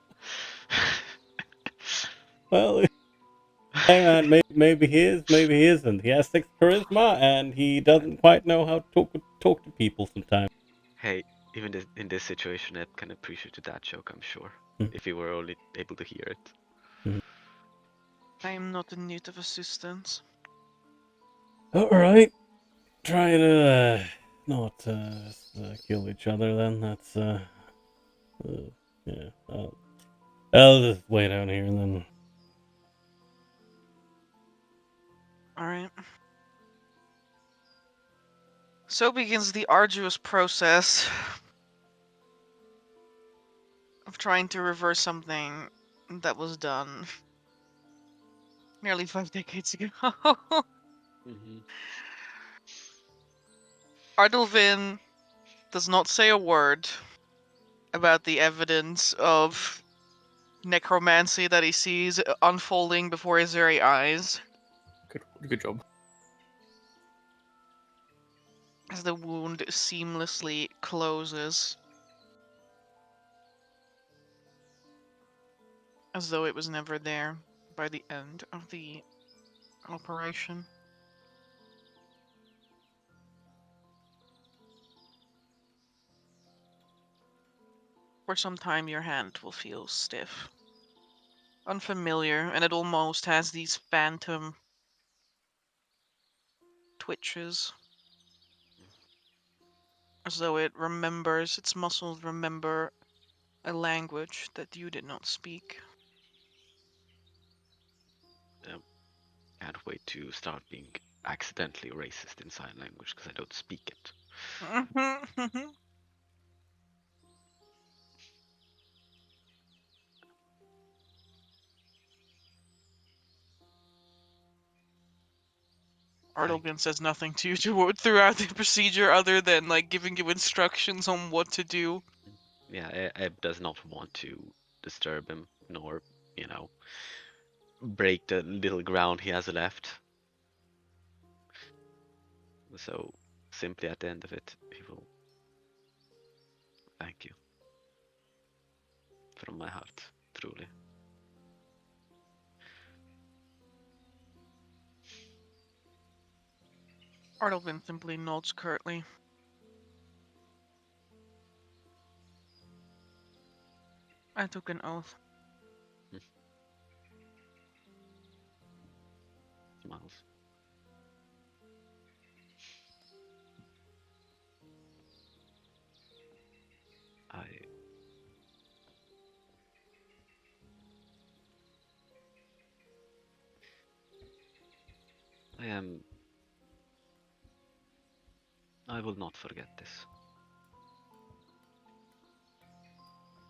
Well, hey man, maybe he is, maybe he isn't. He has 6 charisma, and he doesn't quite know how to talk to people sometimes. Hey, even in this situation, Ed can appreciate that joke, I'm sure, if he were only able to hear it. I am not in need of assistance. Alright. Try to not kill each other then. That's yeah. I'll just wait out here and then. Alright. So begins the arduous process of trying to reverse something that was done nearly 5 decades ago. Ardelvin does not say a word about the evidence of necromancy that he sees unfolding before his very eyes. Good job. As the wound seamlessly closes. As though it was never there by the end of the operation. For some time your hand will feel stiff. Unfamiliar, and it almost has these phantom twitches. As though it remembers, its muscles remember a language that you did not speak. Can't wait to start being accidentally racist in sign language because I don't speak it. Ardelvin says nothing to you throughout the procedure other than like giving you instructions on what to do. Yeah, Ebb does not want to disturb him, nor, break the little ground he has left. So, simply at the end of it, he will thank you. From my heart, truly. Ardelvin simply nods curtly. I took an oath. Smiles. I will not forget this.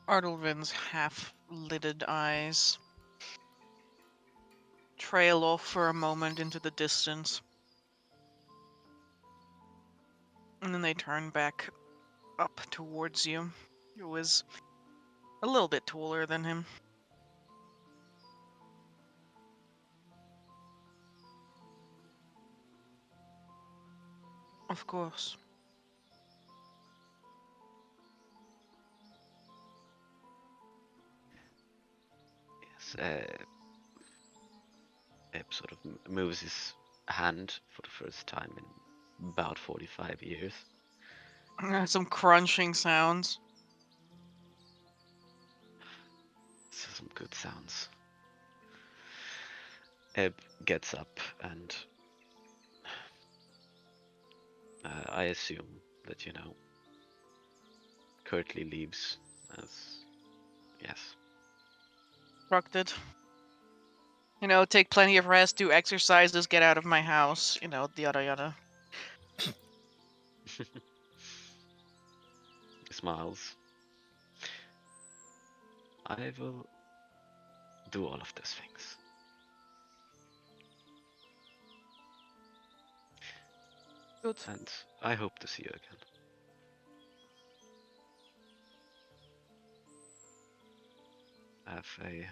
Ardelvin's half-lidded eyes trail off for a moment into the distance. And then they turn back up towards you, who is a little bit taller than him. Of course. Yes, Ebb sort of moves his hand for the first time in about 45 years. Some crunching sounds. Some good sounds. Ebb gets up and I assume that, Curtly leaves as... Yes. Instructed. Take plenty of rest, do exercises, get out of my house, yada yada. Smiles. I will do all of those things. Good. And I hope to see you again. Have a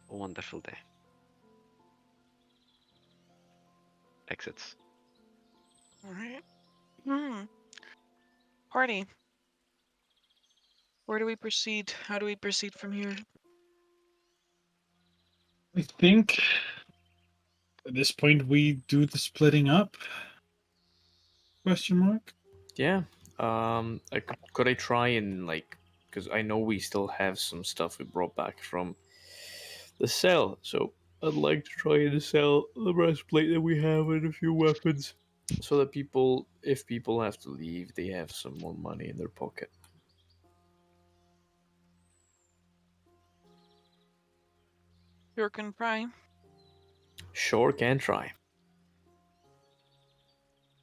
wonderful day. Exits. Alright. Party. Where do we proceed? How do we proceed from here? I think at this point we do the splitting up. Question mark? Yeah. Could I try and because I know we still have some stuff we brought back from the cell, so I'd like to try and sell the breastplate that we have and a few weapons, so that if people have to leave, they have some more money in their pocket. Sure can try. Sure can try.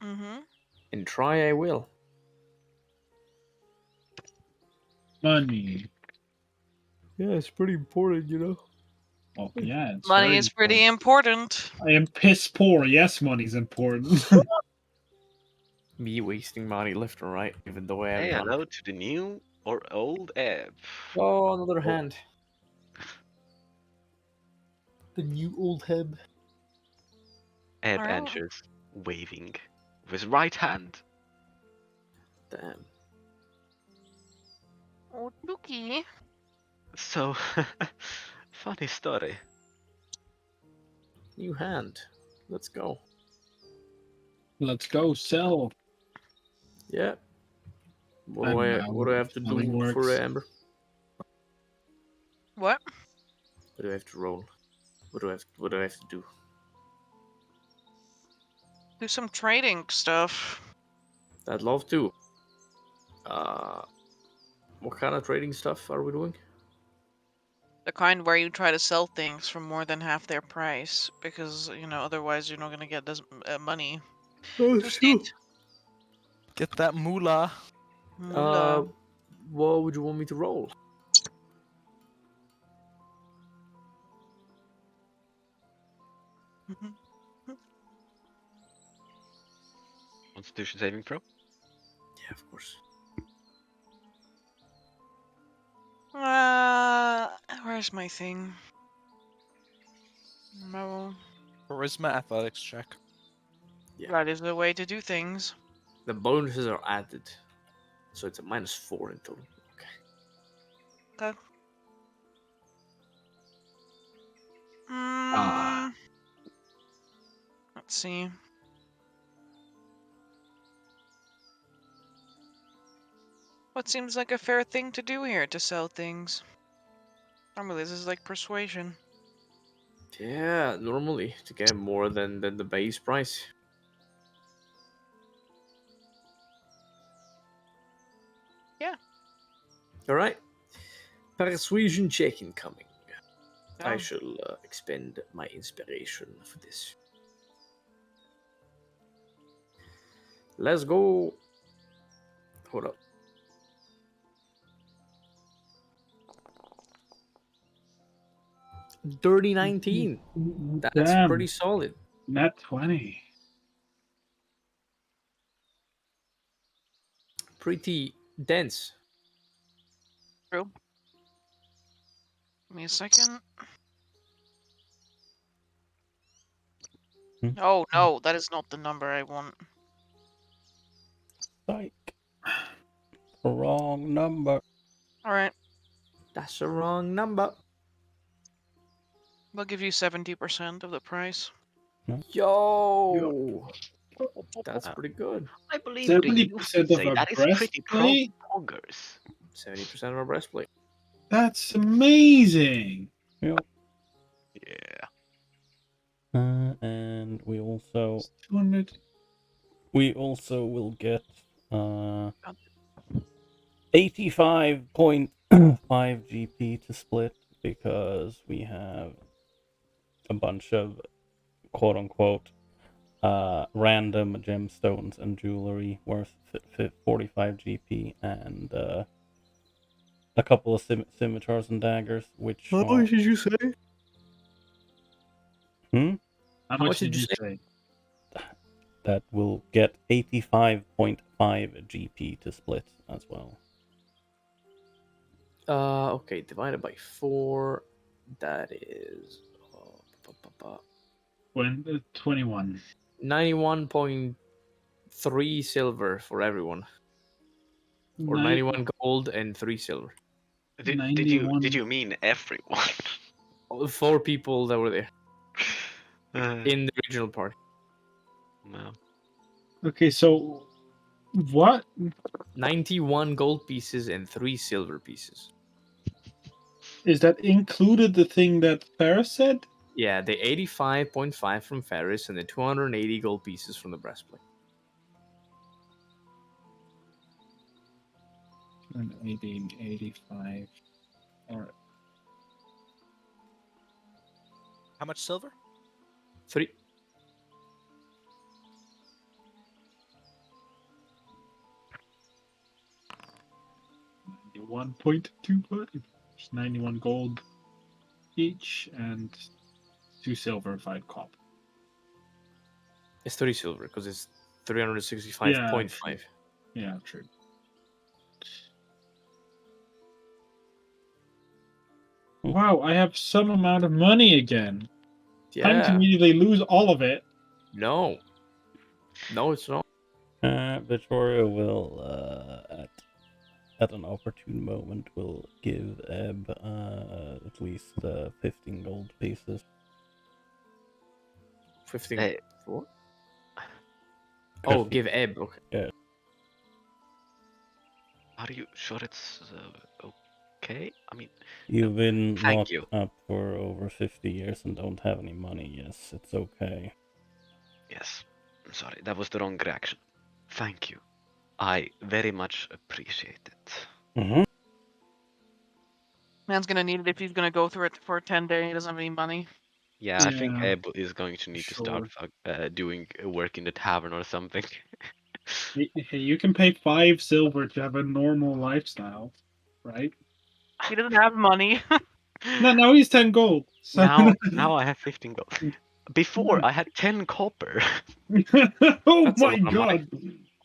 Mm-hmm. And try I will. Money. Yeah, it's pretty important, Oh, yeah. It's Money very is pretty important. I am piss poor. Yes, money's important. Me wasting money left and right, even though I have Say none. hello to the new or old Ebb. Oh, another hand. The new old Heb. Ebb Alright. enters, waving with his right hand. Damn. Oh, Dookie. So, funny story. New hand. Let's go. Let's go sell. Yeah. What I do don't I know what do I have to selling do for works. Amber? What? What do I have to roll? What do I have to do? Do some trading stuff. I'd love to. What kind of trading stuff are we doing? The kind where you try to sell things for more than half their price, because otherwise you're not gonna get this money. Sure. Get that moolah. Moolah. What would you want me to roll? Constitution saving throw. Yeah, of course. Where's my thing? No. Charisma athletics check. Yeah. That is the way to do things. The bonuses are added, so it's a -4 in total. Okay. Okay. Let's see. What seems like a fair thing to do here to sell things? Normally this is like persuasion. Yeah, normally to get more than the base price. Yeah. All right. Persuasion check incoming. I Oh. shall expend my inspiration for this. Let's go. Hold up. Dirty 19. That's Damn. pretty solid. Nat 20. Pretty dense. True. Give me a second. Oh no, that is not the number I want. Psych. Wrong number. Alright. That's the wrong number. We'll give you 70% of the price. Yo! That's pretty good. I believe 70% of our that is pretty breastplate? poggers. 70% of our breastplate. That's amazing. Yep. Yeah. And we also 200. will get 85.5 GP to split because we have a bunch of quote unquote random gemstones and jewelry worth 45 GP and a couple of scimitars and daggers, which How much did you say? How much did you say? That will get 85.5 GP to split as well. Okay, divided by 4, that is 21. 91.3 silver for everyone. Or 91 gold and 3 silver. Did you mean everyone? 4 people that were there in the original party. No. Okay, so what? 91 gold pieces and 3 silver pieces. Is that included the thing that Farah said? Yeah, the 85.5 from Ferris and the 280 gold pieces from the breastplate. 85. All right. How much silver? 3. 91.25. 91 gold each and 2 silver, 5 copper. It's 30 silver because it's 365.5. Yeah, true. Wow, I have some amount of money again. Time to Yeah. immediately lose all of it. No. No, it's not. Victoria will at an opportune moment will give Ebb at least 15 gold pieces. 15. Hey. What? Oh, give Ebb. Okay. Yeah. Are you sure it's okay? I mean, You've been thank locked you. up for over 50 years and don't have any money. Yes, it's okay. Yes. I'm sorry, that was the wrong reaction. Thank you. I very much appreciate it. Mm-hmm. Man's gonna need it if he's gonna go through it for 10 days. He doesn't have any money. Yeah, I think Yeah, Eb is going to need to start doing work in the tavern or something. Hey, you can pay 5 silver to have a normal lifestyle, right? He doesn't have money. No, now he's 10 gold. So... Now I have 15 gold. Before I had 10 copper. Oh That's a my lot of money. god!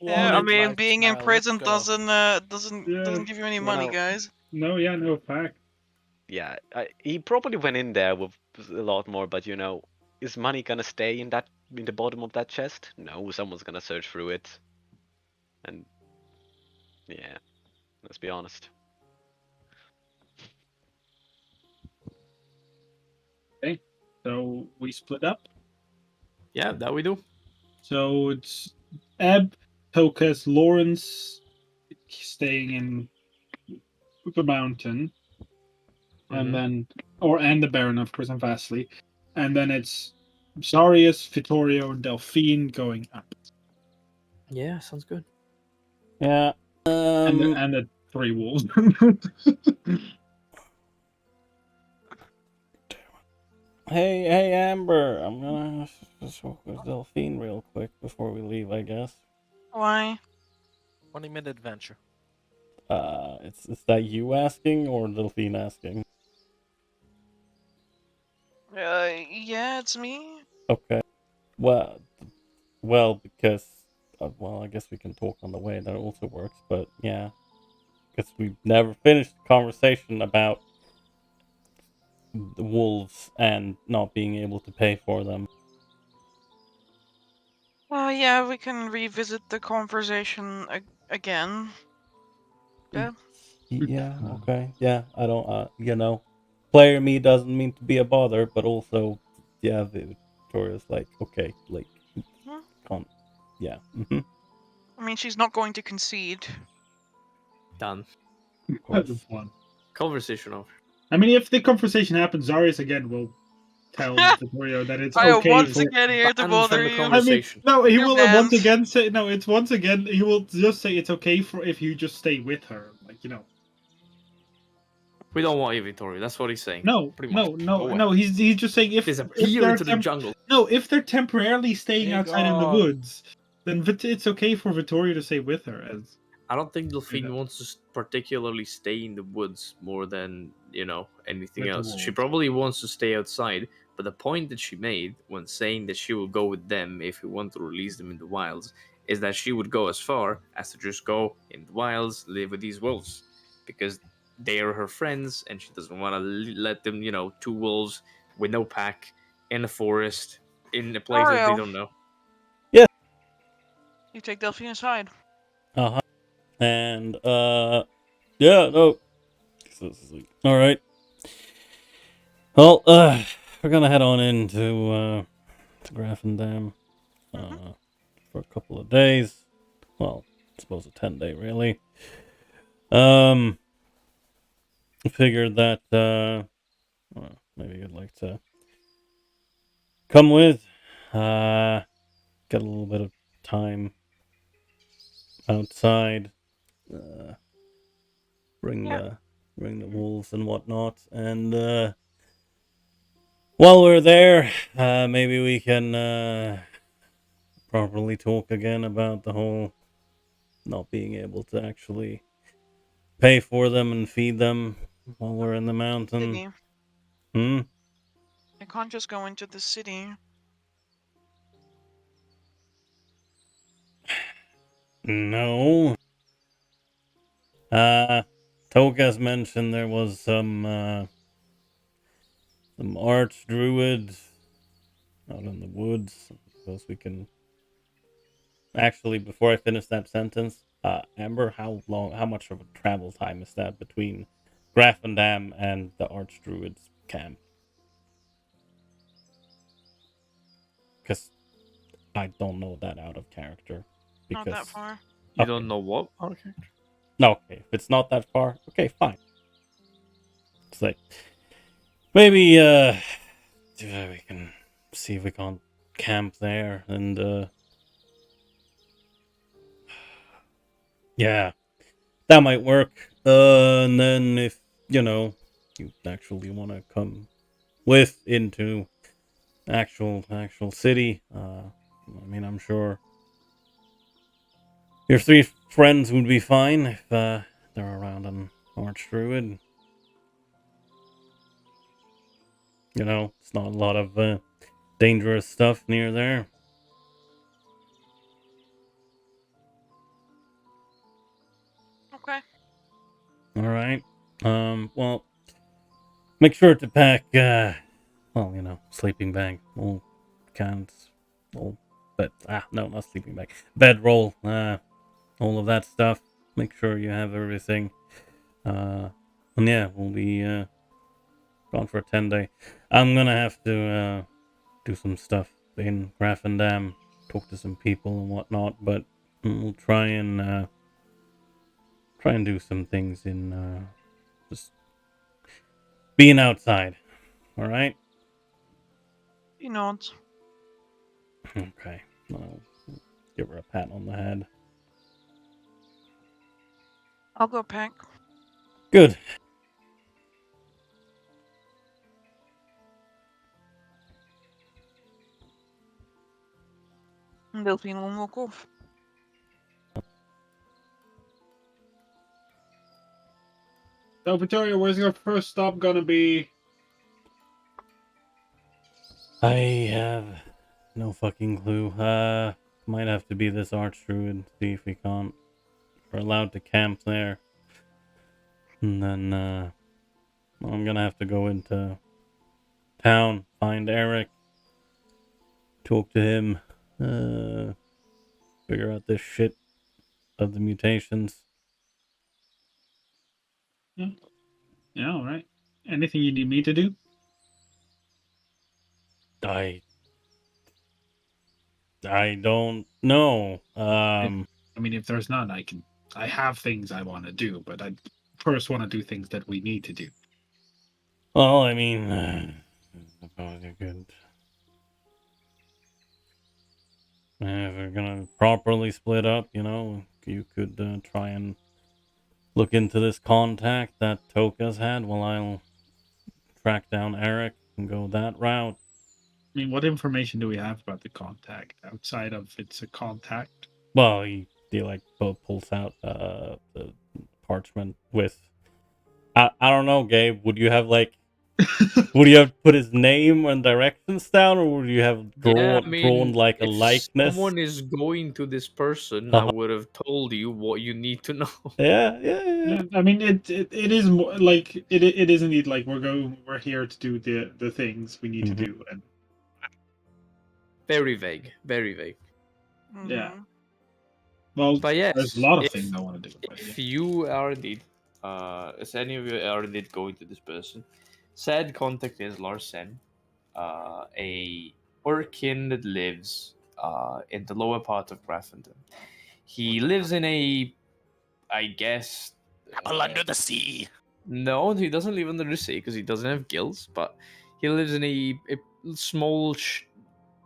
Yeah, I Quality mean, being in lifestyle, let's prison go. doesn't give you any money, Well, guys. No fact. Yeah, he probably went in there with a lot more, but is money gonna stay in the bottom of that chest? No, someone's gonna search through it. And yeah, let's be honest. Okay, so we split up. Yeah, that we do. So it's Ebb, Tokas, Lawrence staying in the mountain, and then and the Baron, of course, and Vasily, and then it's Zarius, Vittorio, and Delphine going up. Yeah, sounds good. Yeah. And the 3 wolves. Hey, Amber. I'm gonna just talk with Delphine real quick before we leave, I guess. Why? 20-minute adventure. Is that you asking or Delphine asking? Yeah, it's me. Okay. Well, because I guess we can talk on the way. That also works. But yeah, because we've never finished the conversation about the wolves and not being able to pay for them. Yeah, we can revisit the conversation again. Yeah. Yeah. Okay. Yeah. I don't. Player me doesn't mean to be a bother, but also, yeah, Victoria's like, okay, like, can't. Yeah. Mm-hmm. I mean, she's not going to concede. Done. Of course. One. Conversation over. I mean, if the conversation happens, Zarius again will tell Vittorio that it's I am okay. once For, again here to Banned bother from the you. I mean, conversation. no, he You're will banned. once again say no. It's once again he will just say it's okay for if you just stay with her, like you know. We don't want you, Vittorio. That's what he's saying. No, Pretty much. no. He's just saying if Disappear they're into the jungle. if they're temporarily staying Hey, outside in the God. woods, then it's okay for Vittorio to stay with her. As I don't think Delphine wants to particularly stay in the woods more than, anything With the else. She wolves. probably wants to stay outside, but the point that she made when saying that she will go with them if we want to release them in the wilds is that she would go as far as to just go in the wilds, live with these wolves. Because they are her friends, and she doesn't want to let them, two wolves with no pack in the forest, in a place that they Mario. don't know. You take Delphine aside. Uh-huh. And, yeah, no. All right. Well, we're gonna head on into, to Graffendam, for a couple of days. Well, I suppose a 10-day, really. I figured that, well, maybe you'd like to come with, get a little bit of time outside, bring the wolves and whatnot, and while we're there, maybe we can properly talk again about the whole not being able to actually pay for them and feed them while we're in the mountain. City. I can't just go into the city. No. Tokas mentioned there was some arch druids out in the woods. I suppose we can. Actually, before I finish that sentence, Amber, how much of a travel time is that between Graffendam and the Archdruids camp? Because I don't know that out of character. Not that far. You don't know what? Okay. No, okay. If it's not that far, okay, fine. It's like maybe we can see if we can't camp there and yeah, that might work. And then if you actually want to come with into actual city, I mean, I'm sure your three friends would be fine if they're around an Archdruid. It's not a lot of dangerous stuff near there. Okay. All right. Well, make sure to pack, sleeping bag, old cans, old bed. No, not sleeping bag. Bedroll, all of that stuff. Make sure you have everything. And yeah, we'll be gone for a 10-day. I'm gonna have to do some stuff in Graffendam, talk to some people and whatnot, but we'll try and do some things in just being outside. All right. He nods. Okay. I'll give her a pat on the head. I'll go pack. Good. Delphine will walk off. So, Vittoria, where's your first stop gonna be? I have no fucking clue. Might have to be this Archdruid. See if we can't. We're allowed to camp there. And then, I'm gonna have to go into town, find Eric, talk to him, figure out this shit of the mutations. Yeah, all right. Anything you need me to do? I don't know. I mean, if there's none, I have things I want to do, but I first want to do things that we need to do. Well, I mean, suppose you could. If we're gonna properly split up, you could try and look into this contact that Toka's had while I'll track down Eric and go that route. I mean, what information do we have about the contact outside of it's a contact? Well, he like pulls out the parchment with. I don't know, Gabe. Would you have would you have put his name and directions down, or would you have drawn like a if likeness? someone is going to this person, I Uh-huh. would have told you what you need to know. Yeah. I mean, it is more like it is indeed like we're here to do the things we need to do, and Very vague, very vague. yeah. Well, But yes, there's a lot of things I want to do. If you are indeed, if any of you are indeed going to this person, said contact is Larsen, a Orkin that lives in the lower part of Grafendon. He lives in a, I guess, under the sea. No, he doesn't live under the sea because he doesn't have gills, but he lives in a small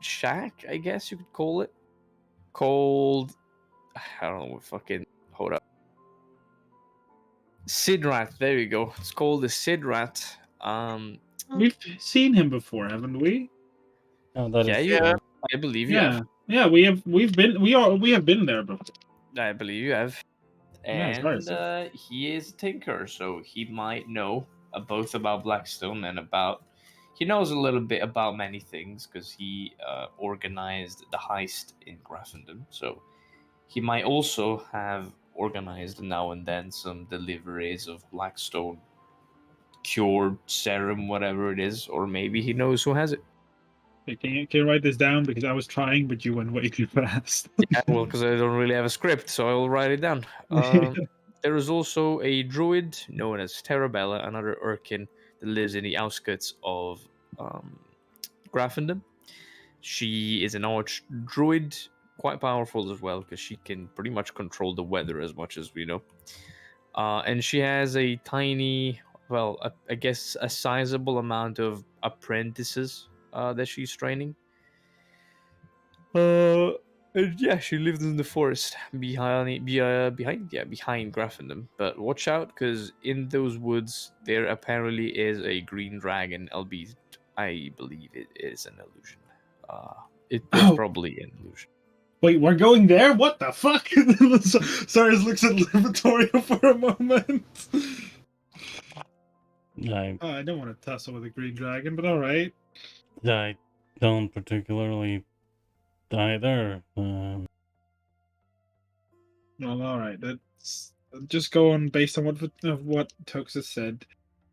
shack, I guess you could call it, called, I don't know, fucking, hold up. Sidrat, there you go. It's called the Sidrat. We've seen him before, haven't we? Oh, that yeah, is you true. have. I believe you have. Yeah, we have been there before. I believe you have. Yeah, it's And right. he is a tinker, so he might know both about Blackstone and about. He knows a little bit about many things because he organized the heist in Grafendon. So he might also have organized now and then some deliveries of Blackstone cure serum, whatever it is, or maybe he knows who has it. Can you write this down because I was trying, but you went way too fast. Yeah, well, because I don't really have a script, so I will write it down. There is also a druid known as Terabella, another Urkin that lives in the outskirts of Grafendon. She is an arch druid, quite powerful as well, because she can pretty much control the weather as much as we know. And she has a tiny, I guess a sizable amount of apprentices that she's training. And yeah, she lives in the forest behind Grafendon. But watch out, because in those woods there apparently is a green dragon, albeit I believe it is an illusion. It is probably an illusion. Wait, we're going there? What the fuck? Cyrus looks at Lavatoria for a moment. I don't want to tussle with a green dragon, but alright. I don't particularly either. Well, alright. Let's just go on based on what Toxa said.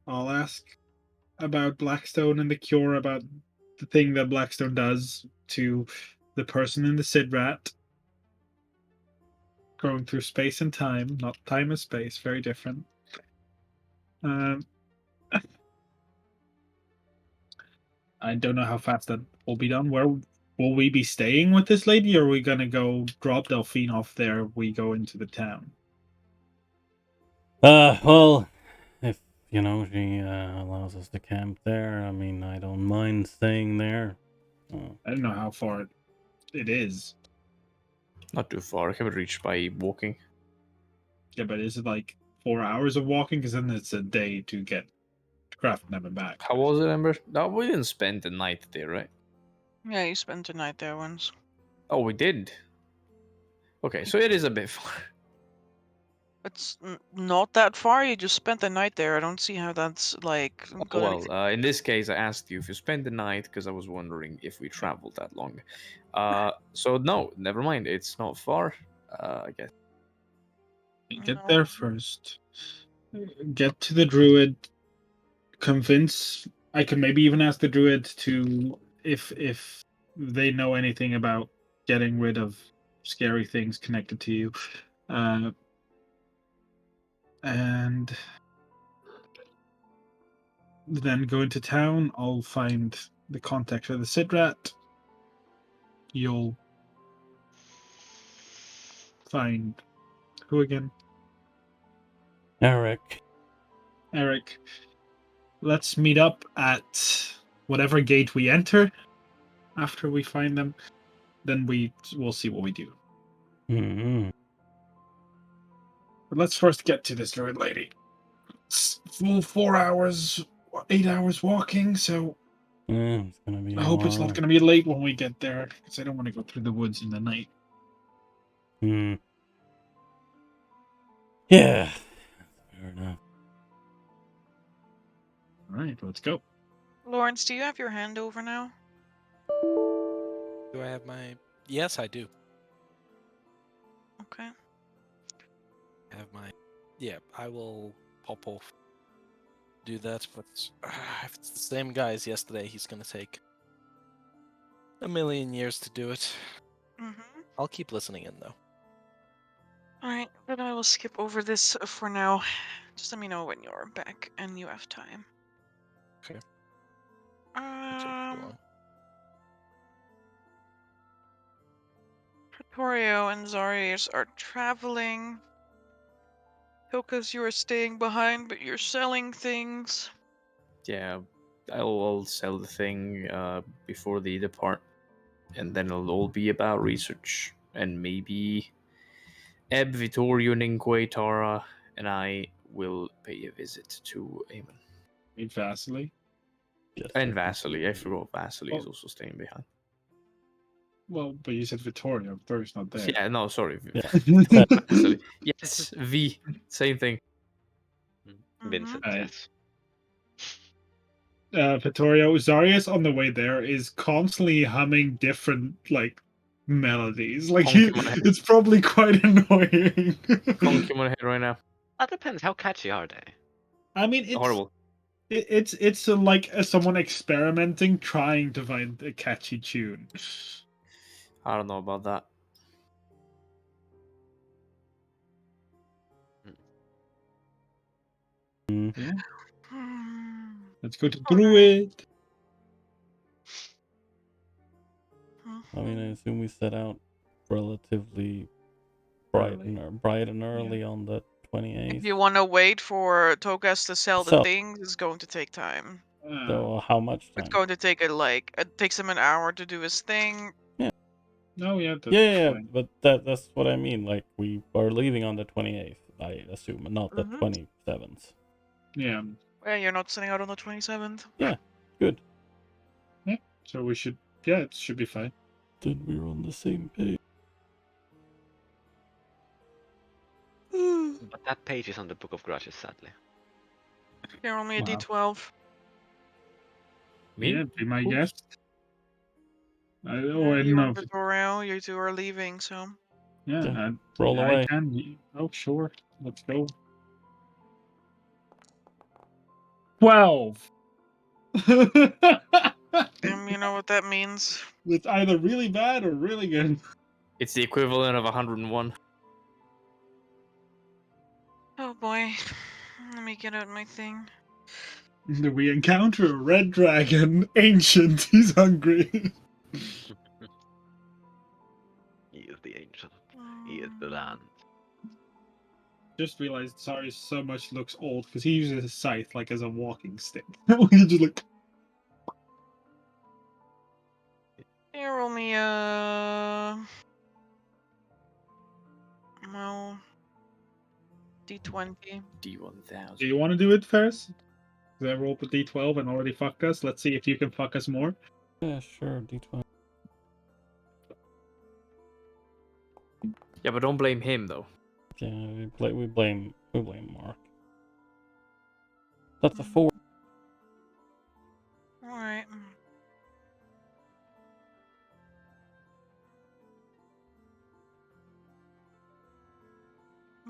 I'll ask about Blackstone and the cure, about the thing that Blackstone does to the person in the Sidrat. Going through space and time, not time and space, very different. I don't know how fast that will be done. Where will we be staying with this lady, or are we gonna go drop Delphine off there? We go into the town. Well, if she allows us to camp there, I mean, I don't mind staying there. I don't know how far it is. Not too far. I can reach by walking. Yeah, but is it like 4 hours of walking? Because then it's a day to get to Grafton and back. How was it, Ember? No, we didn't spend the night there, right? Yeah, you spent the night there once. Oh, we did. Okay, so it is a bit far. It's not that far. You just spent the night there. I don't see how that's like. In this case, I asked you if you spent the night because I was wondering if we traveled that long. So no, never mind. It's not far. I guess. Get there first. Get to the druid. Convince. I could maybe even ask the druid to if they know anything about getting rid of scary things connected to you. And then go into town. I'll find the contact for the Sidrat. You'll find who again? Eric. Let's meet up at whatever gate we enter after we find them, then we'll see what we do. Mm-hmm. But let's first get to this druid lady. It's full 4 hours, 8 hours walking, so Yeah, it's gonna be. I hope it's not going to be late when we get there, because I don't want to go through the woods in the night. Hmm. Yeah. Fair enough. All right, let's go. Lawrence, do you have your hand over now? Do I have my? Yes, I do. Okay. I have my. Yeah, I will pop off. Do that, but if it's the same guy as yesterday, he's gonna take a million years to do it. Mm-hmm. I'll keep listening in though. Alright, then I will skip over this for now. Just let me know when you're back and you have time. Okay. It took too long. Pretorio and Zarius are traveling. Hilkas, you are staying behind, but you're selling things. Yeah, I'll sell the thing before they depart, and then it'll all be about research, and maybe Eb, Vittorio, Ninque, Tara, and I will pay a visit to Eamon. Need Vasily. Yes, And sir. Vasily. I forgot Vasily is also staying behind. Well, but you said Vittoria. Vittoria's not there. Yeah, no, sorry. Yeah. Vasily. Yes, V. Same thing. Vincent, Mhm. yes. Vittorio, Zarius on the way there is constantly humming different melodies. It's probably quite annoying. Conking my head right now. That depends. How catchy are they? I mean, it's Horrible. It's like someone experimenting, trying to find a catchy tune. I don't know about that. Yeah. Let's go to Okay. Druid. I mean, I assume we set out relatively bright and early on the 28th. If you want to wait for Togas to sell the So- things, it's going to take time. So how much time? It's going to take it takes him an hour to do his thing. No, yeah, that's Yeah, fine. but that's what I mean. Like, we are leaving on the 28th, I assume, and not the 27th. Yeah. Well, you're not sitting out on the 27th. Yeah, good. Yeah. So we should. Yeah, it should be fine. Then we're on the same page. But that page is on the Book of Grudges, sadly. You're only a Wow. D12. Me? Yeah, be my Oops. guest. I You don't know. and Vittorio, you two are leaving, so. Yeah, Yeah, roll away. I can. Oh, sure. Let's go. 12. You know what that means. It's either really bad or really good. It's the equivalent of 101. Oh boy. Let me get out my thing. We encounter a red dragon, ancient. He's hungry. He is the ancient. He is the land. Just realized, sorry, so much looks old because he uses a scythe like as a walking stick. We just look. Here, roll me well, D20. D1000. Do you want to do it first? Because I rolled the D12 and already fucked us. Let's see if you can fuck us more. Yeah, sure, D20. Yeah, but don't blame him though. Yeah, we blame Mark. That's a 4. Alright.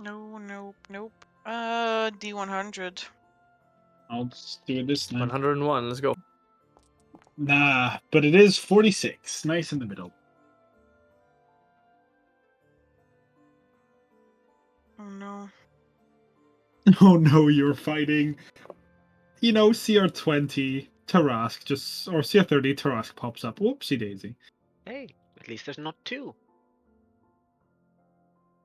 No, nope. D100. I'll just do it this time. 101, let's go. Nah, but it is 46. Nice in the middle. Oh no. Oh no, you're fighting. CR20, Tarask, or CR30, Tarask pops up. Whoopsie daisy. Hey, at least there's not two.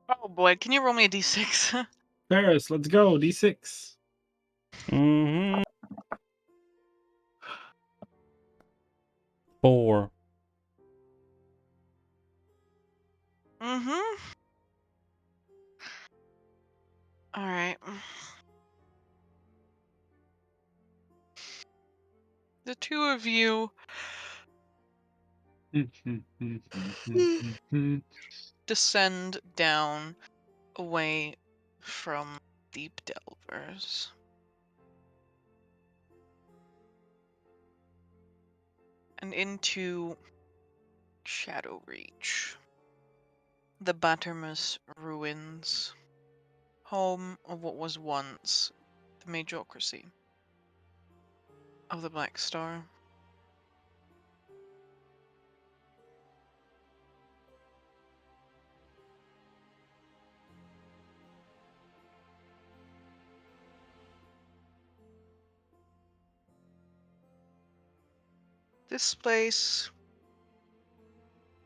Oh boy, can you roll me a D6? Paris, let's go. D6. Mm-hmm. 4. Mm-hmm. All right. The two of you descend down away from deep delvers. And into Shadow Reach. The Battermus ruins. Home of what was once the Majocracy of the Black Star. This place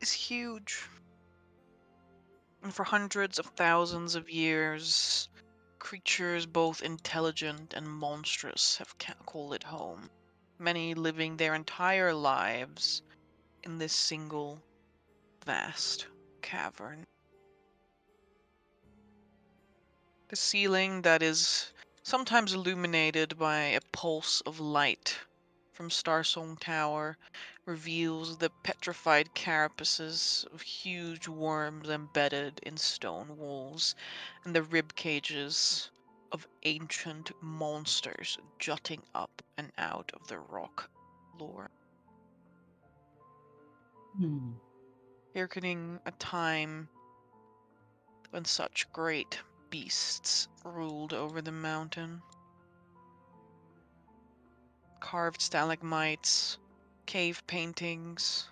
is huge. And for hundreds of thousands of years, creatures both intelligent and monstrous have called it home. Many living their entire lives in this single vast cavern. The ceiling that is sometimes illuminated by a pulse of light from Starsong Tower reveals the petrified carapaces of huge worms embedded in stone walls and the rib cages of ancient monsters jutting up and out of the rock floor. Hearkening a time when such great beasts ruled over the mountain. Carved stalagmites, cave paintings,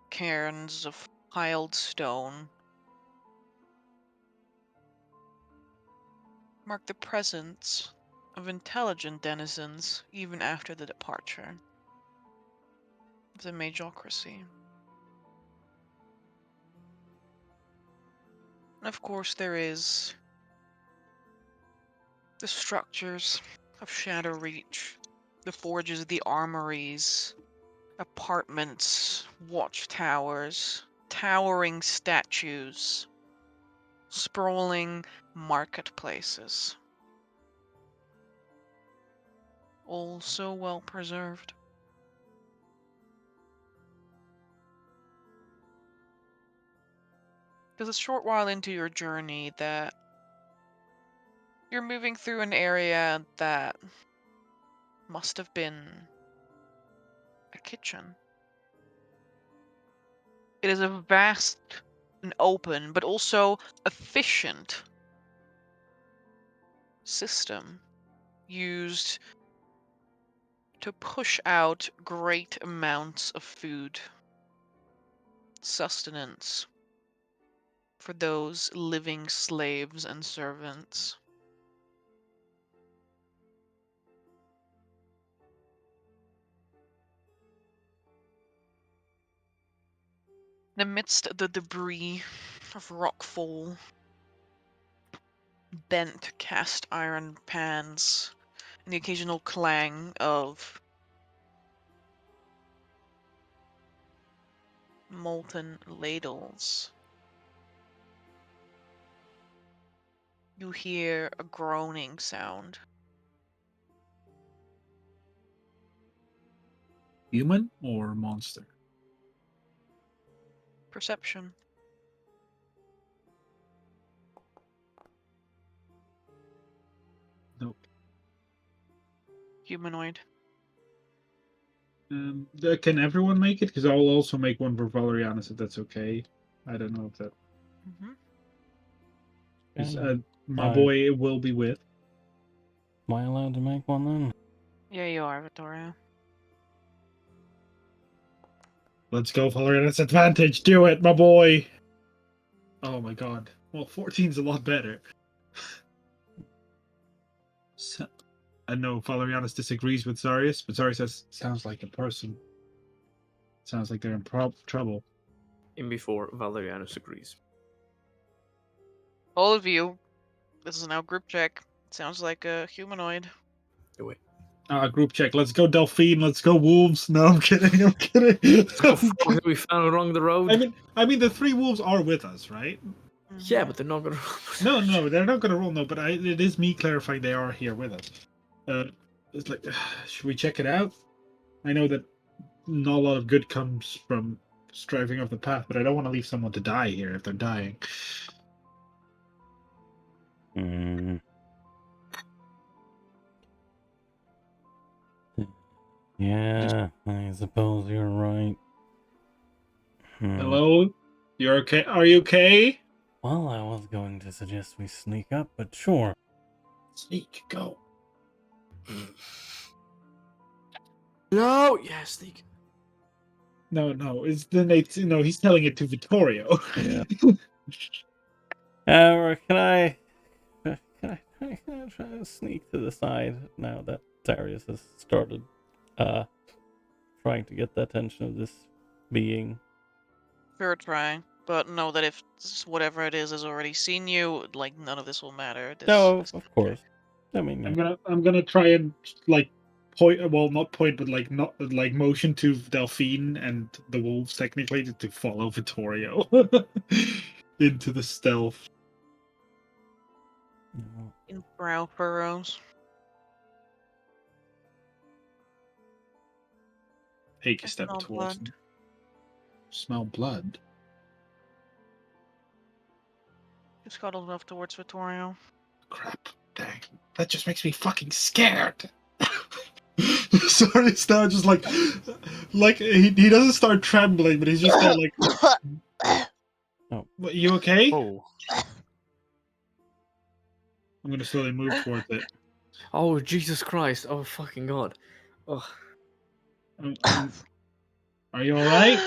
cairns of piled stone mark the presence of intelligent denizens even after the departure of the Majocracy. And of course there is the structures of Shadow Reach, the forges, the armories, apartments, watchtowers, towering statues, sprawling marketplaces. All so well preserved. There's a short while into your journey that you're moving through an area that must have been a kitchen. It is a vast and open, but also efficient system used to push out great amounts of food, sustenance for those living slaves and servants. Amidst the debris of rockfall, bent cast iron pans, and the occasional clang of molten ladles, you hear a groaning sound. Human or monster? Perception. Nope. Humanoid. Can everyone make it? Because I'll also make one for Valerianus if that's okay. I don't know if that. My boy will be with. Am I allowed to make one then? Yeah, you are, Vittoria. Let's go, Valerianus. Advantage. Do it, my boy. Oh my god. Well, 14's a lot better. So, I know Valerianus disagrees with Zarius, but Zarius says, sounds like a person. Sounds like they're in trouble. In before, Valerianus agrees. All of you, this is now group check. Sounds like a humanoid. Away. Group check. Let's go, Delphine. Let's go, wolves. No, I'm kidding. I'm kidding. Oh, fuck, we found along the road. I mean, the 3 wolves are with us, right? Yeah, but they're not gonna. No, they're not gonna roll. No, but it is me clarifying they are here with us. It's like, should we check it out? I know that not a lot of good comes from striving off the path, but I don't want to leave someone to die here if they're dying. Yeah, I suppose you're right. Hello? You're okay? Are you okay? Well, I was going to suggest we sneak up, but sure. Sneak, go. No, yeah, sneak. No, it's the Nate. No, he's telling it to Vittorio. Yeah. Can I try to sneak to the side now that Darius has started trying to get the attention of this being? Fair try, but know that if whatever it is has already seen you, like none of this will matter. No, of course. I mean, I'm gonna try and like point. Well, not point, but like not like motion to Delphine and the wolves technically to follow Vittorio into the stealth. In brow furrows. Take a step towards him. Smell blood. You scuttled off towards Vittorio. Crap. Dang. That just makes me fucking scared. Sorry, it's now just like he doesn't start trembling, but he's just kind of like. Oh, you okay? Oh. I'm gonna slowly move towards it. Oh, Jesus Christ! Oh, fucking God! Oh. Are you all right?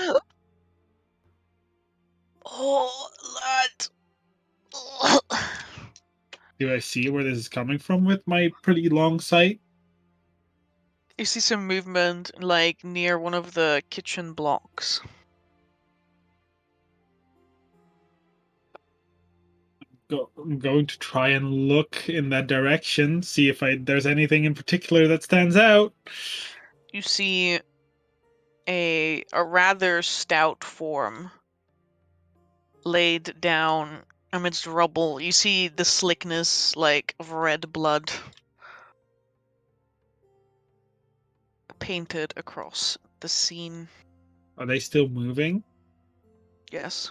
Oh, lad. Do I see where this is coming from with my pretty long sight? You see some movement, like, near one of the kitchen blocks. I'm going to try and look in that direction, see if there's anything in particular that stands out. You see a rather stout form laid down amidst rubble. You see the slickness, like, of red blood painted across the scene. Are they still moving? Yes.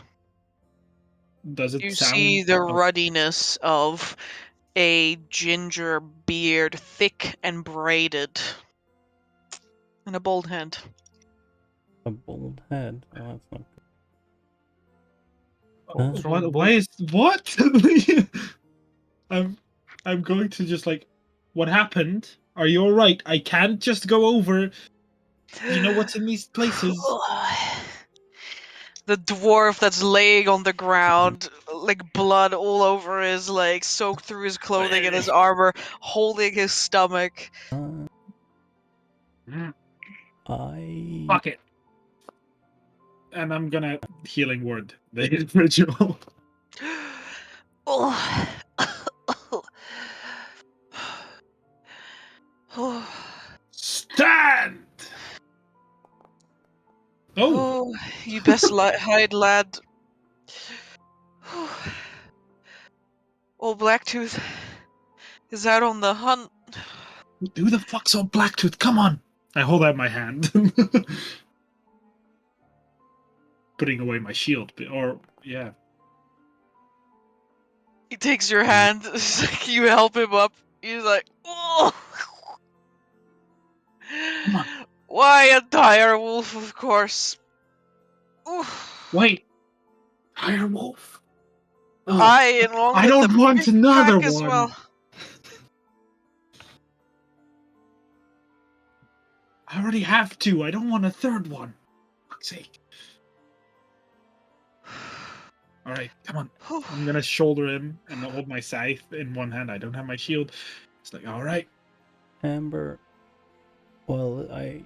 Does it You sound... see the ruddiness of a ginger beard, thick and braided, and a bald head. A bald head? Oh, that's not good. Why is... What? I'm going to just like... What happened? Are you alright? I can't just go over... You know what's in these places? The dwarf that's laying on the ground, like blood all over his, like, soaked through his clothing and his armor, holding his stomach. Fuck it. And I'm gonna healing word the individual. Stand! Oh, you best hide, lad. Old Blacktooth is out on the hunt. Who the fuck's old Blacktooth? Come on! I hold out my hand. Putting away my shield, or, yeah. He takes your hand, you help him up. He's like, oh! Come on. Why a dire wolf, of course. Oof. Wait. Dire wolf? Oh, I don't want another one. As well. I already have two. I don't want a third one. For fuck's sake. Alright, come on. I'm gonna shoulder him and hold my scythe in one hand. I don't have my shield. It's like, alright. Amber, well, I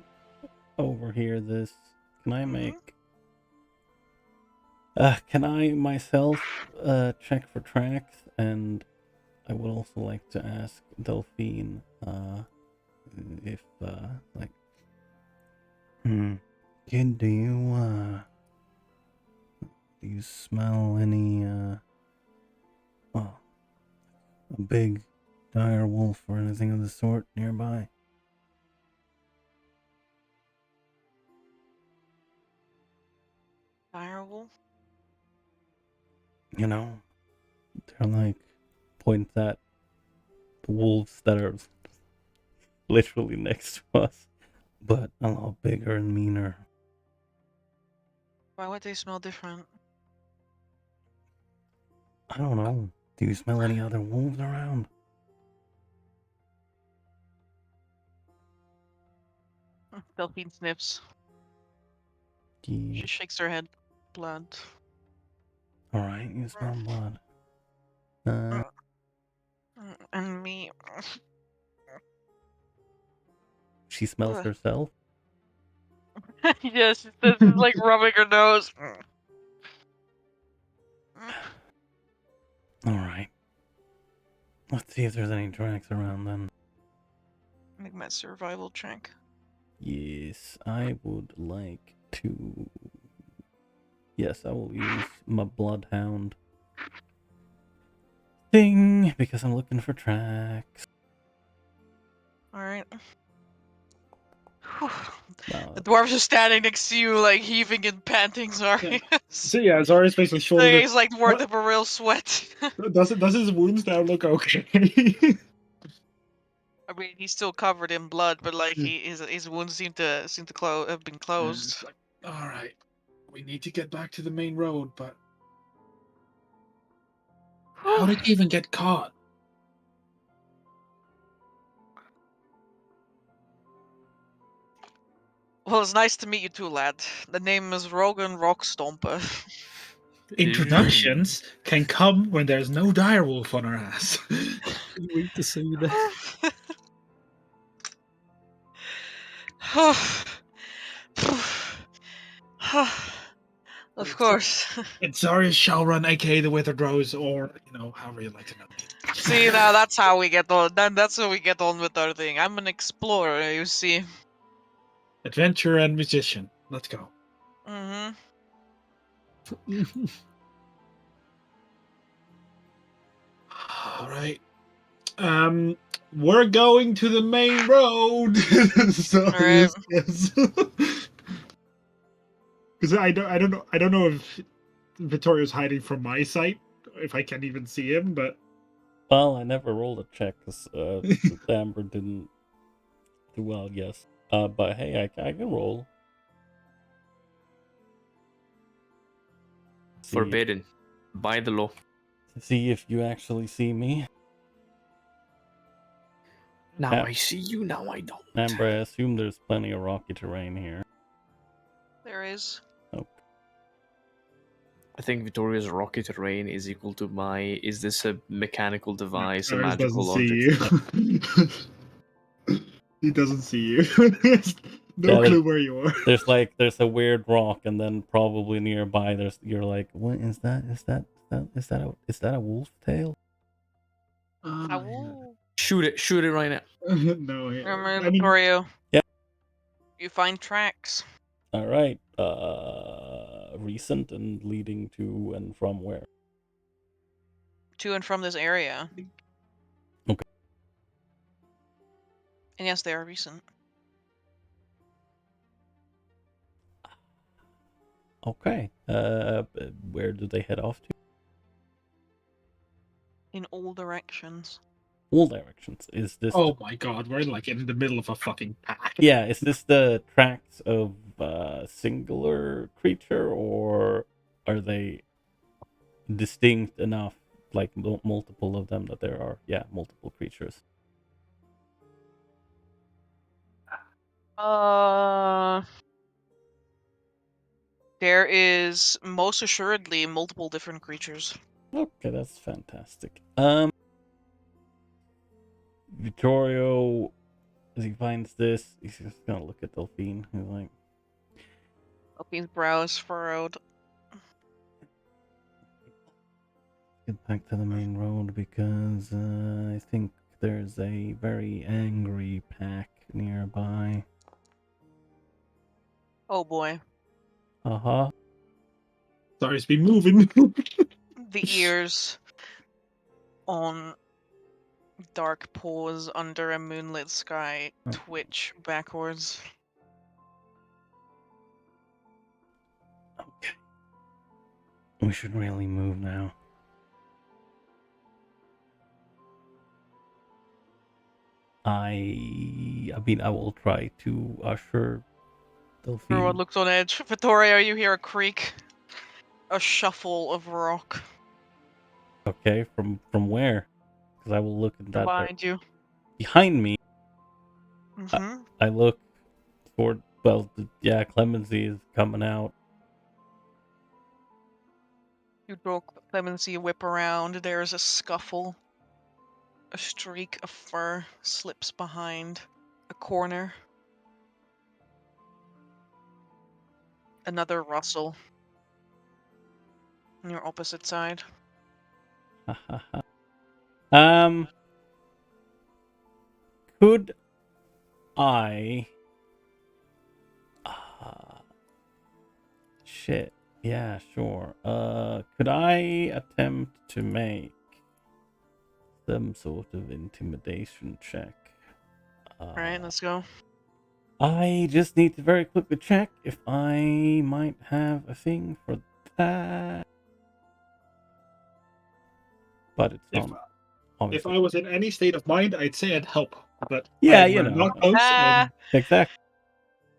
overhear this. Can I make... can I myself check for tracks? And I would also like to ask Delphine, if like, kid, do you smell any well, a big dire wolf or anything of the sort nearby? Dire wolf? You know, they're like points at the wolves that are literally next to us, but a lot bigger and meaner. Why would they smell different? I don't know. Do you smell any other wolves around? Delphine sniffs. Yeah. She shakes her head. Blood. Alright, you smell blood. And me. She smells herself? Yes, this is like rubbing her nose. Alright. Let's see if there's any tracks around then. Make my survival check. Yes, I would like to... Yes, I will use my bloodhound thing, because I'm looking for tracks. Alright. The dwarves are standing next to you, like heaving and panting. Sorry. So yeah, Zari's basically shoulder. He's like worked up a real sweat. Does his wounds now look okay? I mean, he's still covered in blood, but like his wounds seem to have been closed. Like, all right, we need to get back to the main road, but how did he even get caught? Well, it's nice to meet you too, lad. The name is Rogan Rockstomper. Introductions can come when there's no direwolf on our ass. Wait to say that. Of course. It's Zarius Shallrun, aka the Withered Rose, or however you like to know me. See, now that's how we get on. That's how we get on with our thing. I'm an explorer, you see. Adventurer and musician. Let's go. Mm-hmm. All right. We're going to the main road. Alright. Because I don't know if Vittorio's hiding from my sight, if I can't even see him, but Well, I never rolled a check because Amber didn't do well, yes. But hey, I can roll. Forbidden. By the law. See if you actually see me. Now I see you, now I don't. Amber, I assume there's plenty of rocky terrain here. There is. Okay. I think Victoria's rocky terrain is equal to my... Is this a mechanical device, a Aris magical doesn't object? see you. He doesn't see you. No clue where you are. There's a weird rock, and then probably nearby you're like, what is that? Is that a wolf's tail? Shoot it right now. No, Remember, Vittorio. Yeah. You find tracks. All right. Recent and leading to and from where? To and from this area. Okay. And yes, they are recent. Okay. Where do they head off to? In all directions. All directions. Is this? Oh my god, we're like in the middle of a fucking pack. Yeah. Is this the tracks of a singular creature, or are they distinct enough, like multiple of them, that there are multiple creatures? There is most assuredly multiple different creatures. Okay, that's fantastic. Vittorio, as he finds this, he's just gonna look at Delphine. He's like, Delphine's brow is furrowed. get back to the main road because I think there's a very angry pack nearby. Oh boy. Uh-huh. Sorry, it's been moving. The ears on dark paws under a moonlit sky twitch backwards. Okay. We should really move now. I mean, I will try to usher Delphine. Everyone looks on edge. Vittoria, you hear a creak. A shuffle of rock. Okay, from where? Because I will look at that. Behind you. Behind me? Mm-hmm. I look toward, well, yeah, Clemency is coming out. You draw Clemency, whip around. There's a scuffle. A streak of fur slips behind a corner. Another rustle on your opposite side. Could I... shit. Yeah, sure. Could I attempt to make some sort of intimidation check? Alright, let's go. I just need to very quickly check if I might have a thing for that. But it's not. If I was in any state of mind, I'd say I'd help. But yeah, you know, not close. Exactly.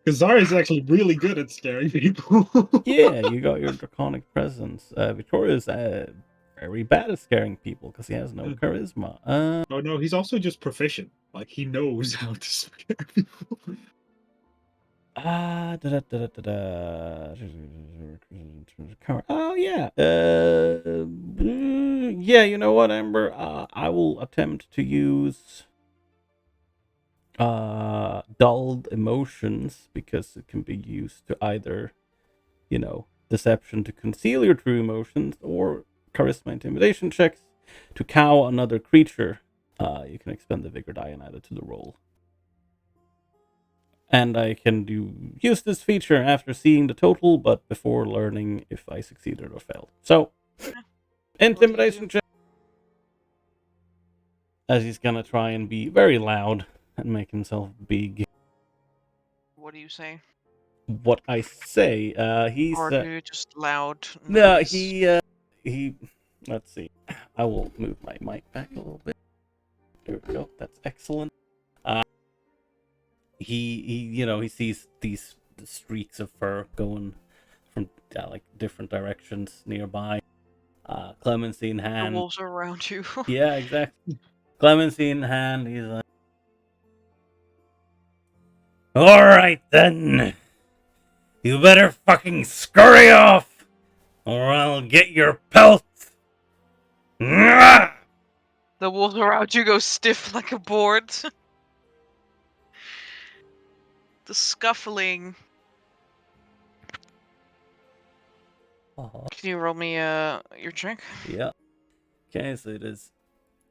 Because Zara is actually really good at scaring people. Yeah, you got your draconic presence. Victoria's very bad at scaring people because he has no charisma. Oh no, he's also just proficient. Like he knows how to scare people. Oh yeah. Yeah, you know what, Amber? I will attempt to use dulled emotions because it can be used to either, you know, deception to conceal your true emotions or charisma intimidation checks to cow another creature. You can expend the vigor die and add it to the roll. And I can use this feature after seeing the total, but before learning if I succeeded or failed. So, intimidation check. As he's gonna try and be very loud and make himself big. What do you say? What I say, he's... Or do you just loud No, noise? he... Let's see. I will move my mic back a little bit. There we go. That's excellent. He you know, he sees these streaks of fur going from like different directions nearby. Clemency in hand. The wolves are around you. Yeah, exactly. Clemency in hand. He's like, all right then. You better fucking scurry off, or I'll get your pelt. The wolves around you go stiff like a board. The scuffling. Can you roll me your check? Yeah. Okay, so it is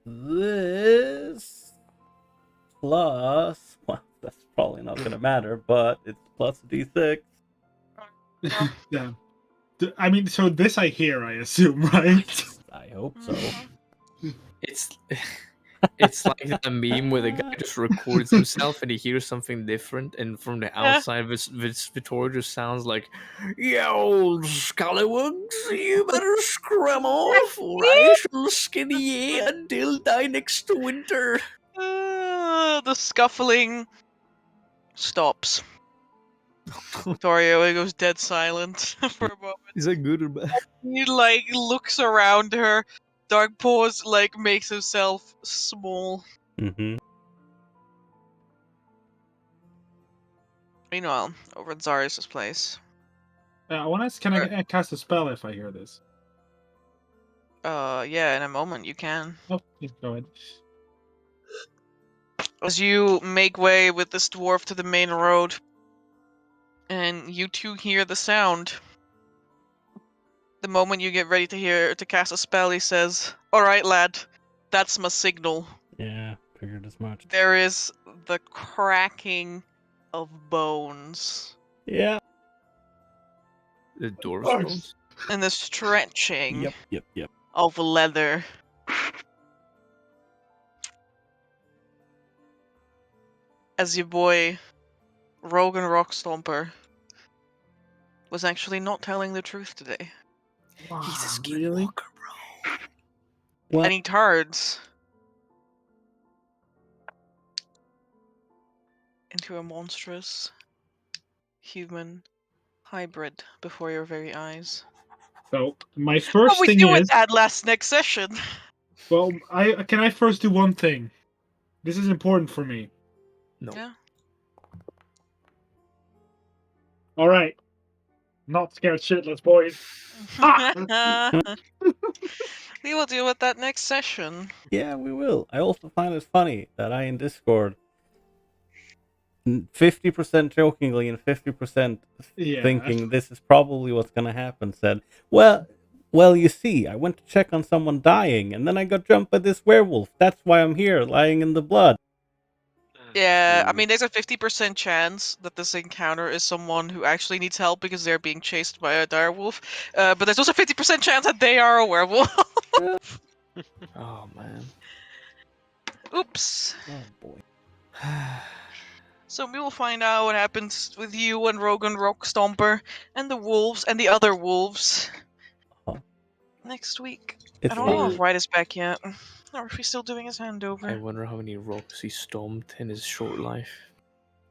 this plus... Well, that's probably not going to matter, but it's plus d6. Yeah. I mean, so this I hear, I assume, right? I hope so. It's like a meme where the guy just records himself and he hears something different, and from the outside, Vittoria just sounds like, "Yo, scallywags, you better scram off, or I shall skin ye until die next winter." The scuffling stops. Victoria goes dead silent for a moment. Is that good or bad? He like looks around her. Dark Paws like makes himself small. Mm-hmm. Meanwhile, over at Zarius' place. I want to ask, can I cast a spell if I hear this? Yeah, in a moment you can. Oh, yeah, go ahead. As you make way with this dwarf to the main road, and you two hear the sound. The moment you get ready to cast a spell, he says, "All right, lad, that's my signal." Yeah. Figured as much. There is the cracking of bones The dwarf's bones. and the stretching Yep. of leather. As your boy, Rogan Rockstomper, was actually not telling the truth today. Wow, He's a skinwalker, really? bro. Well, And he turns into a monstrous human hybrid before your very eyes. So my What first we thing do is, with that next session? well, I first do one thing. This is important for me. No. Yeah. All right, not scared shitless, boys. We will deal with that next session. yeah, we will. I also find it funny that I in Discord 50% jokingly and 50% Yeah. thinking this is probably what's gonna happen said, well, you see, I went to check on someone dying, and then I got jumped by this werewolf. That's why I'm here, lying in the blood. Yeah, I mean, there's a 50% chance that this encounter is someone who actually needs help because they're being chased by a direwolf. But there's also a 50% chance that they are a werewolf. Oh man. Oops. Oh boy. So we will find out what happens with you and Rogan Rockstomper and the wolves and the other wolves Uh-huh. next week. It's I don't know fine. if White is back yet, or if he's still doing his handover. I wonder how many rocks he stomped in his short life.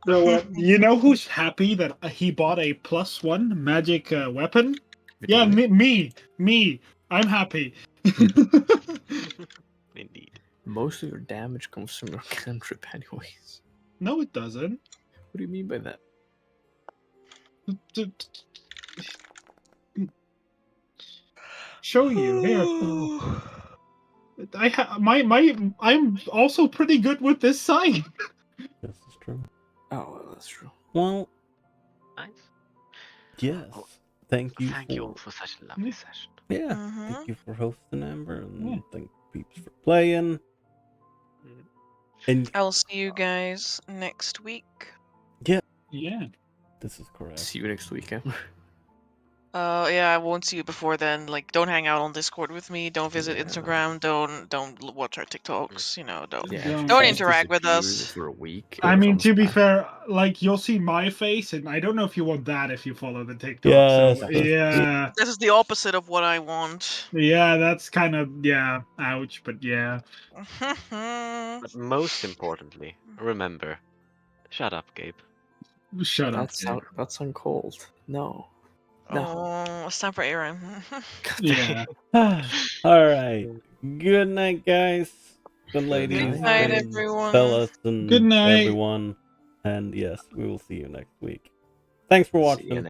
So, you know who's happy that he bought a +1 magic weapon? Yeah, Vittoria. me. I'm happy. Indeed. Most of your damage comes from your cantrip, anyways. No, it doesn't. What do you mean by that? Show you here. Oh. I'm also pretty good with this sign. This is true. Oh, well, that's true. Well, Nice. yes. Oh, Thank you Thank you all for such a lovely session. Yeah. Mhm. Thank you for hosting, Amber, and Yeah. thank peeps for playing. And I'll see you guys next week. Yeah. this is correct. See you next week, Amber. Yeah, I won't see you before then. Like, don't hang out on Discord with me. Don't visit Yeah. Instagram. Don't watch our TikToks. You know, don't Yeah, Don't- if don't you interact with disappears us. for a week. I it mean, comes to be back. fair, like you'll see my face, and I don't know if you want that if you follow the TikTok. Yes, So yes. yeah, This is the opposite of what I want. yeah, that's kind of ouch, but yeah. But most importantly, remember, shut up, Gabe. Shut up. That's uncalled. No. Oh, it's time for Aaron. Yeah. All right. Good night, guys. Good ladies. Good night, and everyone. Fellas and Good night. everyone. And yes, we will see you next week. Thanks for See you watching.